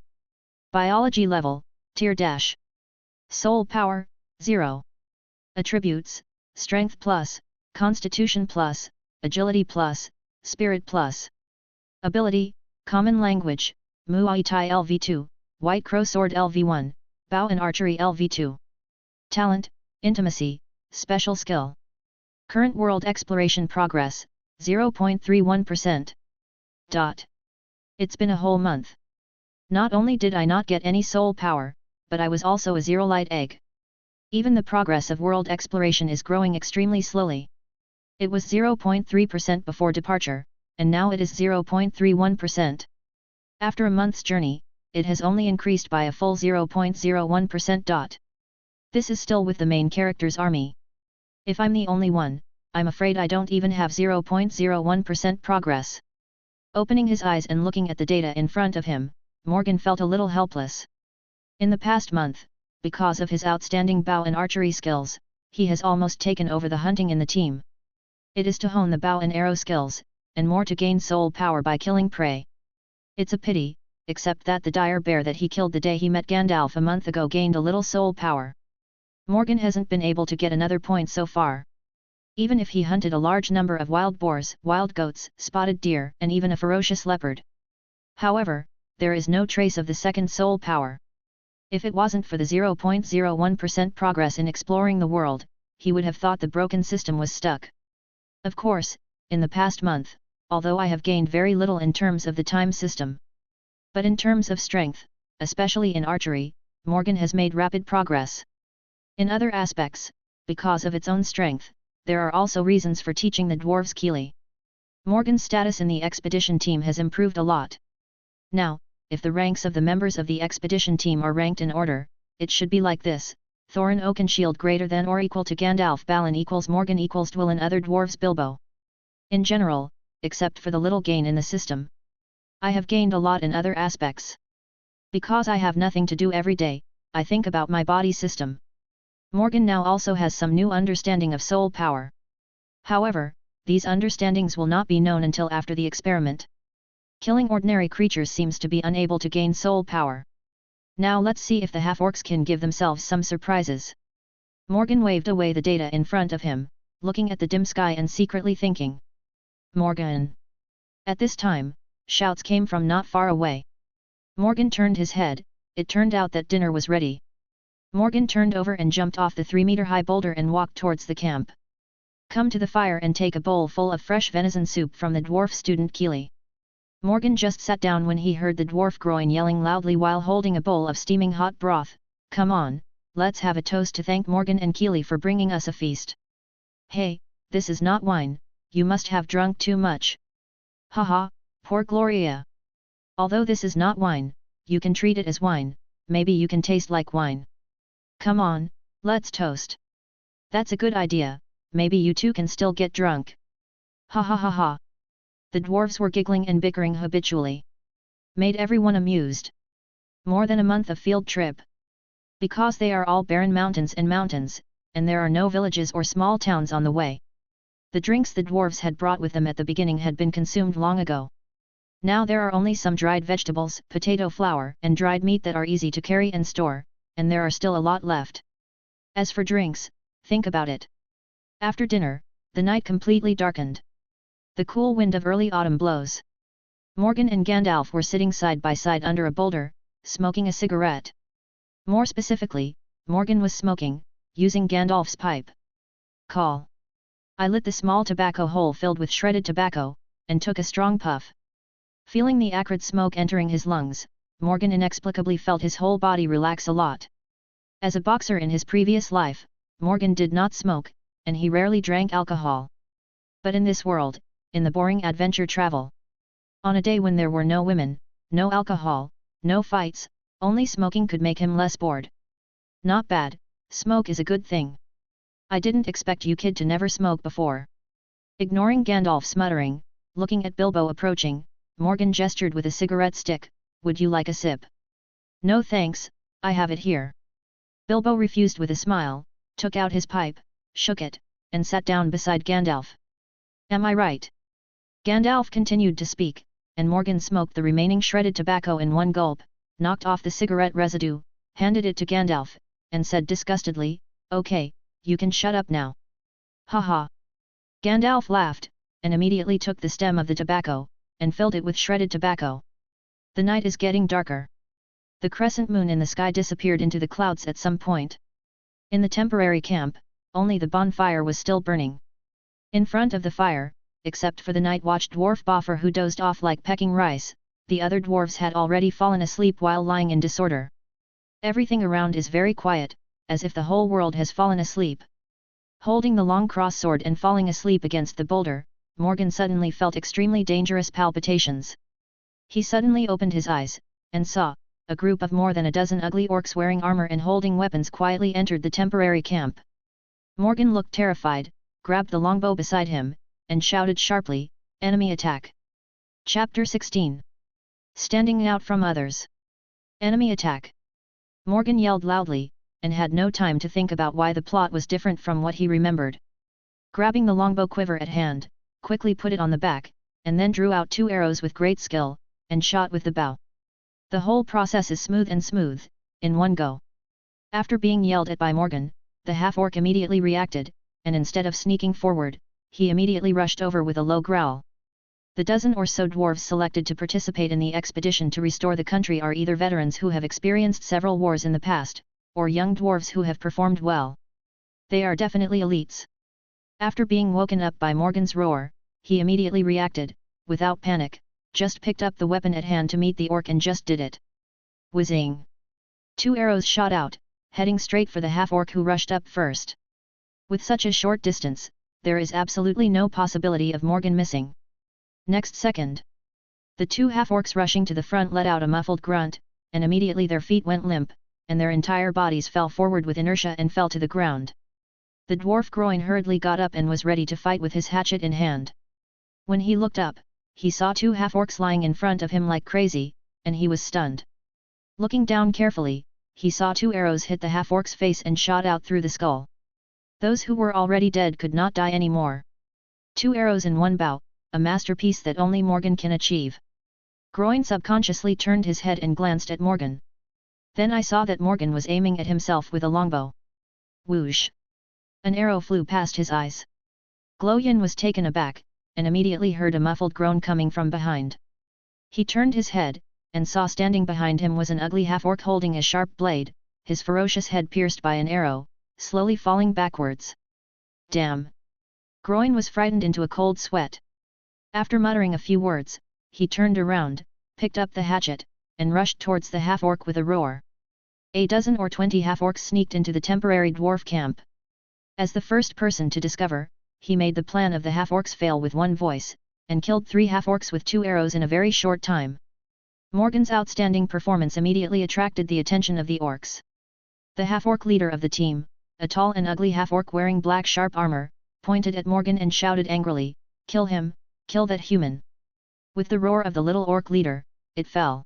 Speaker 1: Biology level, tier dash. Soul power, 0. Attributes, strength plus, constitution plus, agility plus, spirit plus. Ability, common language, Muay Thai LV2, White Crow Sword LV1, Bow and Archery LV2. Talent, intimacy, special skill. Current world exploration progress, 0.31%. It's been a whole month. Not only did I not get any soul power, but I was also a zero light egg. Even the progress of world exploration is growing extremely slowly. It was 0.3% before departure, and now it is 0.31%. After a month's journey, it has only increased by a full 0.01%. This is still with the main character's army. If I'm the only one, I'm afraid I don't even have 0.01% progress. Opening his eyes and looking at the data in front of him, Morgan felt a little helpless. In the past month, because of his outstanding bow and archery skills, he has almost taken over the hunting in the team. It is to hone the bow and arrow skills, and more to gain soul power by killing prey. It's a pity, except that the dire bear that he killed the day he met Gandalf a month ago gained a little soul power. Morgan hasn't been able to get another point so far. Even if he hunted a large number of wild boars, wild goats, spotted deer, and even a ferocious leopard. However, there is no trace of the second soul power. If it wasn't for the 0.01% progress in exploring the world, he would have thought the broken system was stuck. Of course, in the past month, although I have gained very little in terms of the time system. But in terms of strength, especially in archery, Morgan has made rapid progress. In other aspects, because of its own strength, there are also reasons for teaching the dwarves Keeley. Morgan's status in the expedition team has improved a lot. Now, if the ranks of the members of the expedition team are ranked in order, it should be like this: Thorin Oakenshield greater than or equal to Gandalf Balin equals Morgan equals Dwellin other dwarves Bilbo. In general, except for the little gain in the system. I have gained a lot in other aspects. Because I have nothing to do every day, I think about my body system. Morgan now also has some new understanding of soul power. However, these understandings will not be known until after the experiment. Killing ordinary creatures seems to be unable to gain soul power. Now let's see if the half-orcs can give themselves some surprises. Morgan waved away the data in front of him, looking at the dim sky and secretly thinking. Morgan! At this time, shouts came from not far away. Morgan turned his head. It turned out that dinner was ready. Morgan turned over and jumped off the 3-meter-high boulder and walked towards the camp. Come to the fire and take a bowl full of fresh venison soup from the dwarf student Keeley. Morgan just sat down when he heard the dwarf groin yelling loudly while holding a bowl of steaming hot broth. Come on, let's have a toast to thank Morgan and Keeley for bringing us a feast. Hey, this is not wine, you must have drunk too much. Haha, poor Gloria. Although this is not wine, you can treat it as wine, maybe you can taste like wine. Come on, let's toast. That's a good idea, maybe you two can still get drunk. Ha ha ha ha. The dwarves were giggling and bickering habitually. Made everyone amused. More than a month of field trip. Because they are all barren mountains, and there are no villages or small towns on the way. The drinks the dwarves had brought with them at the beginning had been consumed long ago. Now there are only some dried vegetables, potato flour, and dried meat that are easy to carry and store, and there are still a lot left. As for drinks, think about it. After dinner, the night completely darkened. The cool wind of early autumn blows. Morgan and Gandalf were sitting side by side under a boulder, smoking a cigarette. More specifically, Morgan was smoking, using Gandalf's pipe. Call. I lit the small tobacco hole filled with shredded tobacco, and took a strong puff. Feeling the acrid smoke entering his lungs, Morgan inexplicably felt his whole body relax a lot. As a boxer in his previous life, Morgan did not smoke, and he rarely drank alcohol. But in this world, in the boring adventure travel, on a day when there were no women, no alcohol, no fights, only smoking could make him less bored. Not bad, smoke is a good thing. I didn't expect you kid to never smoke before. Ignoring Gandalf's muttering, looking at Bilbo approaching, Morgan gestured with a cigarette stick. Would you like a sip? No thanks, I have it here. Bilbo refused with a smile, took out his pipe, shook it, and sat down beside Gandalf. Am I right? Gandalf continued to speak, and Morgan smoked the remaining shredded tobacco in one gulp, knocked off the cigarette residue, handed it to Gandalf, and said disgustedly, "Okay, you can shut up now." "Ha." Gandalf laughed, and immediately took the stem of the tobacco, and filled it with shredded tobacco. The night is getting darker. The crescent moon in the sky disappeared into the clouds at some point. In the temporary camp, only the bonfire was still burning. In front of the fire, except for the night-watch dwarf Boffer who dozed off like pecking rice, the other dwarves had already fallen asleep while lying in disorder. Everything around is very quiet, as if the whole world has fallen asleep. Holding the long cross sword and falling asleep against the boulder, Morgan suddenly felt extremely dangerous palpitations. He suddenly opened his eyes, and saw, a group of more than a dozen ugly orcs wearing armor and holding weapons quietly entered the temporary camp. Morgan looked terrified, grabbed the longbow beside him, and shouted sharply, "Enemy attack!" Chapter 16. Standing out from others. Enemy attack! Morgan yelled loudly, and had no time to think about why the plot was different from what he remembered. Grabbing the longbow quiver at hand, quickly put it on the back, and then drew out 2 arrows with great skill, and shot with the bow. The whole process is smooth, in one go. After being yelled at by Morgan, the half-orc immediately reacted, and instead of sneaking forward, he immediately rushed over with a low growl. The dozen or so dwarves selected to participate in the expedition to restore the country are either veterans who have experienced several wars in the past, or young dwarves who have performed well. They are definitely elites. After being woken up by Morgan's roar, he immediately reacted, without panic, just picked up the weapon at hand to meet the orc and just did it. Whizzing! 2 arrows shot out, heading straight for the half-orc who rushed up first. With such a short distance, there is absolutely no possibility of Morgan missing. Next second, the 2 half-orcs rushing to the front let out a muffled grunt, and immediately their feet went limp, and their entire bodies fell forward with inertia and fell to the ground. The dwarf Groin hurriedly got up and was ready to fight with his hatchet in hand. When he looked up, he saw 2 half-orcs lying in front of him like crazy, and he was stunned. Looking down carefully, he saw 2 arrows hit the half-orc's face and shot out through the skull. Those who were already dead could not die anymore. 2 arrows in one bow, a masterpiece that only Morgan can achieve. Groin subconsciously turned his head and glanced at Morgan. Then I saw that Morgan was aiming at himself with a longbow. Whoosh! An arrow flew past his eyes. Gloyin was taken aback, and immediately heard a muffled groan coming from behind. He turned his head, and saw standing behind him was an ugly half-orc holding a sharp blade, his ferocious head pierced by an arrow, slowly falling backwards. Damn! Groin was frightened into a cold sweat. After muttering a few words, he turned around, picked up the hatchet, and rushed towards the half-orc with a roar. A dozen or 20 half-orcs sneaked into the temporary dwarf camp. As the first person to discover, he made the plan of the half-orcs fail with one voice, and killed 3 half-orcs with 2 arrows in a very short time. Morgan's outstanding performance immediately attracted the attention of the orcs. The half-orc leader of the team, a tall and ugly half-orc wearing black sharp armor, pointed at Morgan and shouted angrily, "Kill him, kill that human!" With the roar of the little orc leader, it fell.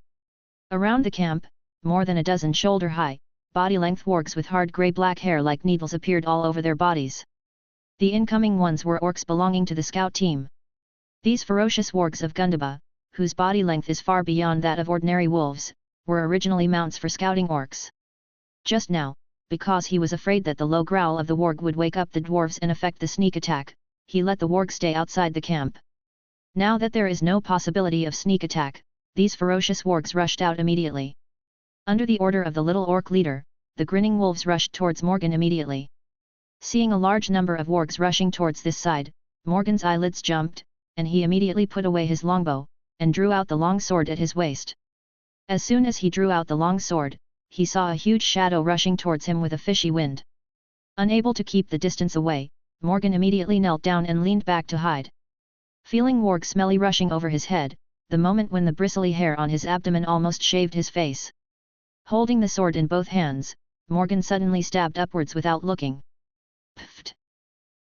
Speaker 1: Around the camp, more than a dozen shoulder-high, body-length wargs with hard grey-black hair like needles appeared all over their bodies. The incoming ones were orcs belonging to the scout team. These ferocious wargs of Gundaba, whose body length is far beyond that of ordinary wolves, were originally mounts for scouting orcs. Just now, because he was afraid that the low growl of the warg would wake up the dwarves and affect the sneak attack, he let the warg stay outside the camp. Now that there is no possibility of sneak attack, these ferocious wargs rushed out immediately. Under the order of the little orc leader, the grinning wolves rushed towards Morgan immediately. Seeing a large number of wargs rushing towards this side, Morgan's eyelids jumped, and he immediately put away his longbow, and drew out the long sword at his waist. As soon as he drew out the long sword, he saw a huge shadow rushing towards him with a fishy wind. Unable to keep the distance away, Morgan immediately knelt down and leaned back to hide. Feeling warg smelly rushing over his head, the moment when the bristly hair on his abdomen almost shaved his face. Holding the sword in both hands, Morgan suddenly stabbed upwards without looking. Pfft!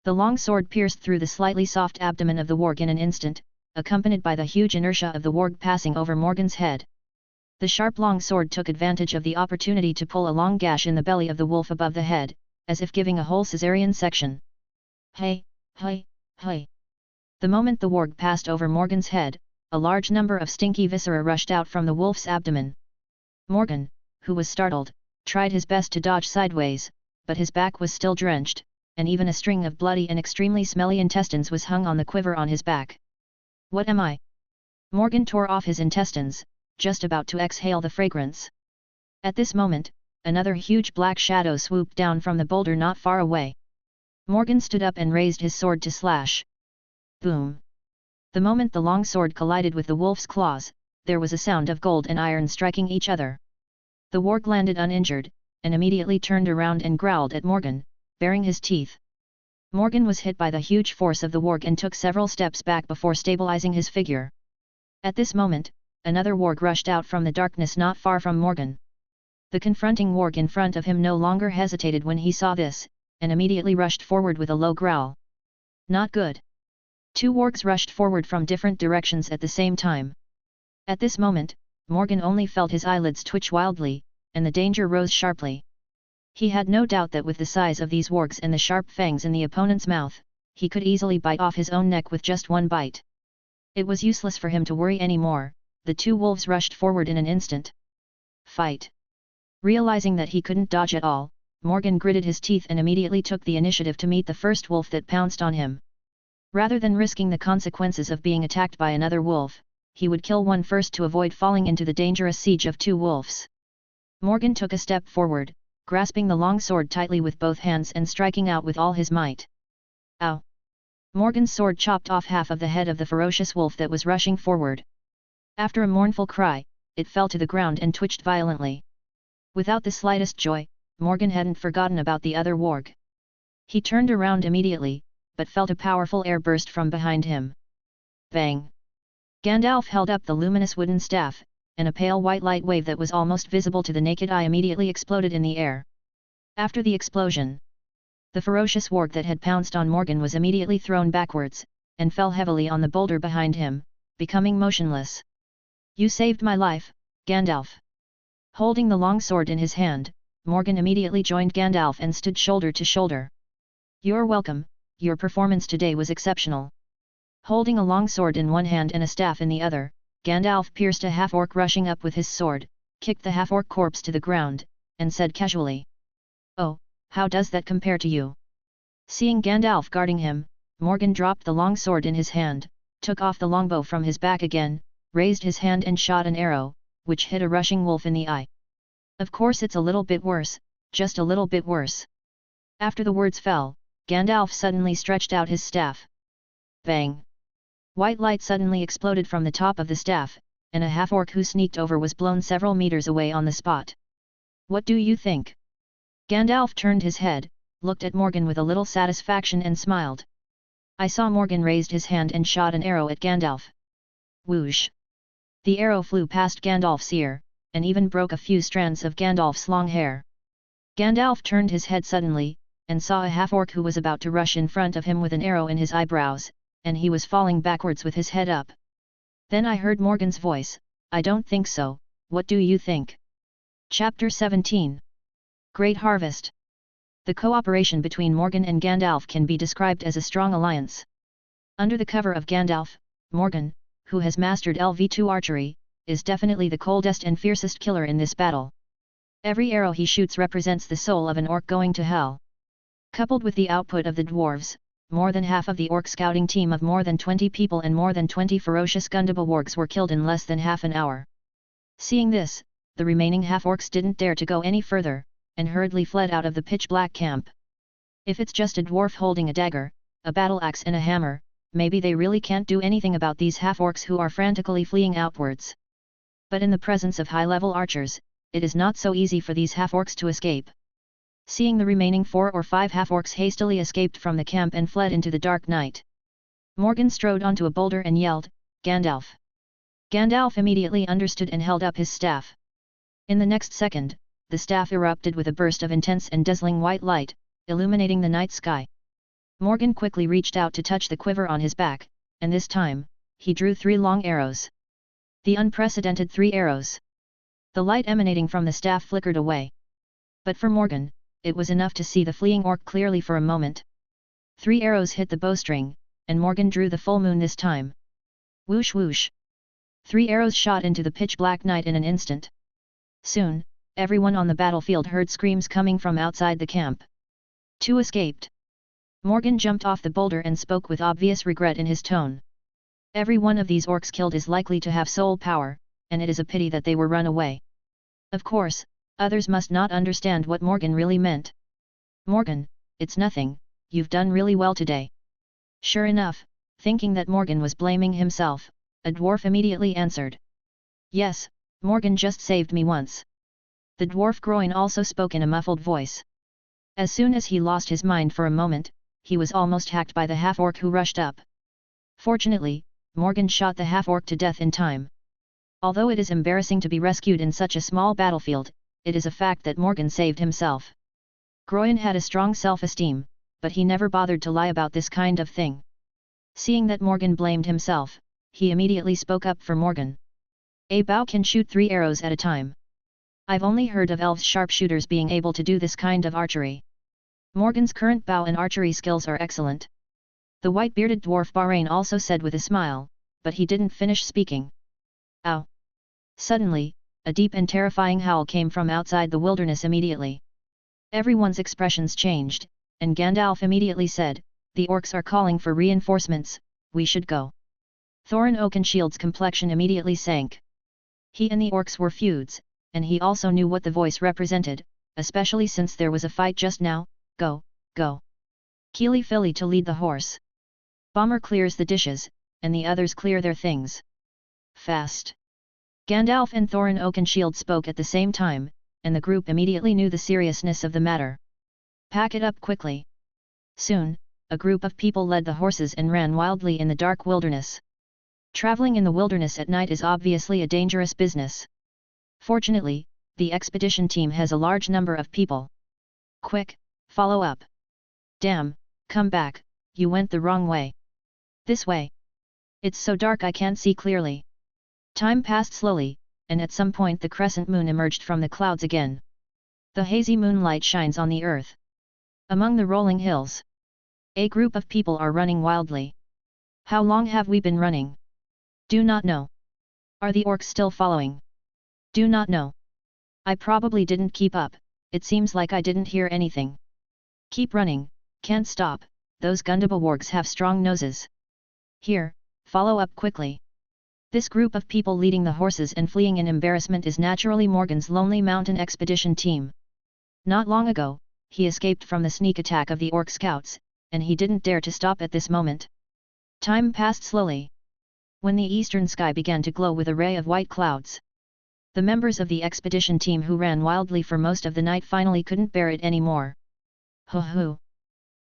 Speaker 1: The long sword pierced through the slightly soft abdomen of the warg in an instant, accompanied by the huge inertia of the warg passing over Morgan's head. The sharp long sword took advantage of the opportunity to pull a long gash in the belly of the wolf above the head, as if giving a whole caesarean section. Hey, hey, hey! The moment the warg passed over Morgan's head, a large number of stinky viscera rushed out from the wolf's abdomen. Morgan, who was startled, tried his best to dodge sideways, but his back was still drenched, and even a string of bloody and extremely smelly intestines was hung on the quiver on his back. What am I? Morgan tore off his intestines, just about to exhale the fragrance. At this moment, another huge black shadow swooped down from the boulder not far away. Morgan stood up and raised his sword to slash. Boom! The moment the long sword collided with the wolf's claws, there was a sound of gold and iron striking each other. The warg landed uninjured, and immediately turned around and growled at Morgan, baring his teeth. Morgan was hit by the huge force of the warg and took several steps back before stabilizing his figure. At this moment, another warg rushed out from the darkness not far from Morgan. The confronting warg in front of him no longer hesitated when he saw this, and immediately rushed forward with a low growl. Not good. Two wargs rushed forward from different directions at the same time. At this moment, Morgan only felt his eyelids twitch wildly, and the danger rose sharply. He had no doubt that with the size of these wargs and the sharp fangs in the opponent's mouth, he could easily bite off his own neck with just one bite. It was useless for him to worry any more. The two wolves rushed forward in an instant. Fight! Realizing that he couldn't dodge at all, Morgan gritted his teeth and immediately took the initiative to meet the first wolf that pounced on him. Rather than risking the consequences of being attacked by another wolf, he would kill one first to avoid falling into the dangerous siege of two wolves. Morgan took a step forward, grasping the long sword tightly with both hands and striking out with all his might. Ow! Morgan's sword chopped off half of the head of the ferocious wolf that was rushing forward. After a mournful cry, it fell to the ground and twitched violently. Without the slightest joy, Morgan hadn't forgotten about the other warg. He turned around immediately, but felt a powerful air burst from behind him. Bang! Gandalf held up the luminous wooden staff, and a pale white light wave that was almost visible to the naked eye immediately exploded in the air. After the explosion, the ferocious warg that had pounced on Morgan was immediately thrown backwards, and fell heavily on the boulder behind him, becoming motionless. You saved my life, Gandalf. Holding the long sword in his hand, Morgan immediately joined Gandalf and stood shoulder to shoulder. You're welcome, your performance today was exceptional. Holding a long sword in one hand and a staff in the other, Gandalf pierced a half-orc rushing up with his sword, kicked the half-orc corpse to the ground, and said casually, "Oh, how does that compare to you?" Seeing Gandalf guarding him, Morgan dropped the long sword in his hand, took off the longbow from his back again, raised his hand and shot an arrow, which hit a rushing wolf in the eye. Of course it's a little bit worse, just a little bit worse. After the words fell, Gandalf suddenly stretched out his staff. Bang! White light suddenly exploded from the top of the staff, and a half-orc who sneaked over was blown several meters away on the spot. What do you think? Gandalf turned his head, looked at Morgan with a little satisfaction and smiled. I saw Morgan raised his hand and shot an arrow at Gandalf. Whoosh! The arrow flew past Gandalf's ear, and even broke a few strands of Gandalf's long hair. Gandalf turned his head suddenly, and saw a half-orc who was about to rush in front of him with an arrow in his eyebrows, and he was falling backwards with his head up. Then I heard Morgan's voice, I don't think so, what do you think? Chapter 17 Great Harvest. The cooperation between Morgan and Gandalf can be described as a strong alliance. Under the cover of Gandalf, Morgan, who has mastered LV2 archery, is definitely the coldest and fiercest killer in this battle. Every arrow he shoots represents the soul of an orc going to hell. Coupled with the output of the dwarves, more than half of the orc scouting team of more than 20 people and more than 20 ferocious Gundaba wargs were killed in less than half an hour. Seeing this, the remaining half-orcs didn't dare to go any further, and hurriedly fled out of the pitch-black camp. If it's just a dwarf holding a dagger, a battle-axe and a hammer, maybe they really can't do anything about these half-orcs who are frantically fleeing outwards. But in the presence of high-level archers, it is not so easy for these half-orcs to escape. Seeing the remaining 4 or 5 half-orcs hastily escaped from the camp and fled into the dark night, Morgan strode onto a boulder and yelled, "Gandalf!" Gandalf immediately understood and held up his staff. In the next second, the staff erupted with a burst of intense and dazzling white light, illuminating the night sky. Morgan quickly reached out to touch the quiver on his back, and this time, he drew 3 long arrows. The unprecedented 3 arrows. The light emanating from the staff flickered away. But for Morgan, it was enough to see the fleeing orc clearly for a moment. 3 arrows hit the bowstring, and Morgan drew the full moon this time. Whoosh whoosh! 3 arrows shot into the pitch-black night in an instant. Soon, everyone on the battlefield heard screams coming from outside the camp. 2 escaped. Morgan jumped off the boulder and spoke with obvious regret in his tone. Every one of these orcs killed is likely to have soul power, and it is a pity that they were run away. Of course, others must not understand what Morgan really meant. Morgan, it's nothing, you've done really well today. Sure enough, thinking that Morgan was blaming himself, a dwarf immediately answered. Yes, Morgan just saved me once. The dwarf Groin also spoke in a muffled voice. As soon as he lost his mind for a moment, he was almost hacked by the half-orc who rushed up. Fortunately, Morgan shot the half-orc to death in time. Although it is embarrassing to be rescued in such a small battlefield, it is a fact that Morgan saved himself. Groin had a strong self-esteem, but he never bothered to lie about this kind of thing. Seeing that Morgan blamed himself, he immediately spoke up for Morgan. A bow can shoot 3 arrows at a time. I've only heard of elves sharpshooters being able to do this kind of archery. Morgan's current bow and archery skills are excellent. The white-bearded dwarf Bahrain also said with a smile, but he didn't finish speaking. Ow! Suddenly, a deep and terrifying howl came from outside the wilderness immediately. Everyone's expressions changed, and Gandalf immediately said, "The orcs are calling for reinforcements, we should go." Thorin Oakenshield's complexion immediately sank. He and the orcs were feuds, and he also knew what the voice represented, especially since there was a fight just now. Go, go. Keely Philly to lead the horse. Bomber clears the dishes, and the others clear their things. Fast. Gandalf and Thorin Oakenshield spoke at the same time, and the group immediately knew the seriousness of the matter. Pack it up quickly. Soon, a group of people led the horses and ran wildly in the dark wilderness. Traveling in the wilderness at night is obviously a dangerous business. Fortunately, the expedition team has a large number of people. Quick, follow up. Damn, come back, you went the wrong way. This way. It's so dark I can't see clearly. Time passed slowly, and at some point the crescent moon emerged from the clouds again. The hazy moonlight shines on the earth. Among the rolling hills, a group of people are running wildly. How long have we been running? Do not know. Are the orcs still following? Do not know. I probably didn't keep up, it seems like I didn't hear anything. Keep running, can't stop, those Gundaba wargs have strong noses. Here, follow up quickly. This group of people leading the horses and fleeing in embarrassment is naturally Morgan's Lonely Mountain expedition team. Not long ago, he escaped from the sneak attack of the orc scouts, and he didn't dare to stop at this moment. Time passed slowly. When the eastern sky began to glow with a ray of white clouds, the members of the expedition team who ran wildly for most of the night finally couldn't bear it anymore. Hoo-hoo!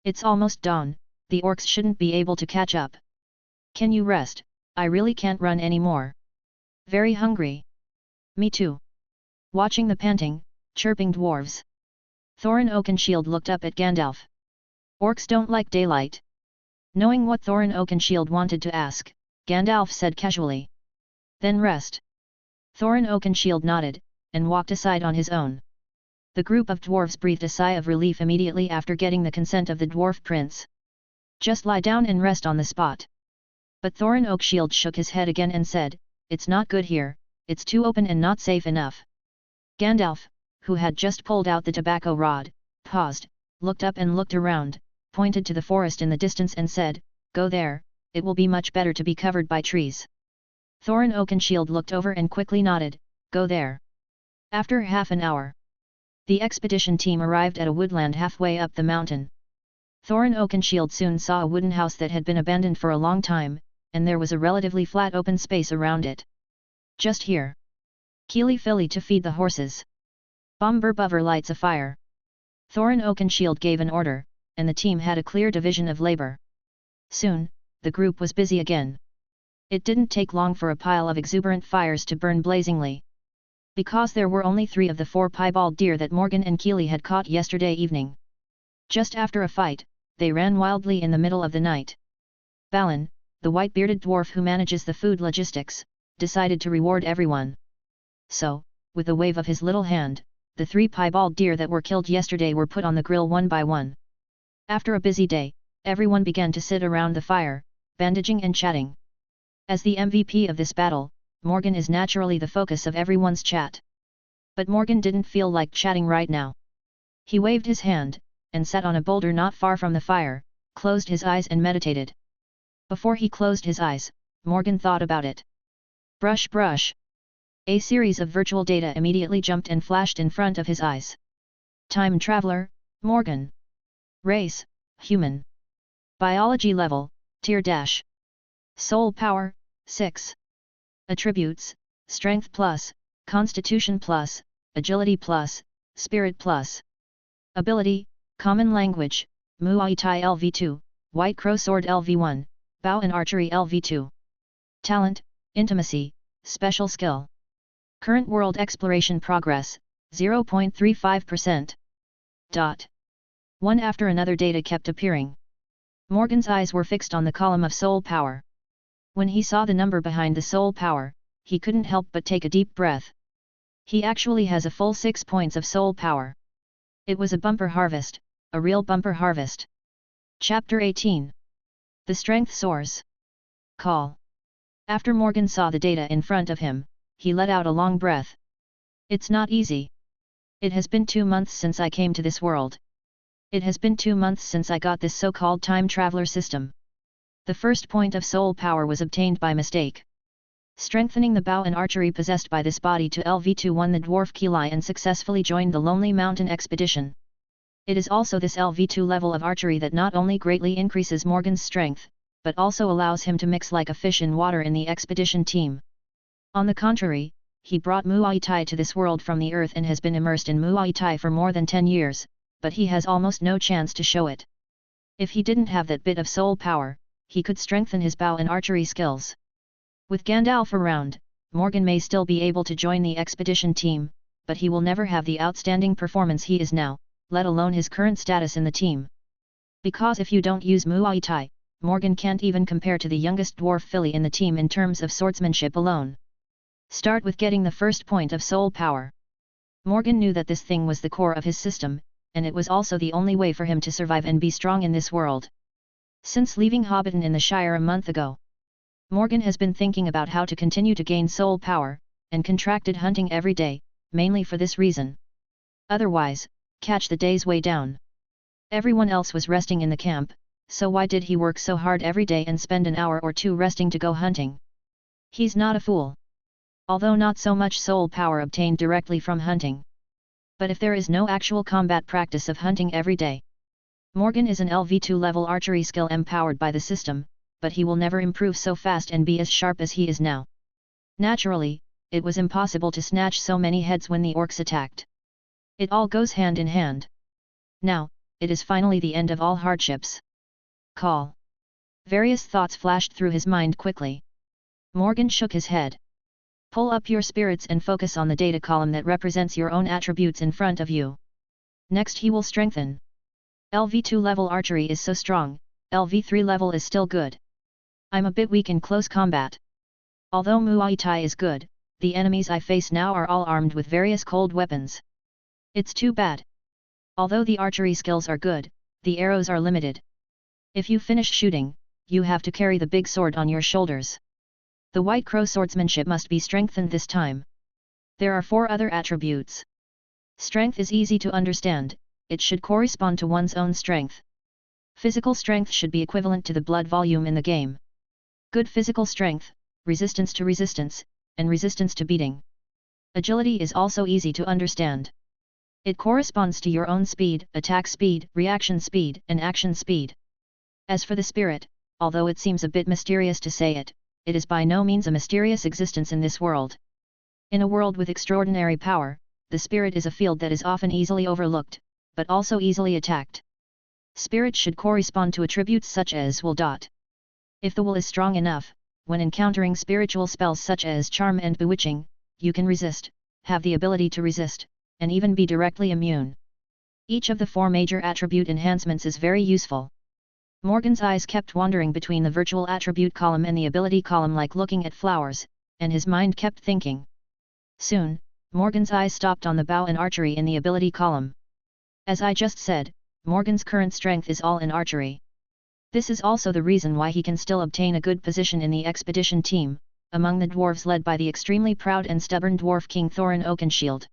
Speaker 1: It's almost dawn, the orcs shouldn't be able to catch up. Can you rest? I really can't run anymore. Very hungry. Me too. Watching the panting, chirping dwarves, Thorin Oakenshield looked up at Gandalf. Orcs don't like daylight. Knowing what Thorin Oakenshield wanted to ask, Gandalf said casually. Then rest. Thorin Oakenshield nodded, and walked aside on his own. The group of dwarves breathed a sigh of relief immediately after getting the consent of the dwarf prince. Just lie down and rest on the spot. But Thorin Oakenshield shook his head again and said, it's not good here, it's too open and not safe enough. Gandalf, who had just pulled out the tobacco rod, paused, looked up and looked around, pointed to the forest in the distance and said, go there, it will be much better to be covered by trees. Thorin Oakenshield looked over and quickly nodded, go there. After half an hour, the expedition team arrived at a woodland halfway up the mountain. Thorin Oakenshield soon saw a wooden house that had been abandoned for a long time, and there was a relatively flat open space around it. Just here. Keely Philly to feed the horses. Bomber Bover lights a fire. Thorin Oakenshield gave an order, and the team had a clear division of labor. Soon, the group was busy again. It didn't take long for a pile of exuberant fires to burn blazingly. Because there were only 3 of the 4 piebald deer that Morgan and Keely had caught yesterday evening. Just after a fight, they ran wildly in the middle of the night. Balin, the white-bearded dwarf who manages the food logistics, decided to reward everyone. So, with a wave of his little hand, the 3 piebald deer that were killed yesterday were put on the grill one by one. After a busy day, everyone began to sit around the fire, bandaging and chatting. As the MVP of this battle, Morgan is naturally the focus of everyone's chat. But Morgan didn't feel like chatting right now. He waved his hand, and sat on a boulder not far from the fire, closed his eyes and meditated. Before he closed his eyes, Morgan thought about it. Brush brush. A series of virtual data immediately jumped and flashed in front of his eyes. Time traveler, Morgan. Race, human. Biology level, tier dash. Soul power, 6. Attributes, strength plus, constitution plus, agility plus, spirit plus. Ability, common language, Muay Thai LV2, White Crow Sword LV1, Bow and Archery LV2. Talent, intimacy, special skill. Current world exploration progress, 0.35%. One after another data kept appearing. Morgan's eyes were fixed on the column of soul power. When he saw the number behind the soul power, he couldn't help but take a deep breath. He actually has a full 6 points of soul power. It was a bumper harvest, a real bumper harvest. Chapter 18. The Strength Source. Call. After Morgan saw the data in front of him, he let out a long breath. It's not easy. It has been 2 months since I came to this world. It has been 2 months since I got this so-called time traveler system. The first point of soul power was obtained by mistake. Strengthening the bow and archery possessed by this body to LV2 won the dwarf Kili and successfully joined the Lonely Mountain expedition. It is also this LV2 level of archery that not only greatly increases Morgan's strength, but also allows him to mix like a fish in water in the expedition team. On the contrary, he brought Muay Thai to this world from the earth and has been immersed in Muay Thai for more than 10 years, but he has almost no chance to show it. If he didn't have that bit of soul power, he could strengthen his bow and archery skills. With Gandalf around, Morgan may still be able to join the expedition team, but he will never have the outstanding performance he is now, let alone his current status in the team. Because if you don't use Muay Thai, Morgan can't even compare to the youngest dwarf filly in the team in terms of swordsmanship alone. Start with getting the first point of soul power. Morgan knew that this thing was the core of his system, and it was also the only way for him to survive and be strong in this world. Since leaving Hobbiton in the Shire a month ago, Morgan has been thinking about how to continue to gain soul power, and contracted hunting every day, mainly for this reason. Otherwise, catch the day's way down. Everyone else was resting in the camp, so why did he work so hard every day and spend an hour or two resting to go hunting? He's not a fool. Although not so much soul power obtained directly from hunting. But if there is no actual combat practice of hunting every day, Morgan is an LV2 level archery skill empowered by the system, but he will never improve so fast and be as sharp as he is now. Naturally, it was impossible to snatch so many heads when the orcs attacked. It all goes hand in hand. Now, it is finally the end of all hardships. Call. Various thoughts flashed through his mind quickly. Morgan shook his head. Pull up your spirits and focus on the data column that represents your own attributes in front of you. Next he will strengthen. LV2 level archery is so strong, LV3 level is still good. I'm a bit weak in close combat. Although Muay Thai is good, the enemies I face now are all armed with various cold weapons. It's too bad. Although the archery skills are good, the arrows are limited. If you finish shooting, you have to carry the big sword on your shoulders. The White Crow swordsmanship must be strengthened this time. There are 4 other attributes. Strength is easy to understand, it should correspond to one's own strength. Physical strength should be equivalent to the blood volume in the game. Good physical strength, resistance to resistance, and resistance to beating. Agility is also easy to understand. It corresponds to your own speed, attack speed, reaction speed, and action speed. As for the spirit, although it seems a bit mysterious to say it, it is by no means a mysterious existence in this world. In a world with extraordinary power, the spirit is a field that is often easily overlooked, but also easily attacked. Spirit should correspond to attributes such as will. If the will is strong enough, when encountering spiritual spells such as charm and bewitching, you can resist, have the ability to resist, and even be directly immune. Each of the 4 major attribute enhancements is very useful. Morgan's eyes kept wandering between the virtual attribute column and the ability column like looking at flowers, and his mind kept thinking. Soon, Morgan's eyes stopped on the bow and archery in the ability column. As I just said, Morgan's current strength is all in archery. This is also the reason why he can still obtain a good position in the expedition team, among the dwarves led by the extremely proud and stubborn dwarf king Thorin Oakenshield.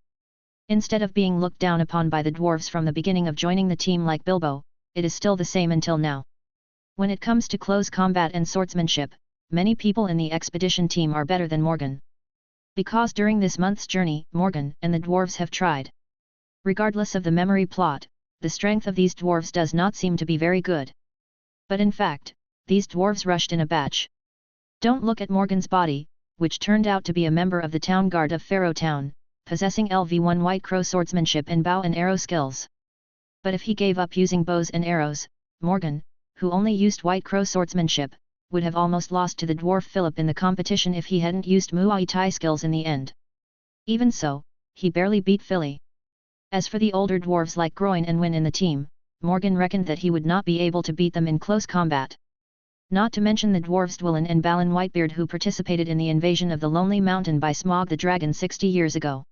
Speaker 1: Instead of being looked down upon by the dwarves from the beginning of joining the team like Bilbo, it is still the same until now. When it comes to close combat and swordsmanship, many people in the expedition team are better than Morgan. Because during this month's journey, Morgan and the dwarves have tried. Regardless of the memory plot, the strength of these dwarves does not seem to be very good. But in fact, these dwarves rushed in a batch. Don't look at Morgan's body, which turned out to be a member of the town guard of Faroe Town, possessing LV1 White Crow swordsmanship and bow and arrow skills. But if he gave up using bows and arrows, Morgan, who only used White Crow swordsmanship, would have almost lost to the dwarf Philip in the competition if he hadn't used Muay Thai skills in the end. Even so, he barely beat Philly. As for the older dwarves like Groin and Win in the team, Morgan reckoned that he would not be able to beat them in close combat. Not to mention the dwarves Dwellin and Balin Whitebeard who participated in the invasion of the Lonely Mountain by Smaug the Dragon 60 years ago.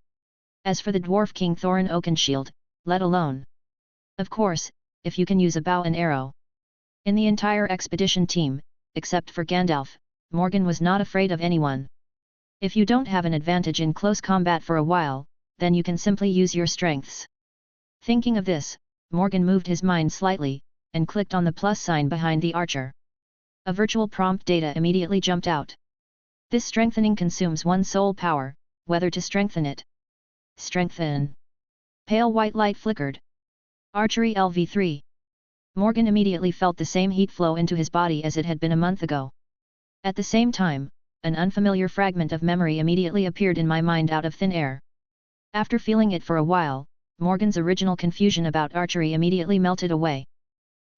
Speaker 1: As for the dwarf king Thorin Oakenshield, let alone. Of course, if you can use a bow and arrow. In the entire expedition team, except for Gandalf, Morgan was not afraid of anyone. If you don't have an advantage in close combat for a while, then you can simply use your strengths. Thinking of this, Morgan moved his mind slightly, and clicked on the plus sign behind the archer. A virtual prompt data immediately jumped out. This strengthening consumes 1 soul power, whether to strengthen it. Strengthen. Pale white light flickered. Archery LV3. Morgan immediately felt the same heat flow into his body as it had been a month ago. At the same time, an unfamiliar fragment of memory immediately appeared in my mind out of thin air. After feeling it for a while, Morgan's original confusion about archery immediately melted away.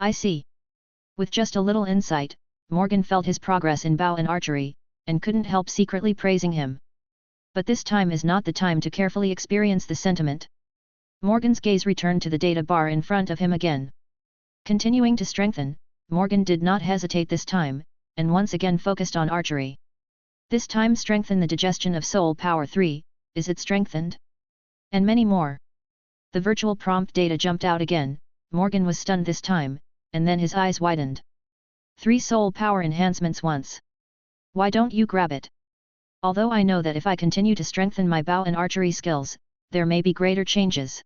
Speaker 1: I see. With just a little insight, Morgan felt his progress in bow and archery, and couldn't help secretly praising him. But this time is not the time to carefully experience the sentiment. Morgan's gaze returned to the data bar in front of him again. Continuing to strengthen, Morgan did not hesitate this time, and once again focused on archery. This time strengthen the digestion of soul power 3, is it strengthened? And many more. The virtual prompt data jumped out again, Morgan was stunned this time, and then his eyes widened. 3 soul power enhancements once. Why don't you grab it? Although I know that if I continue to strengthen my bow and archery skills, there may be greater changes.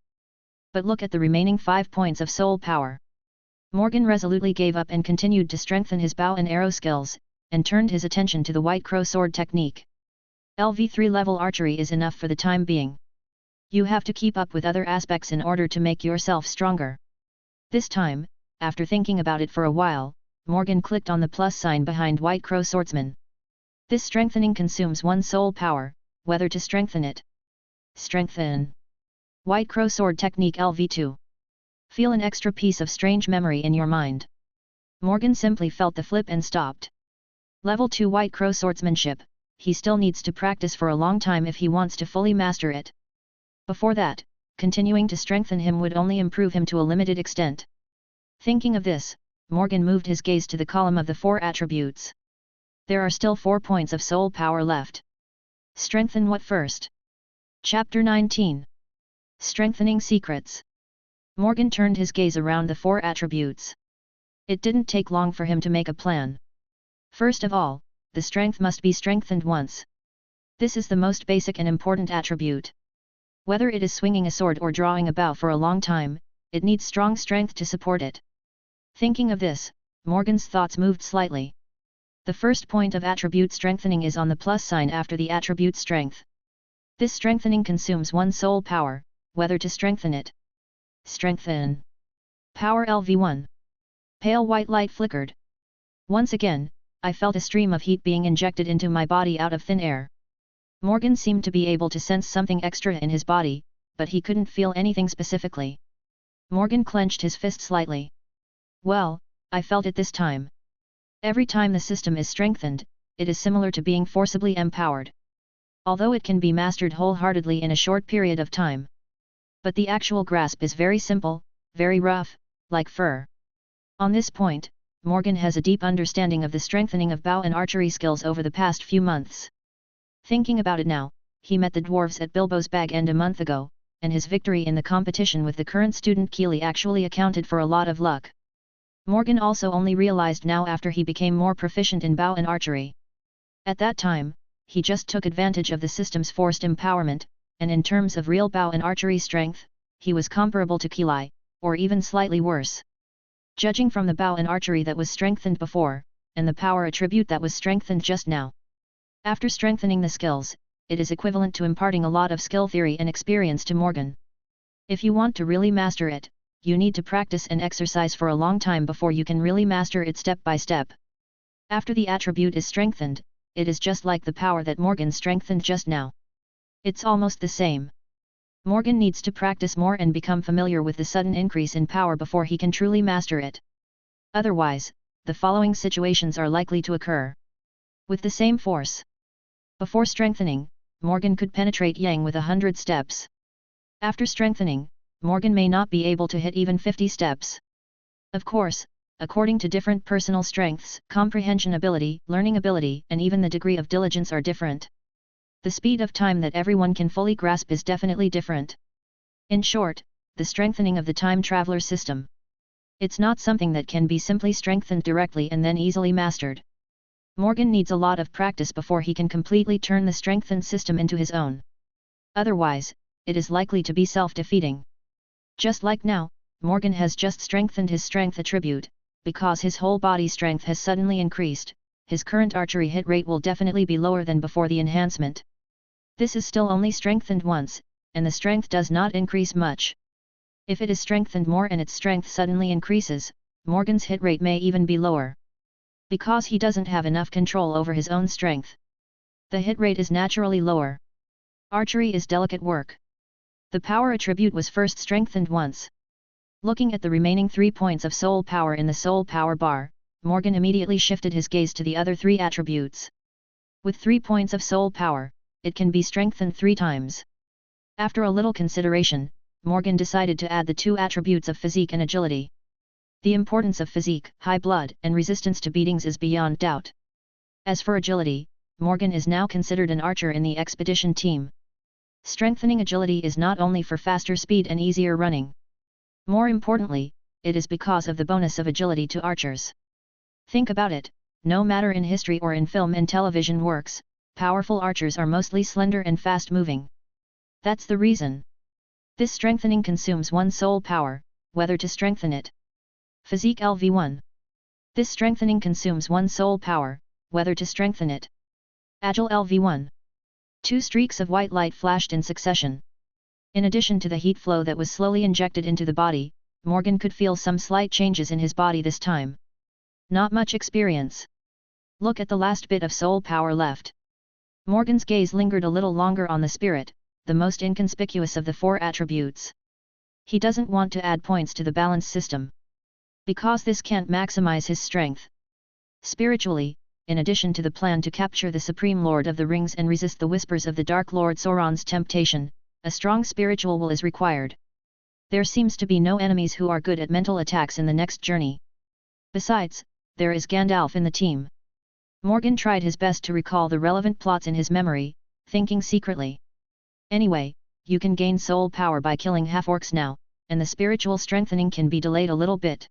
Speaker 1: But look at the remaining 5 points of soul power. Morgan resolutely gave up and continued to strengthen his bow and arrow skills, and turned his attention to the White Crow sword technique. LV3 level archery is enough for the time being. You have to keep up with other aspects in order to make yourself stronger. This time, after thinking about it for a while, Morgan clicked on the plus sign behind White Crow swordsman. This strengthening consumes 1 soul power, whether to strengthen it. Strengthen. White Crow sword technique LV2. Feel an extra piece of strange memory in your mind. Morgan simply felt the flip and stopped. Level 2 White Crow swordsmanship, he still needs to practice for a long time if he wants to fully master it. Before that, continuing to strengthen him would only improve him to a limited extent. Thinking of this, Morgan moved his gaze to the column of the 4 attributes. There are still 4 points of soul power left. Strengthen what first? Chapter 19. Strengthening Secrets. Morgan turned his gaze around the 4 attributes. It didn't take long for him to make a plan. First of all, the strength must be strengthened once. This is the most basic and important attribute. Whether it is swinging a sword or drawing a bow for a long time, it needs strong strength to support it. Thinking of this, Morgan's thoughts moved slightly. The first point of attribute strengthening is on the plus sign after the attribute strength. This strengthening consumes 1 soul power, whether to strengthen it. Strengthen. Power LV1. Pale white light flickered. Once again, I felt a stream of heat being injected into my body out of thin air. Morgan seemed to be able to sense something extra in his body, but he couldn't feel anything specifically. Morgan clenched his fist slightly. Well, I felt it this time. Every time the system is strengthened, it is similar to being forcibly empowered. Although it can be mastered wholeheartedly in a short period of time. But the actual grasp is very simple, very rough, like fur. On this point, Morgan has a deep understanding of the strengthening of bow and archery skills over the past few months. Thinking about it now, he met the dwarves at Bilbo's Bag End a month ago, and his victory in the competition with the current student Keely actually accounted for a lot of luck. Morgan also only realized now after he became more proficient in bow and archery. At that time, he just took advantage of the system's forced empowerment, and in terms of real bow and archery strength, he was comparable to Kili, or even slightly worse. Judging from the bow and archery that was strengthened before, and the power attribute that was strengthened just now. After strengthening the skills, it is equivalent to imparting a lot of skill theory and experience to Morgan. If you want to really master it, you need to practice and exercise for a long time before you can really master it step by step. After the attribute is strengthened, it is just like the power that Morgan strengthened just now. It's almost the same. Morgan needs to practice more and become familiar with the sudden increase in power before he can truly master it. Otherwise, the following situations are likely to occur. With the same force. Before strengthening, Morgan could penetrate Yang with 100 steps. After strengthening, Morgan may not be able to hit even 50 steps. Of course, according to different personal strengths, comprehension ability, learning ability, and even the degree of diligence are different. The speed of time that everyone can fully grasp is definitely different. In short, the strengthening of the time traveler system. It's not something that can be simply strengthened directly and then easily mastered. Morgan needs a lot of practice before he can completely turn the strengthened system into his own. Otherwise, it is likely to be self-defeating. Just like now, Morgan has just strengthened his strength attribute, because his whole body strength has suddenly increased, his current archery hit rate will definitely be lower than before the enhancement. This is still only strengthened once, and the strength does not increase much. If it is strengthened more and its strength suddenly increases, Morgan's hit rate may even be lower. Because he doesn't have enough control over his own strength. The hit rate is naturally lower. Archery is delicate work. The power attribute was first strengthened once. Looking at the remaining 3 points of soul power in the soul power bar, Morgan immediately shifted his gaze to the other 3 attributes. With 3 points of soul power, it can be strengthened 3 times. After a little consideration, Morgan decided to add the 2 attributes of physique and agility. The importance of physique, high blood, and resistance to beatings is beyond doubt. As for agility, Morgan is now considered an archer in the expedition team. Strengthening agility is not only for faster speed and easier running. More importantly, it is because of the bonus of agility to archers. Think about it, no matter in history or in film and television works, powerful archers are mostly slender and fast-moving. That's the reason. This strengthening consumes 1 soul power, whether to strengthen it. Physique LV1. This strengthening consumes 1 soul power, whether to strengthen it. Agile LV1. 2 streaks of white light flashed in succession. In addition to the heat flow that was slowly injected into the body, Morgan could feel some slight changes in his body this time. Not much experience. Look at the last bit of soul power left. Morgan's gaze lingered a little longer on the spirit, the most inconspicuous of the 4 attributes. He doesn't want to add points to the balance system. Because this can't maximize his strength. Spiritually, in addition to the plan to capture the Supreme Lord of the Rings and resist the whispers of the Dark Lord Sauron's temptation, a strong spiritual will is required. There seems to be no enemies who are good at mental attacks in the next journey. Besides, there is Gandalf in the team. Morgan tried his best to recall the relevant plots in his memory, thinking secretly. Anyway, you can gain soul power by killing half-orcs now, and the spiritual strengthening can be delayed a little bit.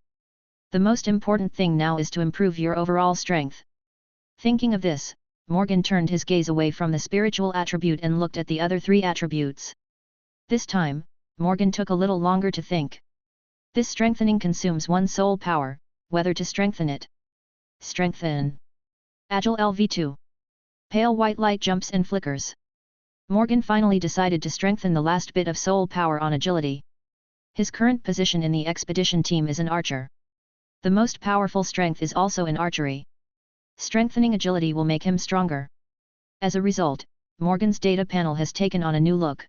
Speaker 1: The most important thing now is to improve your overall strength. Thinking of this, Morgan turned his gaze away from the spiritual attribute and looked at the other 3 attributes. This time, Morgan took a little longer to think. This strengthening consumes 1 soul power, whether to strengthen it. Strengthen. Agile LV2. Pale white light jumps and flickers. Morgan finally decided to strengthen the last bit of soul power on agility. His current position in the expedition team is an archer. The most powerful strength is also in archery. Strengthening agility will make him stronger. As a result, Morgan's data panel has taken on a new look.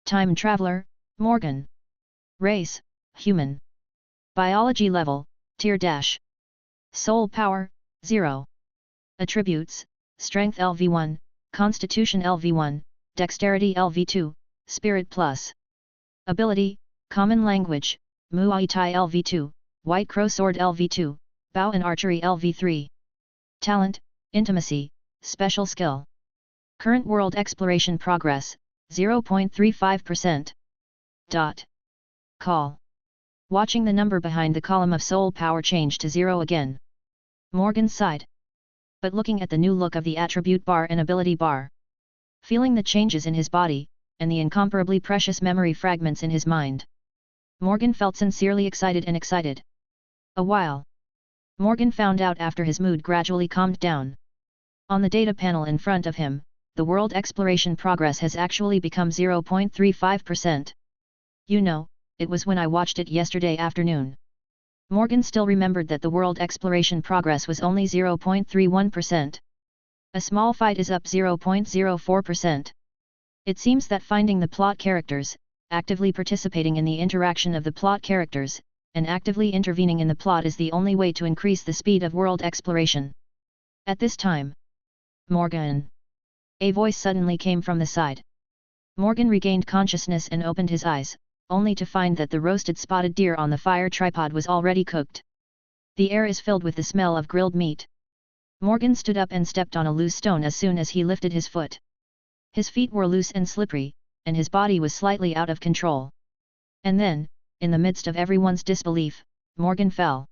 Speaker 1: Time traveler, Morgan. Race, human. Biology level, tier dash. Soul power, 0. Attributes, strength LV1, constitution LV1, dexterity LV2, spirit plus. Ability, common language, Muay Thai LV2, white crow sword LV2, bow and archery LV3. Talent, intimacy, special skill. Current world exploration progress, 0.35%. Call. Watching the number behind the column of soul power change to 0 again. Morgan sighed. But looking at the new look of the attribute bar and ability bar. Feeling the changes in his body, and the incomparably precious memory fragments in his mind. Morgan felt sincerely excited and excited. A while. Morgan found out after his mood gradually calmed down. On the data panel in front of him, the world exploration progress has actually become 0.35%. You know, it was when I watched it yesterday afternoon. Morgan still remembered that the world exploration progress was only 0.31%. A small fight is up 0.04%. It seems that finding the plot characters, actively participating in the interaction of the plot characters, and actively intervening in the plot is the only way to increase the speed of world exploration. At this time, Morgan! A voice suddenly came from the side. Morgan regained consciousness and opened his eyes, only to find that the roasted spotted deer on the fire tripod was already cooked. The air is filled with the smell of grilled meat. Morgan stood up and stepped on a loose stone as soon as he lifted his foot. His feet were loose and slippery, and his body was slightly out of control. And then, in the midst of everyone's disbelief, Morgan fell.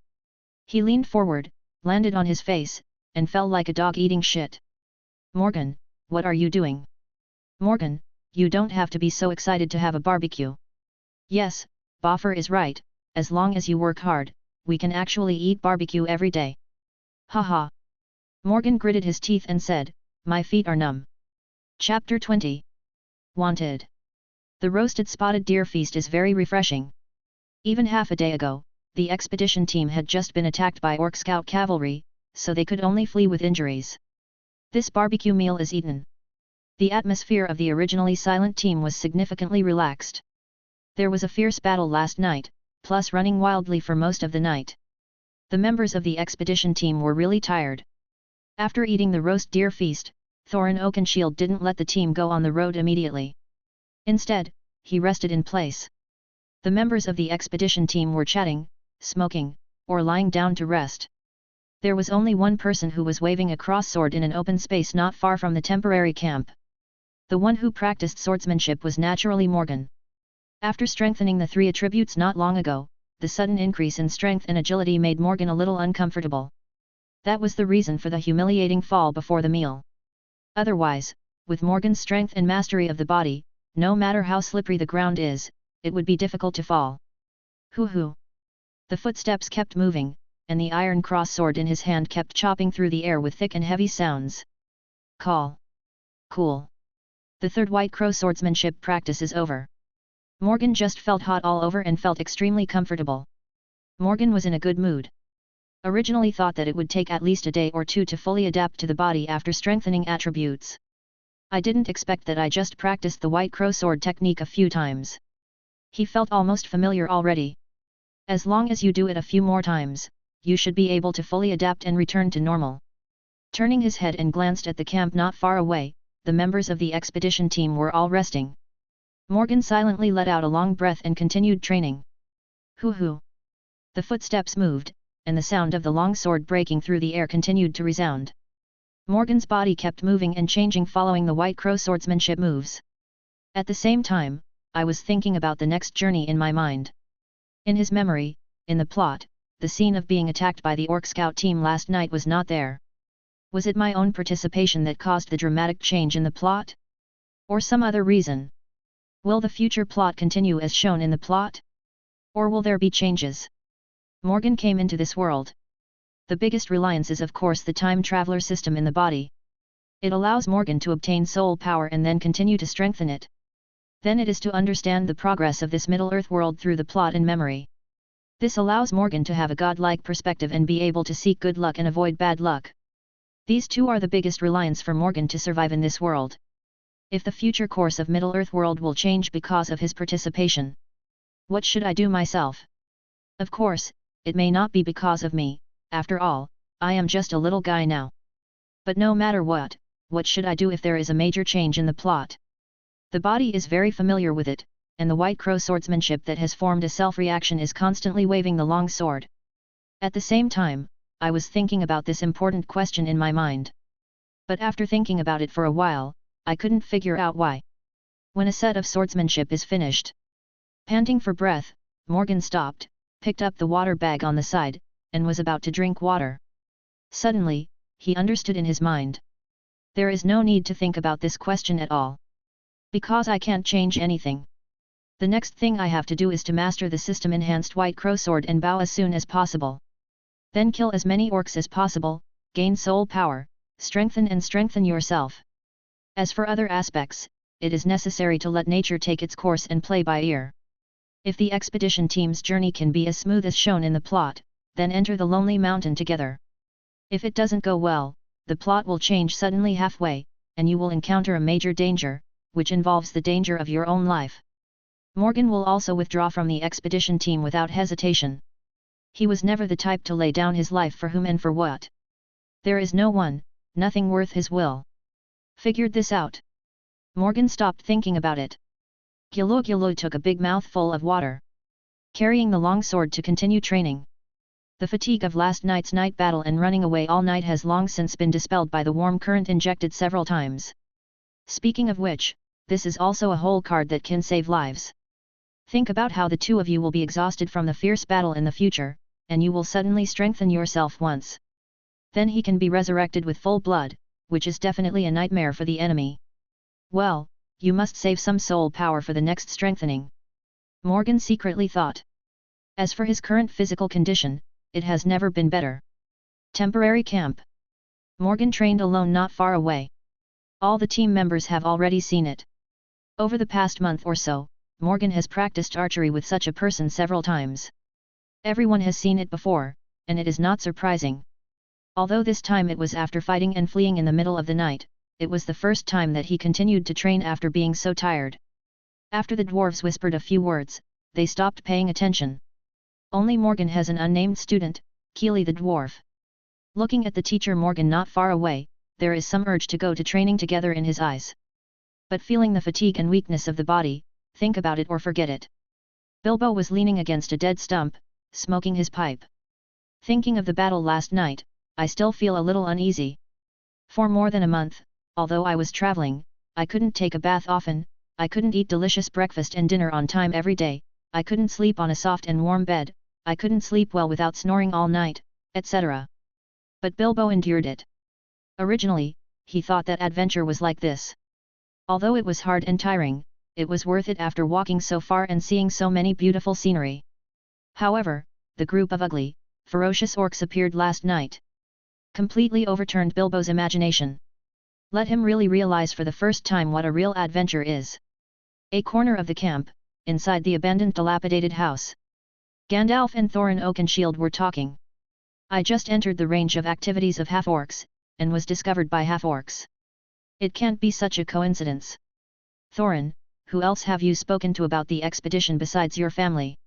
Speaker 1: He leaned forward, landed on his face, and fell like a dog eating shit. Morgan, what are you doing? Morgan, you don't have to be so excited to have a barbecue. Yes, Boffer is right, as long as you work hard, we can actually eat barbecue every day. Haha. Morgan gritted his teeth and said, my feet are numb. Chapter 20. Wanted. The roasted spotted deer feast is very refreshing. Even half a day ago, the expedition team had just been attacked by orc scout cavalry, so they could only flee with injuries. This barbecue meal is eaten. The atmosphere of the originally silent team was significantly relaxed. There was a fierce battle last night, plus running wildly for most of the night. The members of the expedition team were really tired. After eating the roast deer feast, Thorin Oakenshield didn't let the team go on the road immediately. Instead, he rested in place. The members of the expedition team were chatting, smoking, or lying down to rest. There was only one person who was waving a cross-sword in an open space not far from the temporary camp. The one who practiced swordsmanship was naturally Morgan. After strengthening the 3 attributes not long ago, the sudden increase in strength and agility made Morgan a little uncomfortable. That was the reason for the humiliating fall before the meal. Otherwise, with Morgan's strength and mastery of the body, no matter how slippery the ground is, it would be difficult to fall. Hoo-hoo! The footsteps kept moving, and the iron cross-sword in his hand kept chopping through the air with thick and heavy sounds. Call. Cool. The third White Crow swordsmanship practice is over. Morgan just felt hot all over and felt extremely comfortable. Morgan was in a good mood. Originally thought that it would take at least a day or two to fully adapt to the body after strengthening attributes. I didn't expect that. I just practiced the White Crow sword technique a few times. He felt almost familiar already. As long as you do it a few more times, you should be able to fully adapt and return to normal. Turning his head and glanced at the camp not far away, the members of the expedition team were all resting. Morgan silently let out a long breath and continued training. Hoo-hoo! The footsteps moved, and the sound of the long sword breaking through the air continued to resound. Morgan's body kept moving and changing following the White Crow swordsmanship moves. At the same time, I was thinking about the next journey in my mind. In his memory, in the plot, the scene of being attacked by the orc scout team last night was not there. Was it my own participation that caused the dramatic change in the plot? Or some other reason? Will the future plot continue as shown in the plot? Or will there be changes? Morgan came into this world. The biggest reliance is of course the time traveler system in the body. It allows Morgan to obtain soul power and then continue to strengthen it. Then it is to understand the progress of this Middle-earth world through the plot and memory. This allows Morgan to have a godlike perspective and be able to seek good luck and avoid bad luck. These two are the biggest reliance for Morgan to survive in this world. If the future course of Middle-earth world will change because of his participation, what should I do myself? Of course, it may not be because of me, after all, I am just a little guy now. But no matter what should I do if there is a major change in the plot? The body is very familiar with it, and the White Crow swordsmanship that has formed a self-reaction is constantly waving the long sword. At the same time, I was thinking about this important question in my mind. But after thinking about it for a while, I couldn't figure out why. When a set of swordsmanship is finished. Panting for breath, Morgan stopped, picked up the water bag on the side, and was about to drink water. Suddenly, he understood in his mind. There is no need to think about this question at all. Because I can't change anything. The next thing I have to do is to master the system-enhanced White Crow Sword and bow as soon as possible. Then kill as many orcs as possible, gain soul power, strengthen yourself. As for other aspects, it is necessary to let nature take its course and play by ear. If the expedition team's journey can be as smooth as shown in the plot, then enter the lonely mountain together. If it doesn't go well, the plot will change suddenly halfway, and you will encounter a major danger, which involves the danger of your own life. Morgan will also withdraw from the expedition team without hesitation. He was never the type to lay down his life for whom and for what. There is no one, nothing worth his will. Figured this out. Morgan stopped thinking about it. Gillo took a big mouthful of water. Carrying the long sword to continue training. The fatigue of last night's night battle and running away all night has long since been dispelled by the warm current injected several times. Speaking of which, this is also a whole card that can save lives. Think about how the two of you will be exhausted from the fierce battle in the future, and you will suddenly strengthen yourself once. Then he can be resurrected with full blood, which is definitely a nightmare for the enemy. Well, you must save some soul power for the next strengthening. Morgan secretly thought. As for his current physical condition, it has never been better. Temporary camp. Morgan trained alone not far away. All the team members have already seen it. Over the past month or so, Morgan has practiced archery with such a person several times. Everyone has seen it before, and it is not surprising. Although this time it was after fighting and fleeing in the middle of the night, it was the first time that he continued to train after being so tired. After the dwarves whispered a few words, they stopped paying attention. Only Morgan has an unnamed student, Keely the dwarf. Looking at the teacher Morgan not far away, there is some urge to go to training together in his eyes. But feeling the fatigue and weakness of the body, think about it or forget it. Bilbo was leaning against a dead stump, smoking his pipe. Thinking of the battle last night, I still feel a little uneasy. For more than a month, although I was traveling, I couldn't take a bath often, I couldn't eat delicious breakfast and dinner on time every day, I couldn't sleep on a soft and warm bed, I couldn't sleep well without snoring all night, etc. But Bilbo endured it. Originally, he thought that adventure was like this. Although it was hard and tiring, it was worth it after walking so far and seeing so many beautiful scenery. However, the group of ugly, ferocious orcs appeared last night. Completely overturned Bilbo's imagination. Let him really realize for the first time what a real adventure is. A corner of the camp, inside the abandoned dilapidated house. Gandalf and Thorin Oakenshield were talking. I just entered the range of activities of half-orcs, and was discovered by half-orcs. It can't be such a coincidence. Thorin, who else have you spoken to about the expedition besides your family?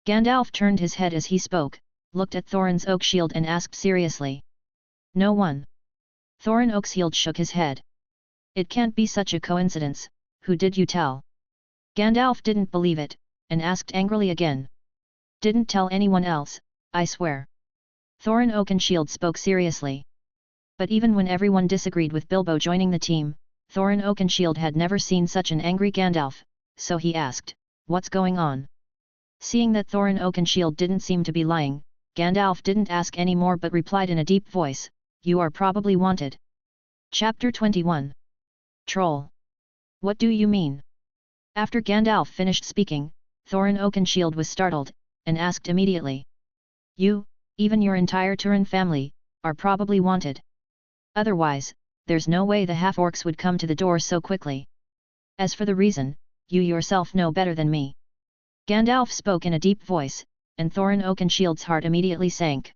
Speaker 1: Gandalf turned his head as he spoke, looked at Thorin's oak shield and asked seriously. No one. Thorin Oakenshield shook his head. It can't be such a coincidence, who did you tell? Gandalf didn't believe it, and asked angrily again. Didn't tell anyone else, I swear. Thorin Oakenshield spoke seriously. But even when everyone disagreed with Bilbo joining the team, Thorin Oakenshield had never seen such an angry Gandalf, so he asked, what's going on? Seeing that Thorin Oakenshield didn't seem to be lying, Gandalf didn't ask any more but replied in a deep voice, you are probably wanted. Chapter 21. Troll. What do you mean? After Gandalf finished speaking, Thorin Oakenshield was startled, and asked immediately. You, even your entire Turin family, are probably wanted. Otherwise, there's no way the half-orcs would come to the door so quickly. As for the reason, you yourself know better than me. Gandalf spoke in a deep voice, and Thorin Oakenshield's heart immediately sank.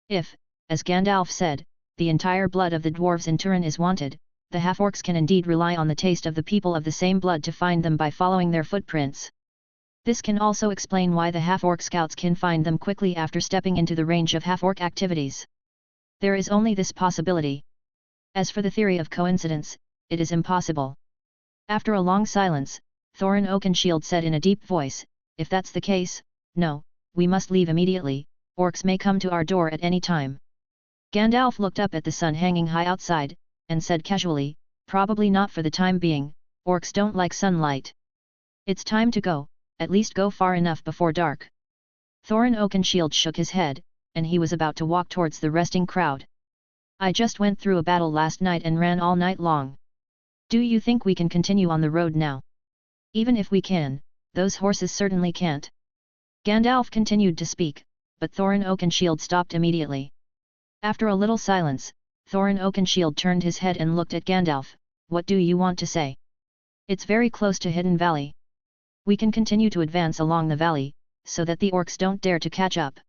Speaker 1: If, as Gandalf said, the entire blood of the dwarves in Turin is wanted, the half-orcs can indeed rely on the taste of the people of the same blood to find them by following their footprints. This can also explain why the half-orc scouts can find them quickly after stepping into the range of half-orc activities. There is only this possibility. As for the theory of coincidence, it is impossible. After a long silence, Thorin Oakenshield said in a deep voice, if that's the case, no, we must leave immediately, orcs may come to our door at any time. Gandalf looked up at the sun hanging high outside, and said casually, probably not for the time being, orcs don't like sunlight. It's time to go, at least go far enough before dark. Thorin Oakenshield shook his head, and he was about to walk towards the resting crowd. I just went through a battle last night and ran all night long. Do you think we can continue on the road now? Even if we can, those horses certainly can't. Gandalf continued to speak, but Thorin Oakenshield stopped immediately. After a little silence, Thorin Oakenshield turned his head and looked at Gandalf. What do you want to say? It's very close to Hidden Valley. We can continue to advance along the valley, so that the orcs don't dare to catch up.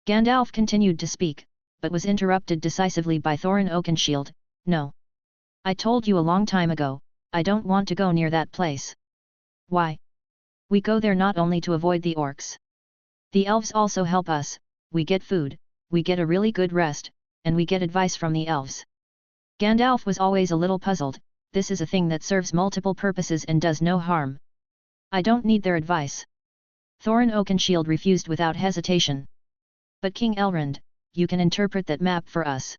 Speaker 1: Gandalf continued to speak, but was interrupted decisively by Thorin Oakenshield. No. I told you a long time ago, I don't want to go near that place. Why? We go there not only to avoid the orcs. The elves also help us, we get food, we get a really good rest, and we get advice from the elves. Gandalf was always a little puzzled. This is a thing that serves multiple purposes and does no harm. I don't need their advice. Thorin Oakenshield refused without hesitation. But King Elrond, you can interpret that map for us.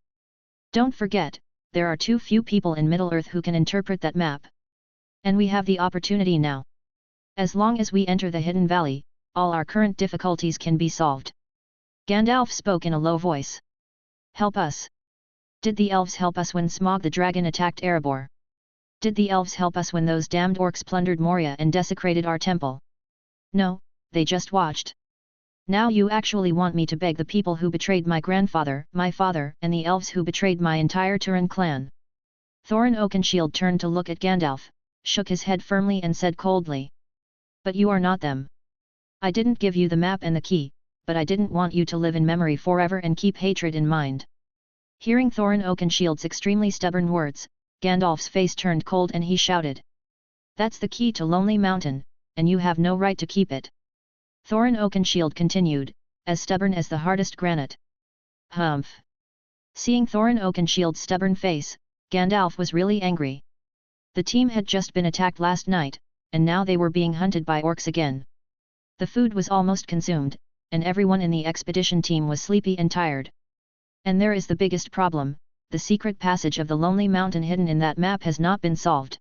Speaker 1: Don't forget, there are too few people in Middle-earth who can interpret that map. And we have the opportunity now. As long as we enter the Hidden Valley, all our current difficulties can be solved. Gandalf spoke in a low voice. Help us. Did the elves help us when Smaug the dragon attacked Erebor? Did the elves help us when those damned orcs plundered Moria and desecrated our temple? No, they just watched. Now you actually want me to beg the people who betrayed my grandfather, my father, and the elves who betrayed my entire Turin clan. Thorin Oakenshield turned to look at Gandalf, shook his head firmly and said coldly. But you are not them. I didn't give you the map and the key, but I didn't want you to live in memory forever and keep hatred in mind. Hearing Thorin Oakenshield's extremely stubborn words, Gandalf's face turned cold and he shouted. That's the key to Lonely Mountain, and you have no right to keep it. Thorin Oakenshield continued, as stubborn as the hardest granite. Humph. Seeing Thorin Oakenshield's stubborn face, Gandalf was really angry. The team had just been attacked last night, and now they were being hunted by orcs again. The food was almost consumed, and everyone in the expedition team was sleepy and tired. And there is the biggest problem. The secret passage of the Lonely Mountain hidden in that map has not been solved.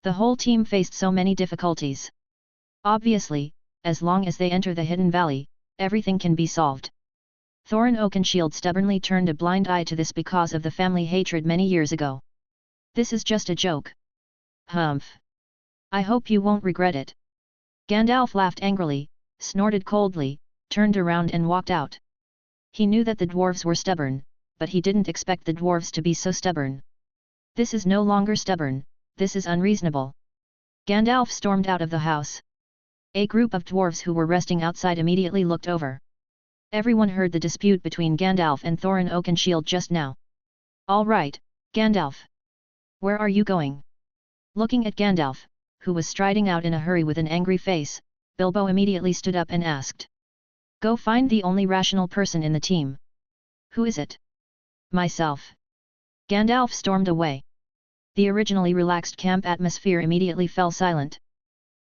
Speaker 1: The whole team faced so many difficulties. Obviously, as long as they enter the Hidden Valley, everything can be solved. Thorin Oakenshield stubbornly turned a blind eye to this because of the family hatred many years ago. This is just a joke. Humph. I hope you won't regret it. Gandalf laughed angrily, snorted coldly, turned around and walked out. He knew that the dwarves were stubborn, but he didn't expect the dwarves to be so stubborn. This is no longer stubborn, this is unreasonable. Gandalf stormed out of the house. A group of dwarves who were resting outside immediately looked over. Everyone heard the dispute between Gandalf and Thorin Oakenshield just now. All right, Gandalf. Where are you going? Looking at Gandalf, who was striding out in a hurry with an angry face, Bilbo immediately stood up and asked. Go find the only rational person in the team. Who is it? Myself. Gandalf stormed away. The originally relaxed camp atmosphere immediately fell silent.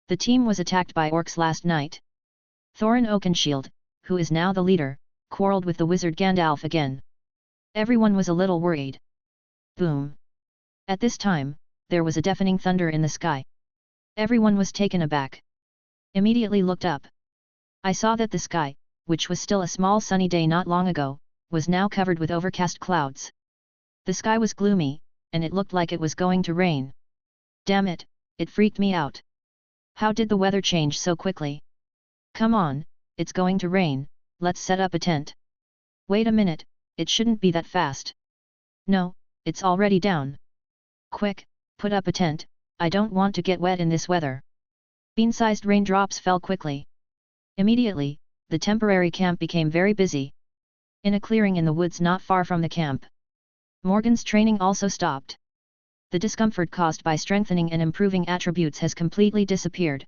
Speaker 1: The team was attacked by orcs last night. Thorin Oakenshield, who is now the leader, quarreled with the wizard Gandalf again. Everyone was a little worried. Boom. At this time, there was a deafening thunder in the sky. Everyone was taken aback. Immediately looked up. I saw that the sky, which was still a small sunny day not long ago, was now covered with overcast clouds. The sky was gloomy, and it looked like it was going to rain. Damn it, it freaked me out. How did the weather change so quickly? Come on, it's going to rain, let's set up a tent. Wait a minute, it shouldn't be that fast. No, it's already down. Quick, put up a tent, I don't want to get wet in this weather. Bean-sized raindrops fell quickly. Immediately, the temporary camp became very busy. In a clearing in the woods not far from the camp, Morgan's training also stopped. The discomfort caused by strengthening and improving attributes has completely disappeared.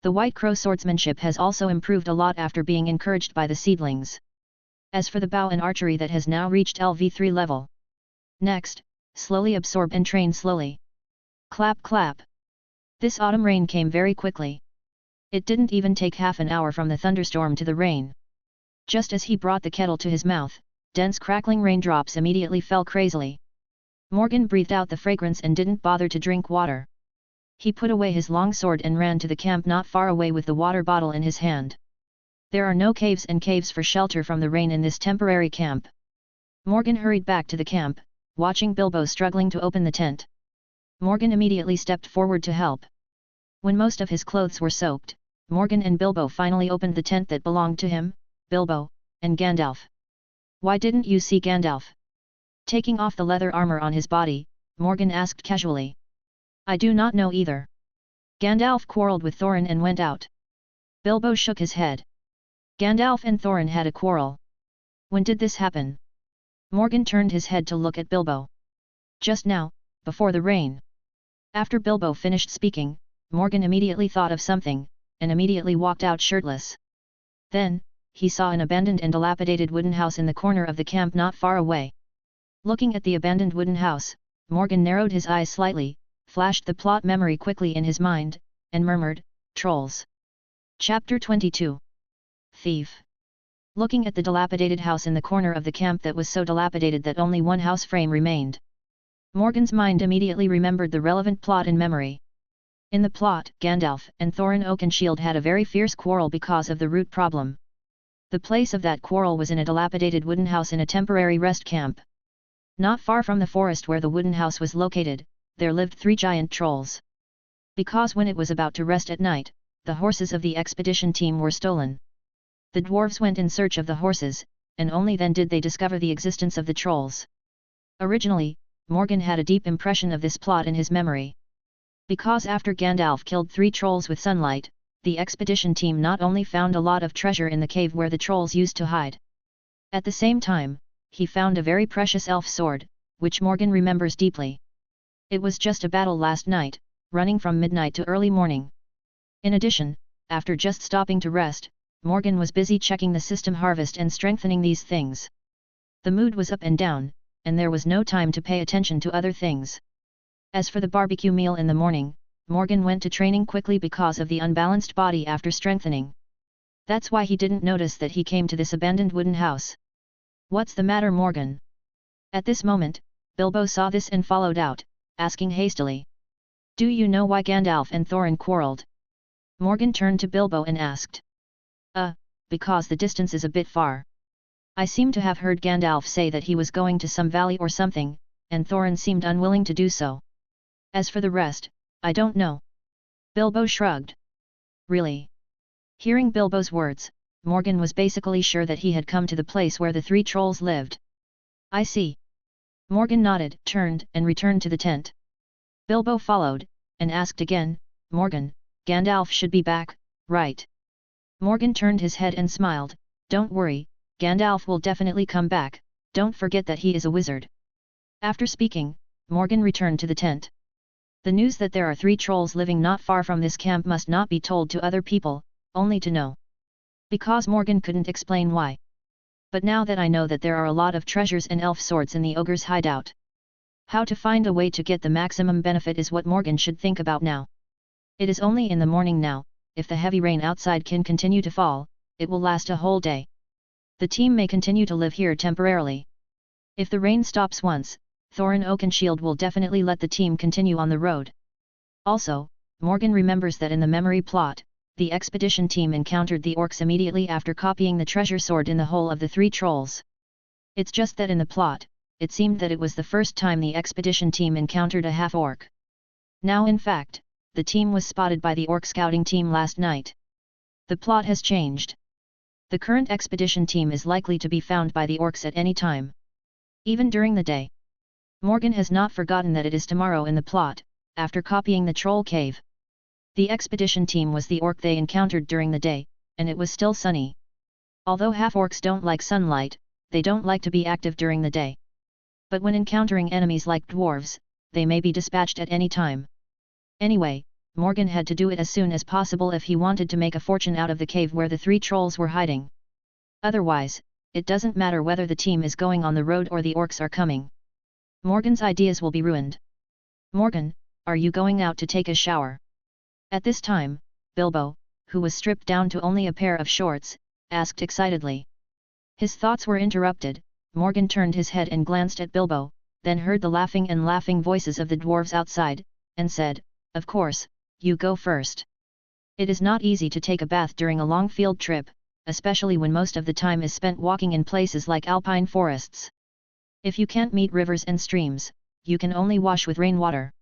Speaker 1: The White Crow swordsmanship has also improved a lot after being encouraged by the seedlings. As for the bow and archery that has now reached LV3 level. Next, slowly absorb and train slowly. Clap clap. This autumn rain came very quickly. It didn't even take half an hour from the thunderstorm to the rain. Just as he brought the kettle to his mouth, dense crackling raindrops immediately fell crazily. Morgan breathed out the fragrance and didn't bother to drink water. He put away his long sword and ran to the camp not far away with the water bottle in his hand. There are no caves and caves for shelter from the rain in this temporary camp. Morgan hurried back to the camp, watching Bilbo struggling to open the tent. Morgan immediately stepped forward to help. When most of his clothes were soaked, Morgan and Bilbo finally opened the tent that belonged to him, Bilbo, and Gandalf. "Why didn't you see Gandalf?" Taking off the leather armor on his body, Morgan asked casually. "I do not know either. Gandalf quarreled with Thorin and went out." Bilbo shook his head. Gandalf and Thorin had a quarrel. When did this happen? Morgan turned his head to look at Bilbo. "Just now, before the rain." After Bilbo finished speaking, Morgan immediately thought of something, and immediately walked out shirtless. Then, he saw an abandoned and dilapidated wooden house in the corner of the camp not far away. Looking at the abandoned wooden house, Morgan narrowed his eyes slightly, flashed the plot memory quickly in his mind, and murmured, "Trolls." Chapter 22. Thief. Looking at the dilapidated house in the corner of the camp that was so dilapidated that only one house frame remained, Morgan's mind immediately remembered the relevant plot in memory. In the plot, Gandalf and Thorin Oakenshield had a very fierce quarrel because of the root problem. The place of that quarrel was in a dilapidated wooden house in a temporary rest camp. Not far from the forest where the wooden house was located, there lived 3 giant trolls. Because when it was about to rest at night, the horses of the expedition team were stolen. The dwarves went in search of the horses, and only then did they discover the existence of the trolls. Originally, Morgan had a deep impression of this plot in his memory. Because after Gandalf killed 3 trolls with sunlight, the expedition team not only found a lot of treasure in the cave where the trolls used to hide. At the same time, he found a very precious elf sword, which Morgan remembers deeply. It was just a battle last night, running from midnight to early morning. In addition, after just stopping to rest, Morgan was busy checking the system harvest and strengthening these things. The mood was up and down, and there was no time to pay attention to other things. As for the barbecue meal in the morning, Morgan went to training quickly because of the unbalanced body after strengthening. That's why he didn't notice that he came to this abandoned wooden house. "What's the matter, Morgan?" At this moment, Bilbo saw this and followed out, asking hastily. "Do you know why Gandalf and Thorin quarreled?" Morgan turned to Bilbo and asked. Because the distance is a bit far. I seem to have heard Gandalf say that he was going to some valley or something, and Thorin seemed unwilling to do so. As for the rest, I don't know." Bilbo shrugged. "Really?" Hearing Bilbo's words, Morgan was basically sure that he had come to the place where the 3 trolls lived. "I see." Morgan nodded, turned, and returned to the tent. Bilbo followed, and asked again, "Morgan, Gandalf should be back, right?" Morgan turned his head and smiled, "Don't worry, Gandalf will definitely come back, don't forget that he is a wizard." After speaking, Morgan returned to the tent. The news that there are 3 trolls living not far from this camp must not be told to other people, only to know. Because Morgan couldn't explain why. But now that I know that there are a lot of treasures and elf swords in the ogre's hideout, how to find a way to get the maximum benefit is what Morgan should think about now. It is only in the morning now. If the heavy rain outside can continue to fall, it will last a whole day. The team may continue to live here temporarily. If the rain stops once, Thorin Oakenshield will definitely let the team continue on the road. Also, Morgan remembers that in the memory plot, the expedition team encountered the orcs immediately after copying the treasure sword in the hole of the 3 trolls. It's just that in the plot, it seemed that it was the first time the expedition team encountered a half-orc. Now in fact, the team was spotted by the orc scouting team last night. The plot has changed. The current expedition team is likely to be found by the orcs at any time. Even during the day. Morgan has not forgotten that it is tomorrow in the plot, after copying the troll cave. The expedition team was the orc they encountered during the day, and it was still sunny. Although half-orcs don't like sunlight, they don't like to be active during the day. But when encountering enemies like dwarves, they may be dispatched at any time. Anyway, Morgan had to do it as soon as possible if he wanted to make a fortune out of the cave where the 3 trolls were hiding. Otherwise, it doesn't matter whether the team is going on the road or the orcs are coming. Morgan's ideas will be ruined. "Morgan, are you going out to take a shower?" At this time, Bilbo, who was stripped down to only a pair of shorts, asked excitedly. His thoughts were interrupted. Morgan turned his head and glanced at Bilbo, then heard the laughing voices of the dwarves outside, and said, "Of course, you go first. It is not easy to take a bath during a long field trip, especially when most of the time is spent walking in places like alpine forests. If you can't meet rivers and streams, you can only wash with rainwater."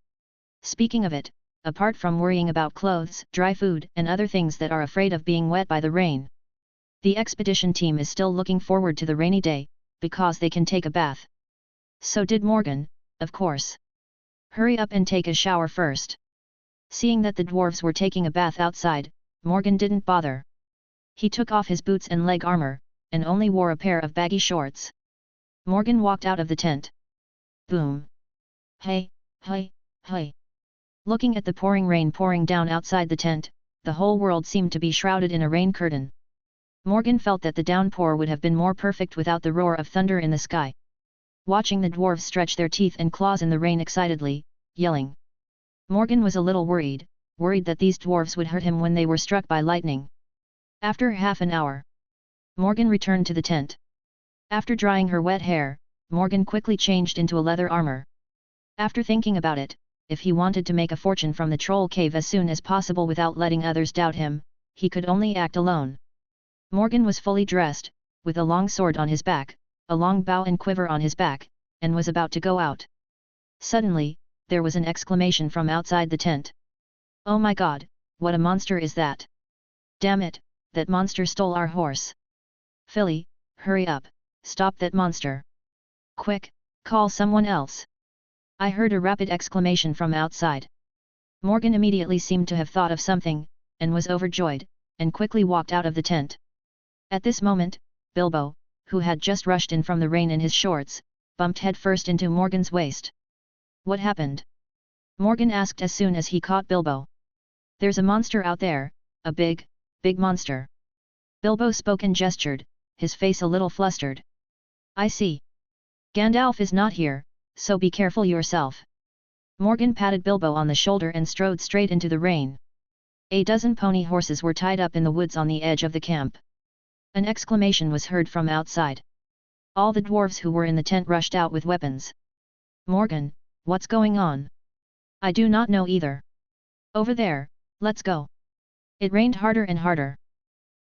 Speaker 1: Speaking of it, apart from worrying about clothes, dry food, and other things that are afraid of being wet by the rain, the expedition team is still looking forward to the rainy day, because they can take a bath. So did Morgan, of course. Hurry up and take a shower first. Seeing that the dwarves were taking a bath outside, Morgan didn't bother. He took off his boots and leg armor, and only wore a pair of baggy shorts. Morgan walked out of the tent. Boom! Hey, hey, hey! Looking at the pouring rain pouring down outside the tent, the whole world seemed to be shrouded in a rain curtain. Morgan felt that the downpour would have been more perfect without the roar of thunder in the sky. Watching the dwarves stretch their teeth and claws in the rain excitedly, yelling, Morgan was a little worried that these dwarves would hurt him when they were struck by lightning. After half an hour, Morgan returned to the tent. After drying her wet hair, Morgan quickly changed into a leather armor. After thinking about it, if he wanted to make a fortune from the troll cave as soon as possible without letting others doubt him, he could only act alone. Morgan was fully dressed, with a long sword on his back, a long bow and quiver on his back, and was about to go out. Suddenly, there was an exclamation from outside the tent. Oh my God, what a monster is that? Damn it, that monster stole our horse. Philly, hurry up, stop that monster. Quick, call someone else. I heard a rapid exclamation from outside. Morgan immediately seemed to have thought of something, and was overjoyed, and quickly walked out of the tent. At this moment, Bilbo, who had just rushed in from the rain in his shorts, bumped headfirst into Morgan's waist. What happened? Morgan asked as soon as he caught Bilbo. There's a monster out there, a big monster. Bilbo spoke and gestured, his face a little flustered. I see. Gandalf is not here, so be careful yourself. Morgan patted Bilbo on the shoulder and strode straight into the rain. A dozen pony horses were tied up in the woods on the edge of the camp. An exclamation was heard from outside. All the dwarves who were in the tent rushed out with weapons. Morgan, what's going on? I do not know either. Over there, let's go. It rained harder and harder.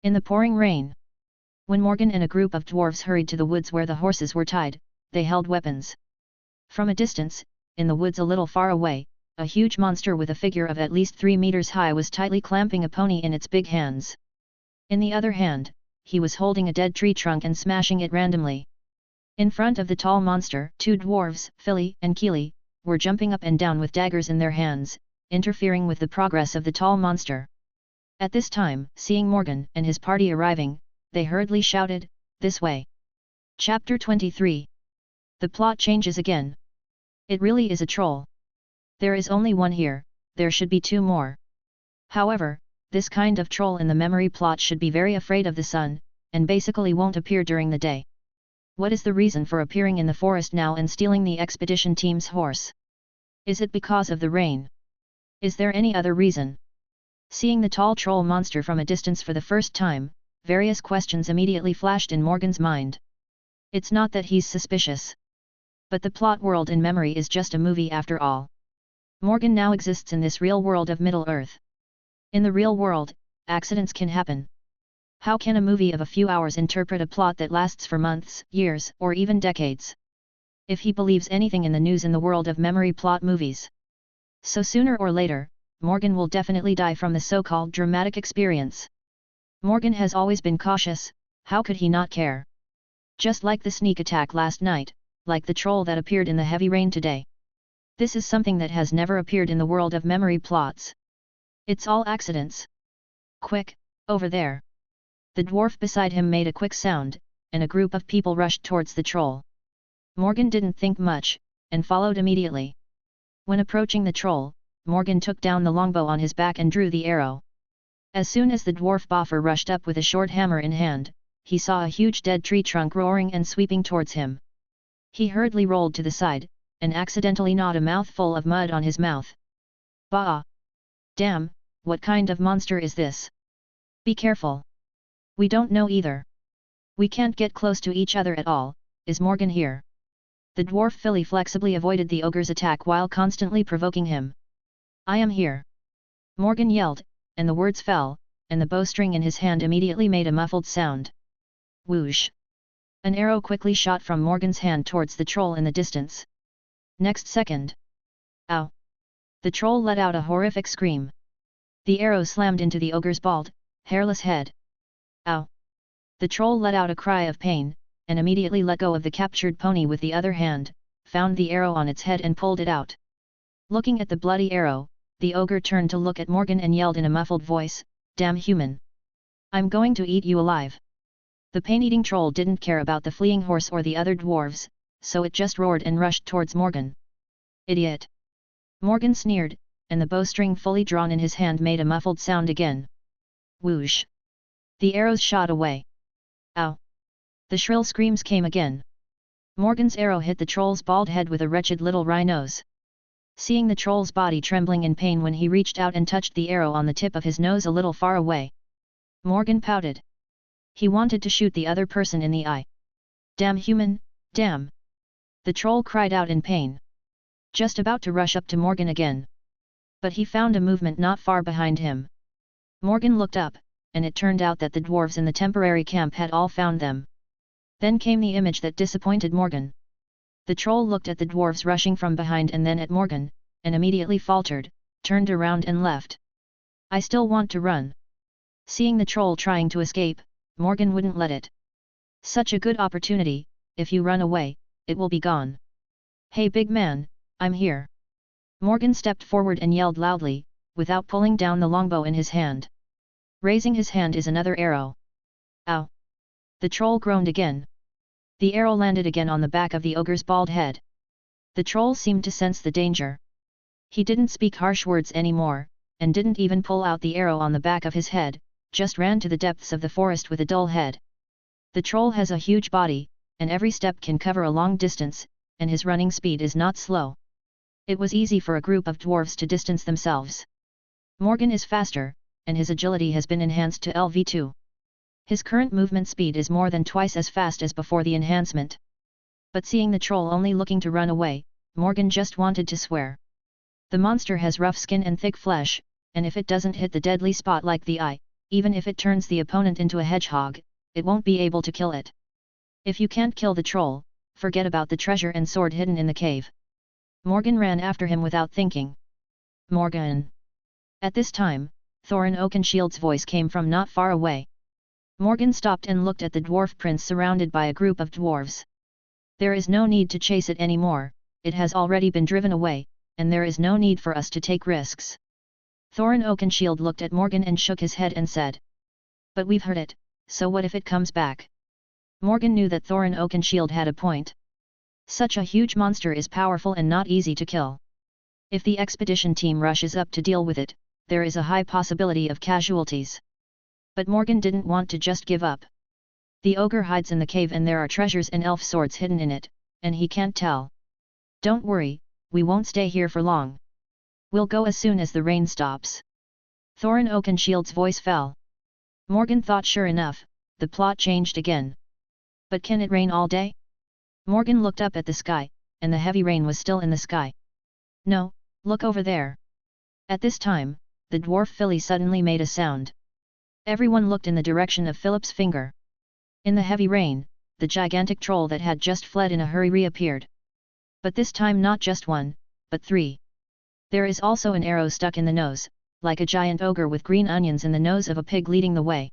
Speaker 1: In the pouring rain. When Morgan and a group of dwarves hurried to the woods where the horses were tied, they held weapons. From a distance, in the woods a little far away, a huge monster with a figure of at least 3 meters high was tightly clamping a pony in its big hands. In the other hand, he was holding a dead tree trunk and smashing it randomly. In front of the tall monster, 2 dwarves, Philly and Keely, were jumping up and down with daggers in their hands, interfering with the progress of the tall monster. At this time, seeing Morgan and his party arriving, they hurriedly shouted, "This way!" Chapter 23. The plot changes again. It really is a troll. There is only one here, there should be 2 more. However, this kind of troll in the memory plot should be very afraid of the sun, and basically won't appear during the day. What is the reason for appearing in the forest now and stealing the expedition team's horse? Is it because of the rain? Is there any other reason? Seeing the tall troll monster from a distance for the first time, various questions immediately flashed in Morgan's mind. It's not that he's suspicious. But the plot world in memory is just a movie after all. Morgan now exists in this real world of Middle-earth. In the real world, accidents can happen. How can a movie of a few hours interpret a plot that lasts for months, years, or even decades? If he believes anything in the news in the world of memory plot movies. So sooner or later, Morgan will definitely die from the so-called dramatic experience. Morgan has always been cautious, how could he not care? Just like the sneak attack last night, like the troll that appeared in the heavy rain today. This is something that has never appeared in the world of memory plots. It's all accidents. Quick, over there. The dwarf beside him made a quick sound, and a group of people rushed towards the troll. Morgan didn't think much, and followed immediately. When approaching the troll, Morgan took down the longbow on his back and drew the arrow. As soon as the dwarf boffer rushed up with a short hammer in hand, he saw a huge dead tree trunk roaring and sweeping towards him. He hurriedly rolled to the side, and accidentally gnawed a mouthful of mud on his mouth. Bah! Damn, what kind of monster is this? Be careful. We don't know either. We can't get close to each other at all, is Morgan here? The dwarf Philly flexibly avoided the ogre's attack while constantly provoking him. I am here. Morgan yelled, and the words fell, and the bowstring in his hand immediately made a muffled sound. Whoosh! An arrow quickly shot from Morgan's hand towards the troll in the distance. Next second. Ow! The troll let out a horrific scream. The arrow slammed into the ogre's bald, hairless head. Ow! The troll let out a cry of pain, and immediately let go of the captured pony with the other hand, found the arrow on its head and pulled it out. Looking at the bloody arrow, the ogre turned to look at Morgan and yelled in a muffled voice, "Damn human! I'm going to eat you alive!" The pain-eating troll didn't care about the fleeing horse or the other dwarves, so it just roared and rushed towards Morgan. "Idiot!" Morgan sneered, and the bowstring fully drawn in his hand made a muffled sound again. Whoosh! The arrows shot away. Ow! The shrill screams came again. Morgan's arrow hit the troll's bald head with a wretched little wry nose. Seeing the troll's body trembling in pain when he reached out and touched the arrow on the tip of his nose a little far away, Morgan pouted. He wanted to shoot the other person in the eye. "Damn human, damn!" The troll cried out in pain. Just about to rush up to Morgan again. But he found a movement not far behind him. Morgan looked up, and it turned out that the dwarves in the temporary camp had all found them. Then came the image that disappointed Morgan. The troll looked at the dwarves rushing from behind and then at Morgan, and immediately faltered, turned around and left. "I still want to run." Seeing the troll trying to escape, Morgan wouldn't let it. "Such a good opportunity, if you run away, it will be gone." "Hey big man, I'm here." Morgan stepped forward and yelled loudly, without pulling down the longbow in his hand. Raising his hand is another arrow. Ow! The troll groaned again. The arrow landed again on the back of the ogre's bald head. The troll seemed to sense the danger. He didn't speak harsh words anymore, and didn't even pull out the arrow on the back of his head, just ran to the depths of the forest with a dull head. The troll has a huge body, and every step can cover a long distance, and his running speed is not slow. It was easy for a group of dwarves to distance themselves. Morgan is faster, and his agility has been enhanced to LV2. His current movement speed is more than twice as fast as before the enhancement. But seeing the troll only looking to run away, Morgan just wanted to swear. The monster has rough skin and thick flesh, and if it doesn't hit the deadly spot like the eye, even if it turns the opponent into a hedgehog, it won't be able to kill it. If you can't kill the troll, forget about the treasure and sword hidden in the cave. Morgan ran after him without thinking. "Morgan!" At this time, Thorin Oakenshield's voice came from not far away. Morgan stopped and looked at the dwarf prince surrounded by a group of dwarves. "There is no need to chase it anymore, it has already been driven away, and there is no need for us to take risks." Thorin Oakenshield looked at Morgan and shook his head and said. "But we've heard it, so what if it comes back?" Morgan knew that Thorin Oakenshield had a point. Such a huge monster is powerful and not easy to kill. If the expedition team rushes up to deal with it, there is a high possibility of casualties. But Morgan didn't want to just give up. The ogre hides in the cave and there are treasures and elf swords hidden in it, and he can't tell. "Don't worry, we won't stay here for long. We'll go as soon as the rain stops." Thorin Oakenshield's voice fell. Morgan thought sure enough, the plot changed again. But can it rain all day? Morgan looked up at the sky, and the heavy rain was still in the sky. "No, look over there." At this time, the dwarf filly suddenly made a sound. Everyone looked in the direction of Philip's finger. In the heavy rain, the gigantic troll that had just fled in a hurry reappeared. But this time not just one, but 3. There is also an arrow stuck in the nose, like a giant ogre with green onions in the nose of a pig leading the way.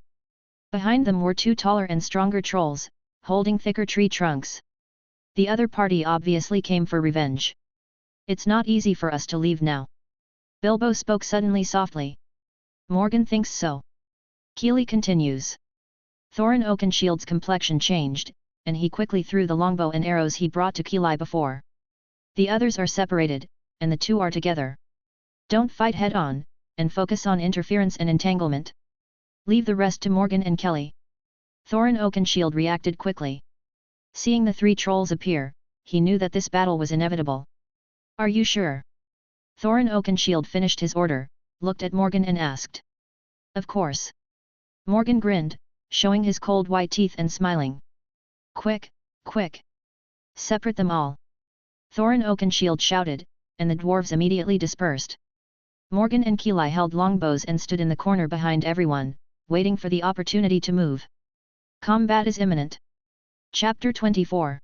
Speaker 1: Behind them were 2 taller and stronger trolls, holding thicker tree trunks. The other party obviously came for revenge. "It's not easy for us to leave now." Bilbo spoke suddenly softly. "Morgan thinks so." Keely continues. Thorin Oakenshield's complexion changed, and he quickly threw the longbow and arrows he brought to Keely before. The others are separated, and the 2 are together. Don't fight head-on, and focus on interference and entanglement. Leave the rest to Morgan and Kelly. Thorin Oakenshield reacted quickly. Seeing the 3 trolls appear, he knew that this battle was inevitable. "Are you sure?" Thorin Oakenshield finished his order, looked at Morgan and asked. "Of course." Morgan grinned, showing his cold white teeth and smiling. "Quick, quick! Separate them all!" Thorin Oakenshield shouted, and the dwarves immediately dispersed. Morgan and Keely held longbows and stood in the corner behind everyone, waiting for the opportunity to move. Combat is imminent. Chapter 24.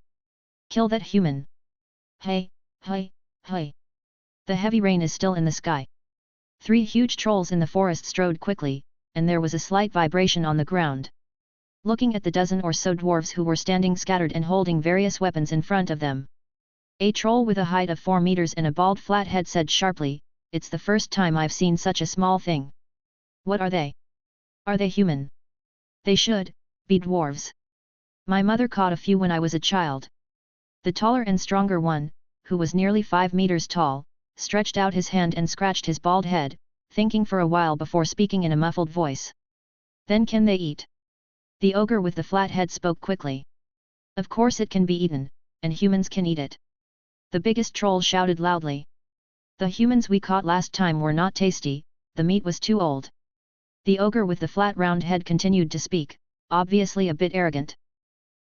Speaker 1: Kill that human! Hey, hey, hey! The heavy rain is still in the sky. 3 huge trolls in the forest strode quickly, and there was a slight vibration on the ground. Looking at the dozen or so dwarves who were standing scattered and holding various weapons in front of them, a troll with a height of 4 meters and a bald flat head said sharply, "It's the first time I've seen such a small thing. What are they? Are they human? They should be dwarves. My mother caught a few when I was a child." The taller and stronger one, who was nearly 5 meters tall, stretched out his hand and scratched his bald head, thinking for a while before speaking in a muffled voice. "Then can they eat?" The ogre with the flat head spoke quickly. "Of course it can be eaten, and humans can eat it." The biggest troll shouted loudly. "The humans we caught last time were not tasty, the meat was too old." The ogre with the flat round head continued to speak, obviously a bit arrogant.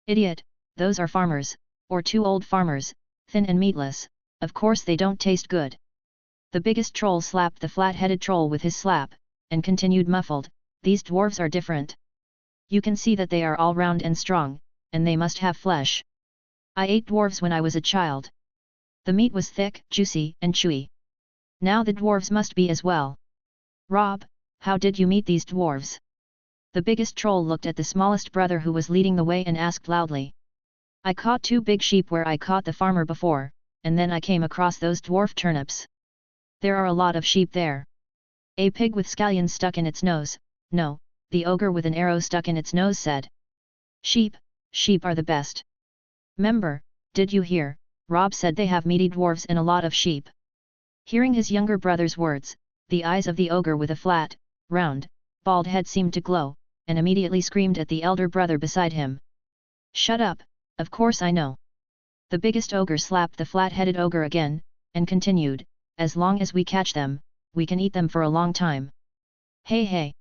Speaker 1: "Idiot, those are farmers, or too old farmers, thin and meatless, of course they don't taste good." The biggest troll slapped the flat-headed troll with his slap, and continued muffled, "These dwarves are different. You can see that they are all round and strong, and they must have flesh. I ate dwarves when I was a child. The meat was thick, juicy, and chewy. Now the dwarves must be as well. Rob, how did you meet these dwarves?" The biggest troll looked at the smallest brother who was leading the way and asked loudly. "I caught 2 big sheep where I caught the farmer before, and then I came across those dwarf turnips. There are a lot of sheep there." "A pig with scallions stuck in its nose, no," the ogre with an arrow stuck in its nose said. "Sheep are the best. Member, did you hear, Rob said they have meaty dwarves and a lot of sheep." Hearing his younger brother's words, the eyes of the ogre with a flat, round, bald head seemed to glow, and immediately screamed at the elder brother beside him. "Shut up, of course I know." The biggest ogre slapped the flat-headed ogre again, and continued, "As long as we catch them, we can eat them for a long time. Hey hey!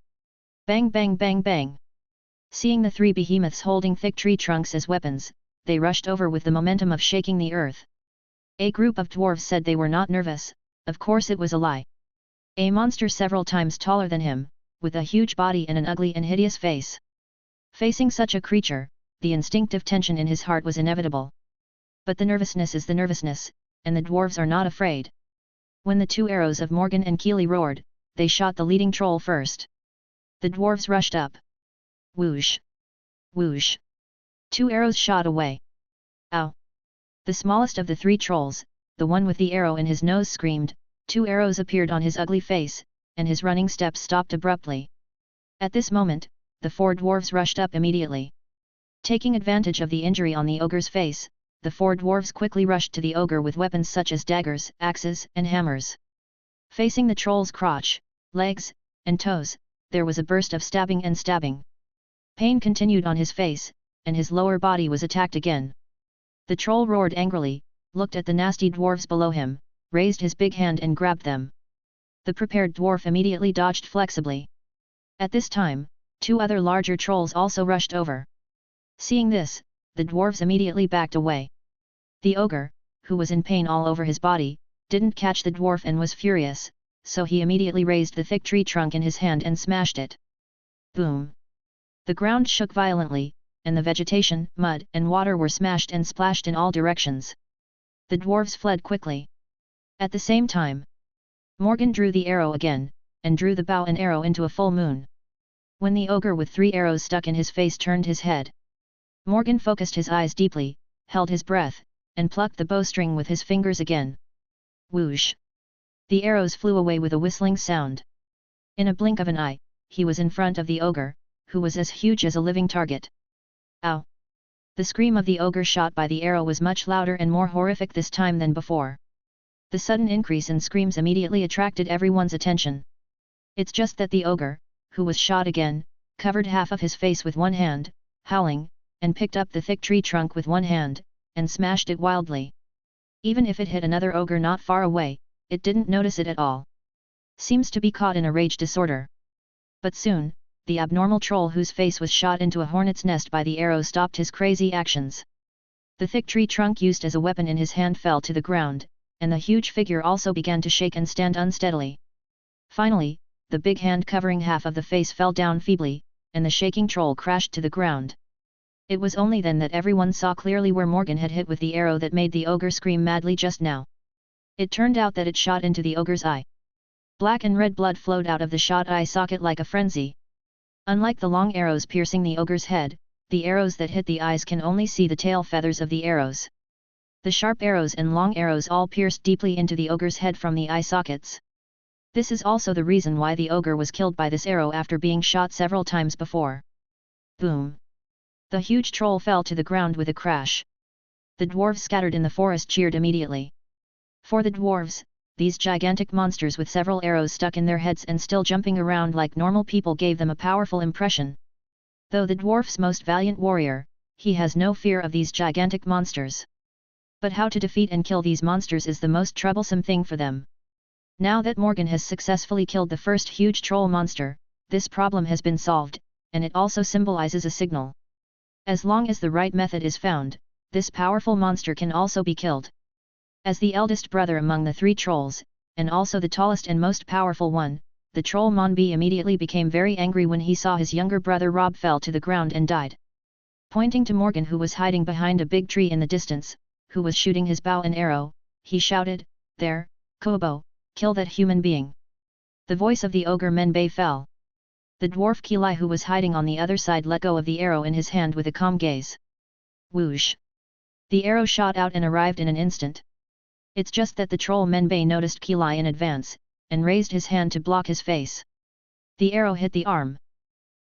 Speaker 1: Bang bang bang bang!" Seeing the 3 behemoths holding thick tree trunks as weapons, they rushed over with the momentum of shaking the earth. A group of dwarves said they were not nervous, of course it was a lie. A monster several times taller than him, with a huge body and an ugly and hideous face. Facing such a creature, the instinctive tension in his heart was inevitable. But the nervousness is the nervousness, and the dwarves are not afraid. When the 2 arrows of Morgan and Keely roared, they shot the leading troll first. The dwarves rushed up. Whoosh! Whoosh! 2 arrows shot away. Ow! The smallest of the 3 trolls, the one with the arrow in his nose screamed, 2 arrows appeared on his ugly face, and his running steps stopped abruptly. At this moment, the 4 dwarves rushed up immediately. Taking advantage of the injury on the ogre's face, the 4 dwarves quickly rushed to the ogre with weapons such as daggers, axes, and hammers. Facing the troll's crotch, legs, and toes, there was a burst of stabbing and stabbing. Pain continued on his face, and his lower body was attacked again. The troll roared angrily, looked at the nasty dwarves below him, raised his big hand and grabbed them. The prepared dwarf immediately dodged flexibly. At this time, 2 other larger trolls also rushed over. Seeing this, the dwarves immediately backed away. The ogre, who was in pain all over his body, didn't catch the dwarf and was furious, so he immediately raised the thick tree trunk in his hand and smashed it. Boom! The ground shook violently, and the vegetation, mud and water were smashed and splashed in all directions. The dwarves fled quickly. At the same time, Morgan drew the arrow again, and drew the bow and arrow into a full moon. When the ogre with 3 arrows stuck in his face turned his head, Morgan focused his eyes deeply, held his breath, and plucked the bowstring with his fingers again. Whoosh! The arrows flew away with a whistling sound. In a blink of an eye, he was in front of the ogre, who was as huge as a living target. Ow! The scream of the ogre shot by the arrow was much louder and more horrific this time than before. The sudden increase in screams immediately attracted everyone's attention. It's just that the ogre, who was shot again, covered half of his face with one hand, howling, and picked up the thick tree trunk with one hand, and smashed it wildly. Even if it hit another ogre not far away, it didn't notice it at all. Seems to be caught in a rage disorder. But soon, the abnormal troll whose face was shot into a hornet's nest by the arrow stopped his crazy actions. The thick tree trunk used as a weapon in his hand fell to the ground, and the huge figure also began to shake and stand unsteadily. Finally, the big hand covering half of the face fell down feebly, and the shaking troll crashed to the ground. It was only then that everyone saw clearly where Morgan had hit with the arrow that made the ogre scream madly just now. It turned out that it shot into the ogre's eye. Black and red blood flowed out of the shot eye socket like a frenzy. Unlike the long arrows piercing the ogre's head, the arrows that hit the eyes can only see the tail feathers of the arrows. The sharp arrows and long arrows all pierced deeply into the ogre's head from the eye sockets. This is also the reason why the ogre was killed by this arrow after being shot several times before. Boom! The huge troll fell to the ground with a crash. The dwarves scattered in the forest cheered immediately. For the dwarves, these gigantic monsters with several arrows stuck in their heads and still jumping around like normal people gave them a powerful impression. Though the dwarf's most valiant warrior, he has no fear of these gigantic monsters. But how to defeat and kill these monsters is the most troublesome thing for them. Now that Morgan has successfully killed the first huge troll monster, this problem has been solved, and it also symbolizes a signal. As long as the right method is found, this powerful monster can also be killed. As the eldest brother among the 3 trolls, and also the tallest and most powerful one, the troll Monby immediately became very angry when he saw his younger brother Rob fell to the ground and died. Pointing to Morgan who was hiding behind a big tree in the distance, who was shooting his bow and arrow, he shouted, "There, Kobo, kill that human being." The voice of the ogre Menbei fell. The dwarf Kili who was hiding on the other side let go of the arrow in his hand with a calm gaze. Whoosh! The arrow shot out and arrived in an instant. It's just that the troll Menbei noticed Kili in advance, and raised his hand to block his face. The arrow hit the arm.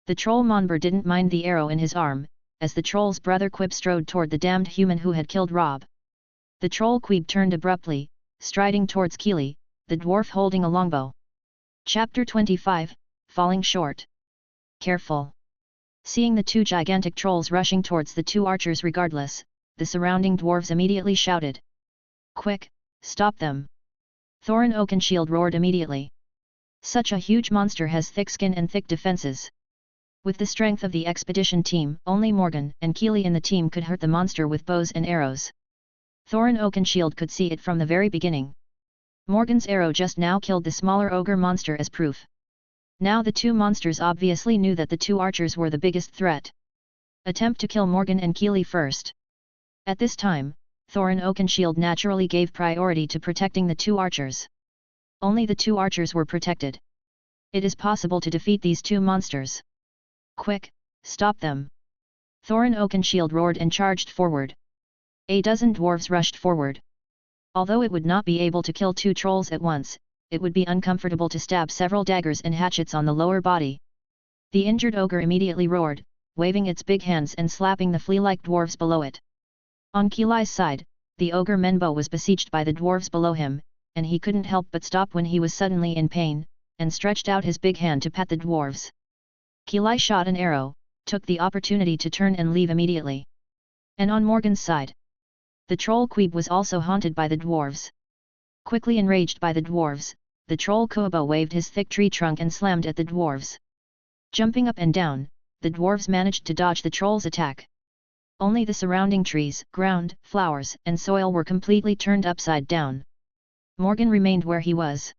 Speaker 1: The troll Monber didn't mind the arrow in his arm, as the troll's brother Quib strode toward the damned human who had killed Rob. The troll Quib turned abruptly, striding towards Kili, the dwarf holding a longbow. Chapter 25, Falling Short. Careful! Seeing the 2 gigantic trolls rushing towards the 2 archers regardless, the surrounding dwarves immediately shouted. Quick, stop them! Thorin Oakenshield roared immediately. Such a huge monster has thick skin and thick defenses. With the strength of the expedition team, only Morgan and Kili in the team could hurt the monster with bows and arrows. Thorin Oakenshield could see it from the very beginning. Morgan's arrow just now killed the smaller ogre monster as proof. Now the 2 monsters obviously knew that the 2 archers were the biggest threat. Attempt to kill Morgan and Kili first. At this time, Thorin Oakenshield naturally gave priority to protecting the 2 archers. Only the 2 archers were protected. It is possible to defeat these 2 monsters. Quick, stop them! Thorin Oakenshield roared and charged forward. A dozen dwarves rushed forward. Although it would not be able to kill 2 trolls at once, it would be uncomfortable to stab several daggers and hatchets on the lower body. The injured ogre immediately roared, waving its big hands and slapping the flea-like dwarves below it. On Kili's side, the ogre Menbo was besieged by the dwarves below him, and he couldn't help but stop when he was suddenly in pain, and stretched out his big hand to pat the dwarves. Kili shot an arrow, took the opportunity to turn and leave immediately. And on Morgan's side, the troll Queeb was also haunted by the dwarves. Quickly enraged by the dwarves, the troll Kobo waved his thick tree trunk and slammed at the dwarves. Jumping up and down, the dwarves managed to dodge the troll's attack. Only the surrounding trees, ground, flowers, and soil were completely turned upside down. Morgan remained where he was.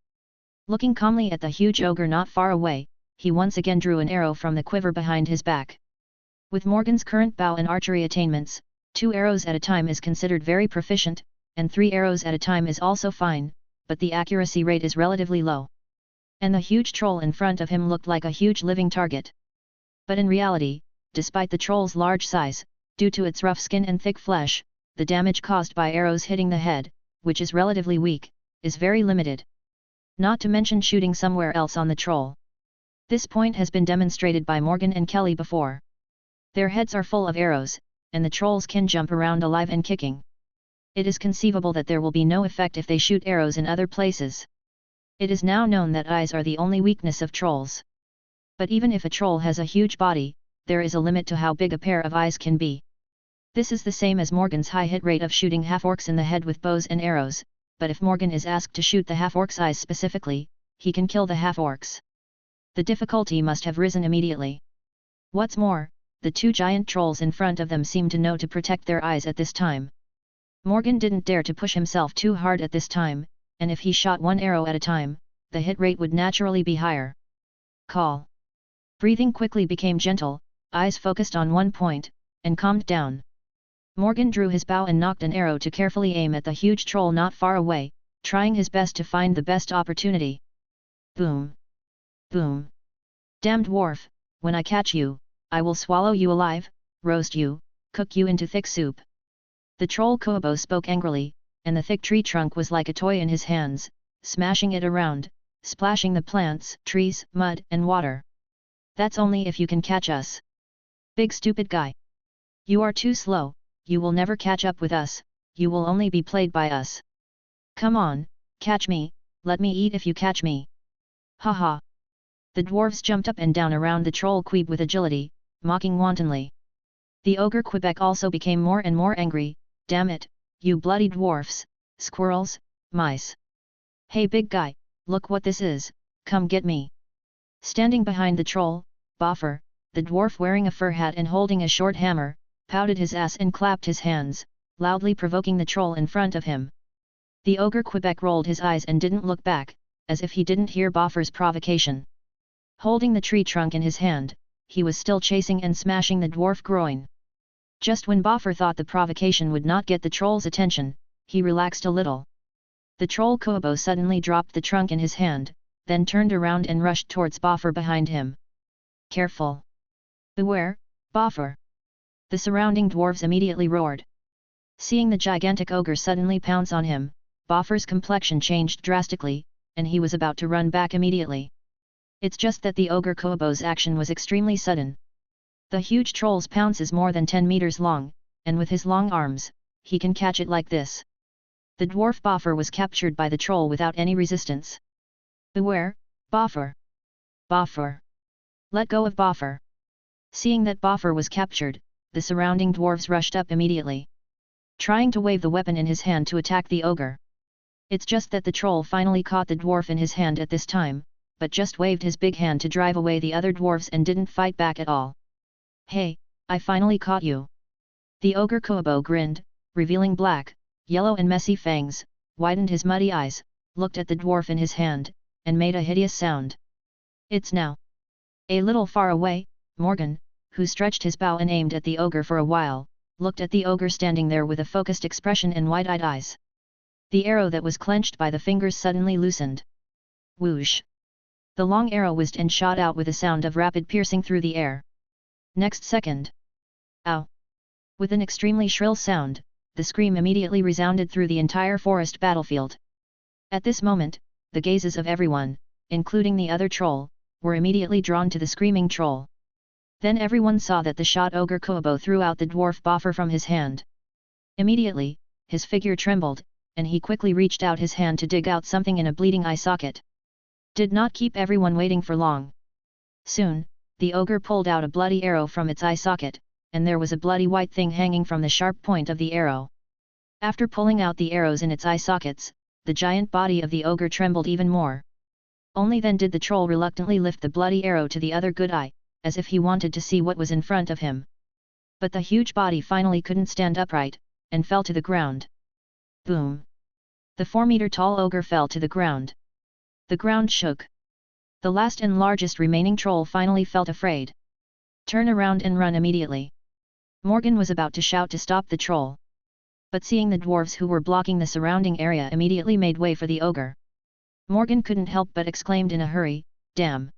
Speaker 1: Looking calmly at the huge ogre not far away, he once again drew an arrow from the quiver behind his back. With Morgan's current bow and archery attainments, 2 arrows at a time is considered very proficient, and 3 arrows at a time is also fine, but the accuracy rate is relatively low. And the huge troll in front of him looked like a huge living target. But in reality, despite the troll's large size, due to its rough skin and thick flesh, the damage caused by arrows hitting the head, which is relatively weak, is very limited. Not to mention shooting somewhere else on the troll. This point has been demonstrated by Morgan and Kelly before. Their heads are full of arrows, and the trolls can jump around alive and kicking. It is conceivable that there will be no effect if they shoot arrows in other places. It is now known that eyes are the only weakness of trolls. But even if a troll has a huge body, there is a limit to how big a pair of eyes can be. This is the same as Morgan's high hit rate of shooting half-orcs in the head with bows and arrows, but if Morgan is asked to shoot the half-orc's eyes specifically, he can kill the half-orcs. The difficulty must have risen immediately. What's more, the 2 giant trolls in front of them seem to know to protect their eyes at this time. Morgan didn't dare to push himself too hard at this time, and if he shot 1 arrow at a time, the hit rate would naturally be higher. Call. Breathing quickly became gentle, eyes focused on one point, and calmed down. Morgan drew his bow and nocked an arrow to carefully aim at the huge troll not far away, trying his best to find the best opportunity. Boom! Boom! Damn dwarf, when I catch you, I will swallow you alive, roast you, cook you into thick soup. The troll Kobo spoke angrily, and the thick tree trunk was like a toy in his hands, smashing it around, splashing the plants, trees, mud, and water. That's only if you can catch us. Big stupid guy. You are too slow, you will never catch up with us, you will only be played by us. Come on, catch me, let me eat if you catch me. Ha ha. The dwarves jumped up and down around the troll Queeb with agility, mocking wantonly. The ogre Quebec also became more and more angry. Damn it, you bloody dwarfs, squirrels, mice. Hey big guy, look what this is, come get me. Standing behind the troll, Boffer, the dwarf wearing a fur hat and holding a short hammer, pouted his ass and clapped his hands, loudly provoking the troll in front of him. The ogre Quebec rolled his eyes and didn't look back, as if he didn't hear Boffer's provocation. Holding the tree trunk in his hand, he was still chasing and smashing the dwarf groin. Just when Boffer thought the provocation would not get the troll's attention, he relaxed a little. The troll Kobo suddenly dropped the trunk in his hand, then turned around and rushed towards Boffer behind him. Careful! Beware, Boffer! The surrounding dwarves immediately roared. Seeing the gigantic ogre suddenly pounce on him, Boffer's complexion changed drastically, and he was about to run back immediately. It's just that the ogre Kobo's action was extremely sudden. The huge troll's pounce is more than 10 meters long, and with his long arms, he can catch it like this. The dwarf Boffer was captured by the troll without any resistance. Beware, Boffer! Boffer! Let go of Boffer! Seeing that Boffer was captured, the surrounding dwarves rushed up immediately, trying to wave the weapon in his hand to attack the ogre. It's just that the troll finally caught the dwarf in his hand at this time, but just waved his big hand to drive away the other dwarves and didn't fight back at all. Hey, I finally caught you! The ogre Kobo grinned, revealing black, yellow and messy fangs, widened his muddy eyes, looked at the dwarf in his hand, and made a hideous sound. It's now. A little far away, Morgan, who stretched his bow and aimed at the ogre for a while, looked at the ogre standing there with a focused expression and wide-eyed eyes. The arrow that was clenched by the fingers suddenly loosened. Whoosh! The long arrow whizzed and shot out with a sound of rapid piercing through the air. Next second. Ow! With an extremely shrill sound, the scream immediately resounded through the entire forest battlefield. At this moment, the gazes of everyone, including the other troll, were immediately drawn to the screaming troll. Then everyone saw that the shot ogre Kobo threw out the dwarf Boffer from his hand. Immediately, his figure trembled, and he quickly reached out his hand to dig out something in a bleeding eye socket. Did not keep everyone waiting for long. Soon, the ogre pulled out a bloody arrow from its eye socket, and there was a bloody white thing hanging from the sharp point of the arrow. After pulling out the arrows in its eye sockets, the giant body of the ogre trembled even more. Only then did the troll reluctantly lift the bloody arrow to the other good eye, as if he wanted to see what was in front of him. But the huge body finally couldn't stand upright, and fell to the ground. Boom! The 4-meter-tall ogre fell to the ground. The ground shook. The last and largest remaining troll finally felt afraid. Turn around and run immediately. Morgan was about to shout to stop the troll. But seeing the dwarves who were blocking the surrounding area immediately made way for the ogre, Morgan couldn't help but exclaimed in a hurry, "Damn!